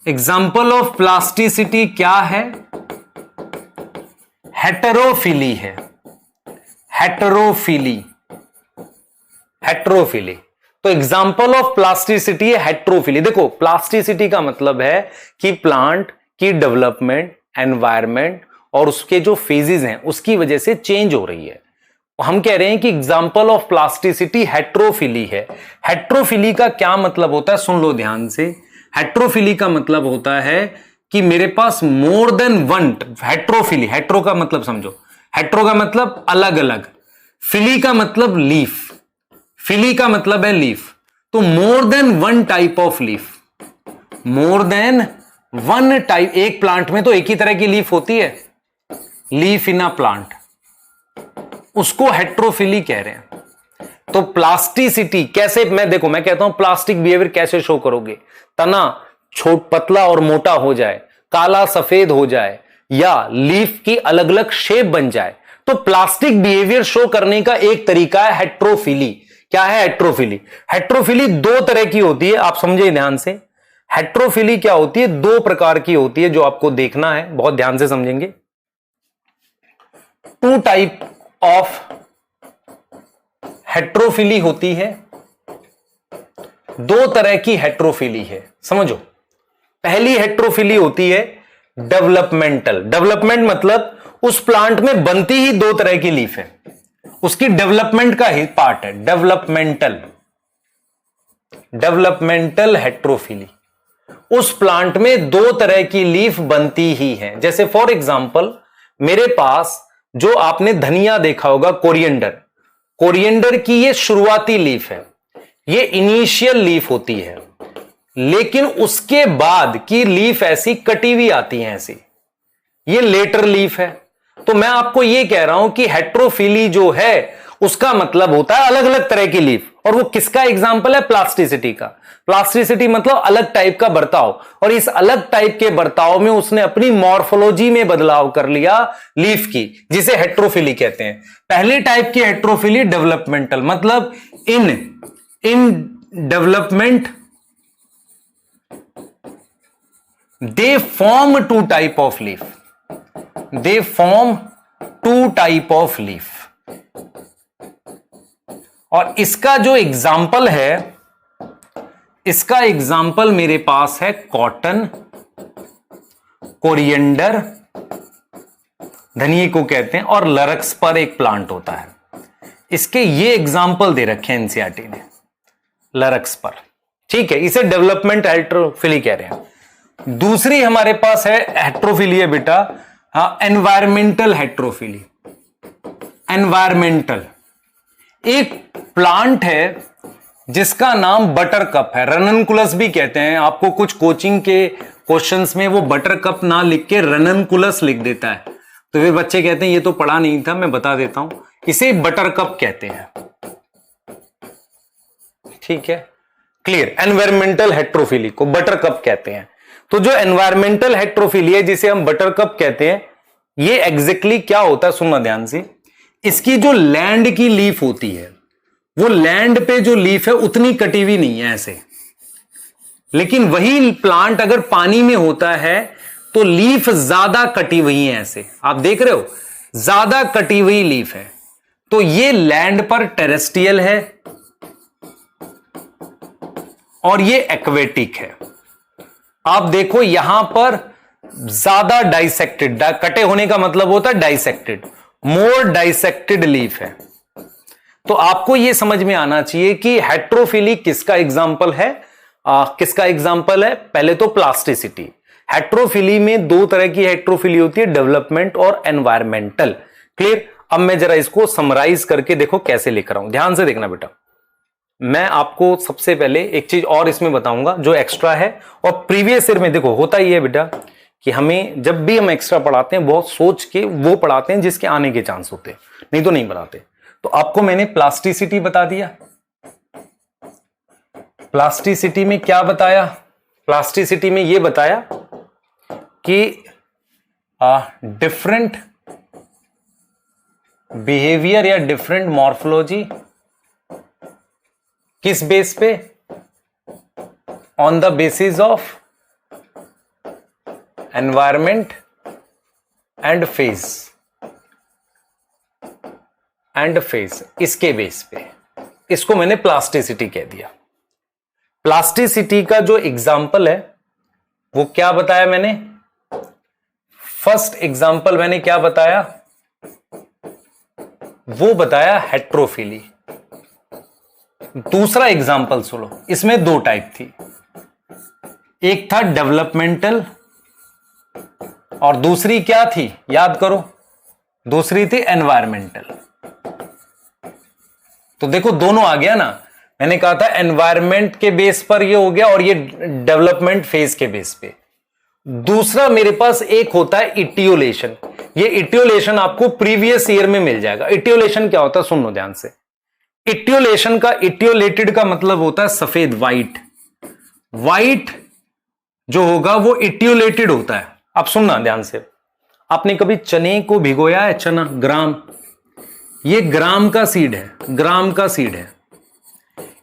example of plasticity क्या है? हेटेरोफिली है। हेट्रोफिली। तो एग्जाम्पल ऑफ प्लास्टिसिटी है हेट्रोफिली। देखो प्लास्टिसिटी का मतलब है कि प्लांट की डेवलपमेंट, एनवायरमेंट और उसके जो फेजेस हैं उसकी वजह से चेंज हो रही है। हम कह रहे हैं कि एग्जाम्पल ऑफ प्लास्टिसिटी हेट्रोफिली है। हेट्रोफिली का क्या मतलब होता है, सुन लो ध्यान से। हेट्रोफिली का मतलब होता है कि मेरे पास more than one. Heterophylly, hetero का मतलब समझो, हेट्रो का मतलब अलग अलग, फिली का मतलब लीफ, फिली का मतलब है लीफ। तो मोर than one type of leaf, more than one type. एक प्लांट में तो एक ही तरह की लीफ होती है, लीफ इन अ प्लांट, उसको हेट्रोफिली कह रहे हैं। तो प्लास्टिसिटी कैसे, मैं कहता हूं प्लास्टिक बिहेवियर कैसे शो करोगे? तना छोट पतला और मोटा हो जाए, काला सफेद हो जाए, या लीफ की अलग अलग शेप बन जाए, तो प्लास्टिक बिहेवियर शो करने का एक तरीका है हेट्रोफिली। क्या है हेट्रोफिली? हेट्रोफिली दो तरह की होती है, आप समझे ध्यान से। हेट्रोफिली क्या होती है? दो प्रकार की होती है, जो आपको देखना है, बहुत ध्यान से समझेंगे। टू टाइप ऑफ हेट्रोफिली होती है, दो तरह की हेट्रोफिली है, समझो। पहली हेट्रोफिली होती है डेवलपमेंटल। डेवलपमेंट मतलब उस प्लांट में बनती ही दो तरह की लीफ है, उसकी डेवलपमेंट का ही पार्ट है डेवलपमेंटल हेट्रोफिली। उस प्लांट में दो तरह की लीफ बनती ही है। जैसे फॉर एग्जांपल मेरे पास जो आपने धनिया देखा होगा, कोरिएंडर, कोरिएंडर की ये शुरुआती लीफ है, ये इनिशियल लीफ होती है, लेकिन उसके बाद की लीफ ऐसी कटी हुई आती है, ऐसी, ये लेटर लीफ है। तो मैं आपको ये कह रहा हूं कि हेट्रोफिली जो है उसका मतलब होता है अलग अलग तरह की लीफ, और वो किसका एग्जाम्पल है? प्लास्टिसिटी का। प्लास्टिसिटी मतलब अलग टाइप का बर्ताव, और इस अलग टाइप के बर्ताव में उसने अपनी मॉर्फोलॉजी में बदलाव कर लिया लीफ की, जिसे हेट्रोफिली कहते हैं। पहले टाइप की हेट्रोफिली डेवलपमेंटल, मतलब in development they form two type of leaf, they form two type of leaf। और इसका जो एग्जाम्पल है, इसका एग्जाम्पल मेरे पास है कॉटन, कोरिएंडर, धनिये को कहते हैं, और लरक्स पर एक प्लांट होता है। इसके ये एग्जाम्पल दे रखे हैं एनसीईआरटी ने, लरक्स पर, ठीक है, इसे डेवलपमेंट हेट्रोफिली कह रहे हैं। दूसरी हमारे पास है हेट्रोफिली है बेटा, हाँ, एनवायरमेंटल हेट्रोफिली। एनवायरमेंटल एक प्लांट है जिसका नाम बटर कप है, रननकुलस भी कहते हैं। आपको कुछ कोचिंग के क्वेश्चंस में वो बटर कप ना लिख के रननकुलस लिख देता है, तो वे बच्चे कहते हैं ये तो पढ़ा नहीं था, मैं बता देता हूं, इसे बटर कप कहते हैं, ठीक है, क्लियर। एनवायरमेंटल हेट्रोफिली को बटर कप कहते हैं। तो जो एनवायरमेंटल हेट्रोफिली है जिसे हम बटर कप कहते हैं, ये एग्जैक्टली क्या होता है, सुनना ध्यान से। इसकी जो लैंड की लीफ होती है, वो लैंड पे जो लीफ है उतनी कटी हुई नहीं है ऐसे, लेकिन वही प्लांट अगर पानी में होता है तो लीफ ज्यादा कटी हुई है ऐसे, आप देख रहे हो, ज्यादा कटी हुई लीफ है। तो ये लैंड पर टेरेस्ट्रियल है और ये एक्वेटिक है। आप देखो यहां पर ज्यादा डाइसेक्टेड, कटे होने का मतलब होता है डाइसेक्टेड, मोर डाइसेक्टेड लीफ है। तो आपको यह समझ में आना चाहिए कि हेट्रोफिली किसका एग्जाम्पल है, किसका एग्जाम्पल है। पहले तो प्लास्टिसिटी, हेट्रोफिली में दो तरह की हेट्रोफिली होती है, डेवलपमेंट और एनवायरमेंटल, क्लियर। अब मैं जरा इसको समराइज करके देखो कैसे लिख रहा हूं, ध्यान से देखना बेटा। मैं आपको सबसे पहले एक चीज और इसमें बताऊंगा जो एक्स्ट्रा है, और प्रीवियस ईयर में देखो होता ही है बेटा कि हमें जब भी हम एक्स्ट्रा पढ़ाते हैं बहुत सोच के वो पढ़ाते हैं जिसके आने के चांस होते हैं, नहीं तो नहीं पढ़ाते। तो आपको मैंने प्लास्टिसिटी बता दिया, प्लास्टिसिटी में क्या बताया, प्लास्टिसिटी में ये बताया कि डिफरेंट बिहेवियर या डिफरेंट मॉर्फोलॉजी किस बेस पे, on the basis of environment and phase, इसके बेस पे, इसको मैंने प्लास्टिसिटी कह दिया। प्लास्टिसिटी का जो एग्जाम्पल है वो क्या बताया मैंने, फर्स्ट एग्जाम्पल मैंने क्या बताया, वो बताया हेट्रोफिली। दूसरा एग्जाम्पल सुनो, इसमें दो टाइप थी, एक था डेवलपमेंटल और दूसरी क्या थी, याद करो, दूसरी थी एनवायरमेंटल। तो देखो दोनों आ गया ना, मैंने कहा था एनवायरमेंट के बेस पर ये हो गया और ये डेवलपमेंट फेज के बेस पे। दूसरा मेरे पास एक होता है इटियोलेशन, ये इटियोलेशन आपको प्रीवियस ईयर में मिल जाएगा। इटियोलेशन क्या होता है सुनो ध्यान से, इटियोलेशन का, इटियोलेटेड का मतलब होता है सफेद, वाइट, वाइट जो होगा वो इटियोलेटेड होता है। अब सुनना ध्यान से, आपने कभी चने को भिगोया है, चना, ग्राम, ये ग्राम का सीड है, ग्राम का सीड है।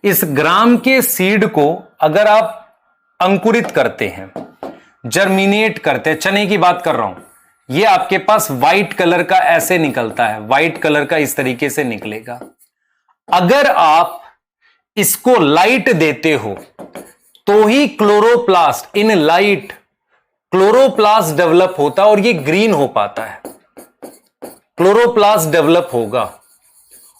इस ग्राम के सीड को अगर आप अंकुरित करते हैं, जर्मिनेट करते हैं, चने की बात कर रहा हूं, ये आपके पास व्हाइट कलर का ऐसे निकलता है, व्हाइट कलर का इस तरीके से निकलेगा। अगर आप इसको लाइट देते हो तो ही chloroplast, in light chloroplast develop होता है और ये ग्रीन हो पाता है, क्लोरोप्लास्ट डेवलप होगा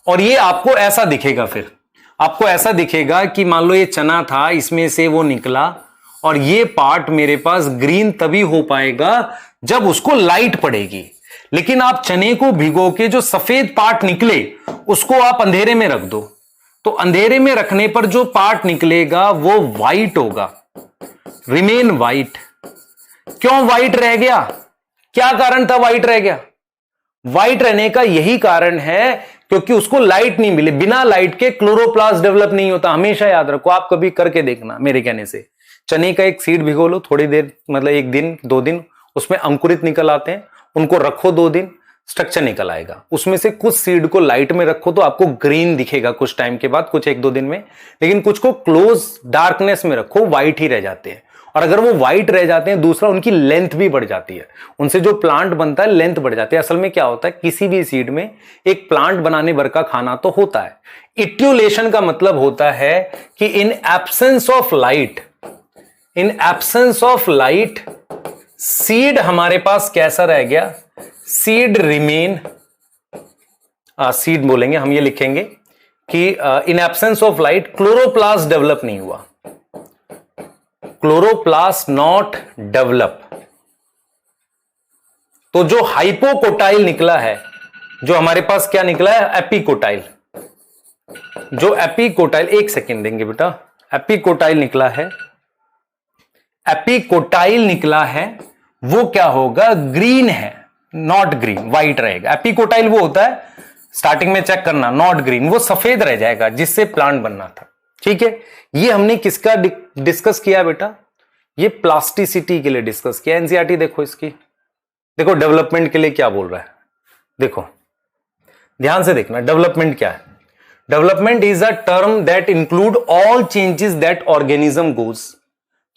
और ये आपको ऐसा दिखेगा। फिर आपको ऐसा दिखेगा कि मान लो ये चना था, इसमें से वो निकला और ये पार्ट मेरे पास ग्रीन तभी हो पाएगा जब उसको लाइट पड़ेगी। लेकिन आप चने को भिगो के जो सफेद पार्ट निकले उसको आप अंधेरे में रख दो, तो अंधेरे में रखने पर जो पार्ट निकलेगा वो व्हाइट होगा, रिमेन व्हाइट। क्यों व्हाइट रह गया? क्या कारण था व्हाइट रह गया? व्हाइट रहने का यही कारण है क्योंकि उसको लाइट नहीं मिली। बिना लाइट के क्लोरोप्लास्ट डेवलप नहीं होता, हमेशा याद रखो। आप कभी करके देखना मेरे कहने से, चने का एक सीड भिगो लो थोड़ी देर, मतलब 1 दिन 2 दिन, उसमें अंकुरित निकल आते हैं, उनको रखो 2 दिन, स्ट्रक्चर निकल आएगा। उसमें से कुछ सीड को लाइट में रखो तो आपको ग्रीन दिखेगा कुछ टाइम के बाद, कुछ 1-2 दिन में, लेकिन कुछ को क्लोज डार्कनेस में रखो, व्हाइट ही रह जाते हैं। और अगर वो व्हाइट रह जाते हैं, दूसरा उनकी लेंथ भी बढ़ जाती है, उनसे जो प्लांट बनता है लेंथ बढ़ जाती है। असल में क्या होता है, किसी भी सीड में एक प्लांट बनाने भर का खाना तो होता है। इट्यूलेशन का मतलब होता है कि in absence of light seed हमारे पास कैसा रह गया? सीड रिमेन, सीड बोलेंगे हम, ये लिखेंगे कि in absence of light chloroplast develop नहीं हुआ, क्लोरोप्लास्ट नॉट डेवलप। तो जो हाइपोकोटाइल निकला है, जो हमारे पास क्या निकला है? एपिकोटाइल। जो एपिकोटाइल, 1 सेकेंड देंगे बेटा, एपिकोटाइल निकला है, एपिकोटाइल निकला है, वो क्या होगा? ग्रीन है, नॉट ग्रीन, व्हाइट रहेगा। एपिकोटाइल वो होता है, स्टार्टिंग में चेक करना, नॉट ग्रीन, वो सफेद रह जाएगा जिससे प्लांट बनना था। ठीक है, ये हमने किसका डिस्कस किया बेटा? ये प्लास्टिसिटी के लिए डिस्कस किया। एनसीईआरटी देखो इसकी, देखो डेवलपमेंट के लिए क्या बोल रहा है, देखो ध्यान से देखना। डेवलपमेंट क्या है? Development is a term that include all changes that organism goes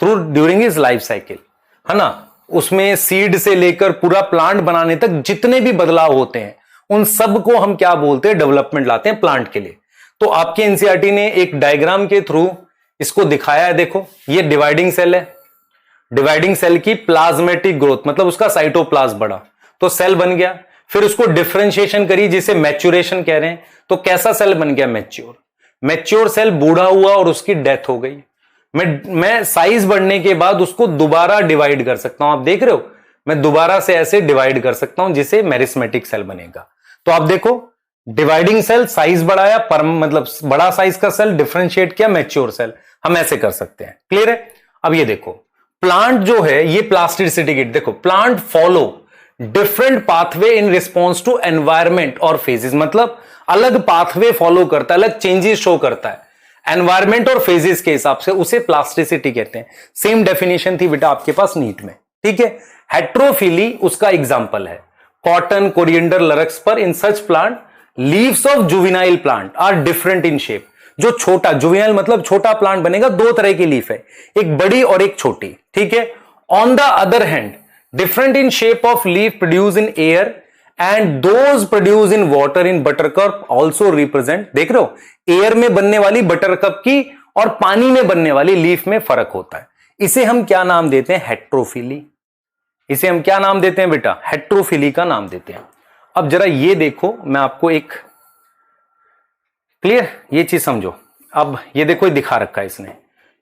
through during his life cycle, है ना। उसमें सीड से लेकर पूरा प्लांट बनाने तक जितने भी बदलाव होते हैं उन सब को हम क्या बोलते हैं? डेवलपमेंट लाते हैं प्लांट के लिए। तो आपके एनसीईआरटी ने एक डायग्राम के थ्रू इसको दिखाया है। देखो ये डिवाइडिंग सेल है, डिवाइडिंग सेल की प्लाज्मेटिक ग्रोथ मतलब उसका साइटोप्लाज्म बढ़ा तो सेल बन गया। फिर उसको डिफरेंशिएशन करी जिसे मैच्योरेशन कह रहे हैं, तो कैसा सेल बन गया? मैच्योर। मैच्योर सेल बूढ़ा हुआ और उसकी डेथ हो गई। मैं साइज बढ़ने के बाद उसको दोबारा डिवाइड कर सकता हूं, आप देख रहे हो, मैं दोबारा से ऐसे डिवाइड कर सकता हूं जिसे मेरिस्मेटिक सेल बनेगा। तो आप देखो डिवाइडिंग सेल साइज बढ़ाया, मतलब बड़ा साइज का सेल डिफरेंशिएट किया, मैच्योर सेल, हम ऐसे कर सकते हैं। क्लियर है? अब ये देखो प्लांट जो है, ये प्लास्टिसिटी की, देखो plant follow different pathway in response to environment और फेजेस, मतलब अलग पाथवे फॉलो करता है, अलग चेंजेस शो करता है एनवायरमेंट और फेजेस के हिसाब से, उसे प्लास्टिसिटी कहते हैं। सेम डेफिनेशन थी बेटा आपके पास नीट में। ठीक है, हेट्रोफिली उसका एग्जांपल है, cotton, coriander, larkspur, in such plant leaves of juvenile plant are different in shape. जो छोटा, जुवेनाइल मतलब छोटा प्लांट बनेगा, 2 तरह की लीफ है, एक बड़ी और एक छोटी। ठीक है, on the other hand different in shape of leaf produce in air and those produce in water in buttercup also represent. देख रहे हो, एयर में बनने वाली बटरकप की और पानी में बनने वाली लीफ में फर्क होता है। इसे हम क्या नाम देते हैं? हेट्रोफिली। इसे हम क्या नाम देते हैं बेटा? हेट्रोफिली का नाम देते हैं। अब जरा ये देखो, मैं आपको एक क्लियर ये चीज समझो। अब ये देखो, ये दिखा रखा है इसने,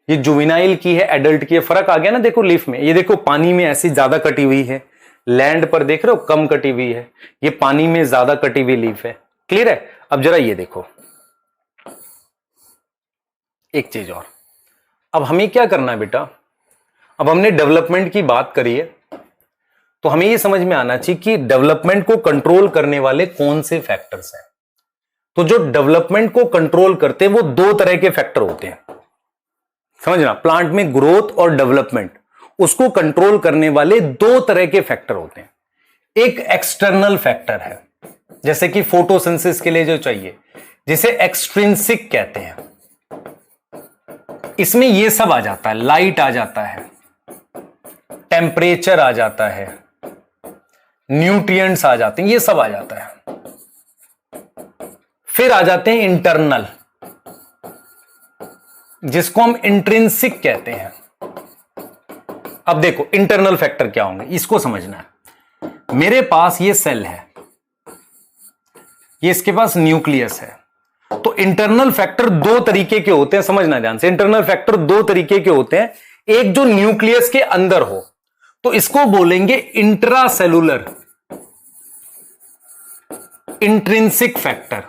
ये जुवेनाइल की है, एडल्ट की है, फर्क आ गया ना। देखो लीफ में, ये देखो पानी में ऐसी ज्यादा कटी हुई है, लैंड पर देख रहे हो कम कटी हुई है, ये पानी में ज्यादा कटी हुई लीफ है। क्लियर है? अब जरा ये देखो एक चीज और, अब हमें क्या करना है बेटा? अब हमने डेवलपमेंट की बात करी है, तो हमें ये समझ में आना चाहिए कि डेवलपमेंट को कंट्रोल करने वाले कौन से फैक्टर्स हैं। तो जो डेवलपमेंट को कंट्रोल करते हैं वो 2 तरह के फैक्टर होते हैं, समझना। प्लांट में ग्रोथ और डेवलपमेंट, उसको कंट्रोल करने वाले 2 तरह के फैक्टर होते हैं। एक एक्सटर्नल फैक्टर है, जैसे कि फोटोसिंथेसिस के लिए जो चाहिए, जिसे एक्सट्रिंसिक कहते हैं। इसमें ये सब आ जाता है, लाइट आ जाता है, टेम्परेचर आ जाता है, न्यूट्रिएंट्स आ जाते हैं, ये सब आ जाता है। फिर आ जाते हैं इंटरनल, जिसको हम इंट्रिंसिक कहते हैं। अब देखो इंटरनल फैक्टर क्या होंगे, इसको समझना है। मेरे पास ये सेल है, ये इसके पास न्यूक्लियस है। तो इंटरनल फैक्टर 2 तरीके के होते हैं, समझना ध्यान से। इंटरनल फैक्टर 2 तरीके के होते हैं। एक जो न्यूक्लियस के अंदर हो तो इसको बोलेंगे इंट्रासेलुलर इंट्रिंसिक फैक्टर,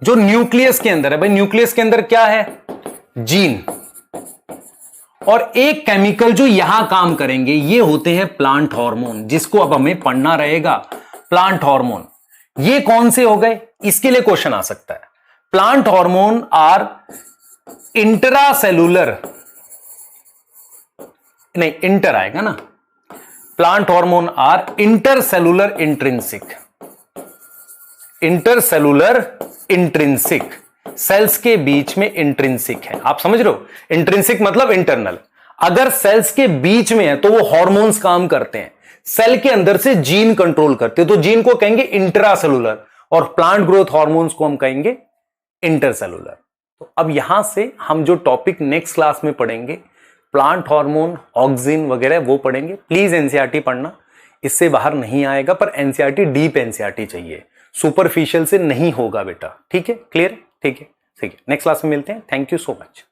जो न्यूक्लियस के अंदर है। भाई न्यूक्लियस के अंदर क्या है? जीन। और एक केमिकल जो यहां काम करेंगे ये होते हैं प्लांट हार्मोन, जिसको अब हमें पढ़ना रहेगा। प्लांट हार्मोन ये कौन से हो गए? इसके लिए क्वेश्चन आ सकता है। प्लांट हार्मोन आर इंट्रासेलुलर, नहीं इंटर आएगा ना, plant hormone are intercellular intrinsic. Intercellular intrinsic, cells के बीच में इंट्रिंसिक है। आप समझ रहे हो? इंट्रिंसिक मतलब इंटरनल। अगर सेल्स के बीच में है तो वो हार्मोन्स काम करते हैं, सेल के अंदर से जीन कंट्रोल करते हैं, तो जीन को कहेंगे इंट्रासेलुलर और प्लांट ग्रोथ हार्मोन्स को हम कहेंगे इंटरसेलुलर। तो अब यहां से हम जो टॉपिक नेक्स्ट क्लास में पढ़ेंगे, प्लांट हार्मोन, ऑक्सिन वगैरह, वो पढ़ेंगे। प्लीज एनसीईआरटी पढ़ना, इससे बाहर नहीं आएगा, पर एनसीईआरटी डीप एनसीईआरटी चाहिए, सुपरफिशियल से नहीं होगा बेटा। ठीक है? क्लियर? ठीक है, ठीक है। नेक्स्ट क्लास में मिलते हैं। Thank you so much.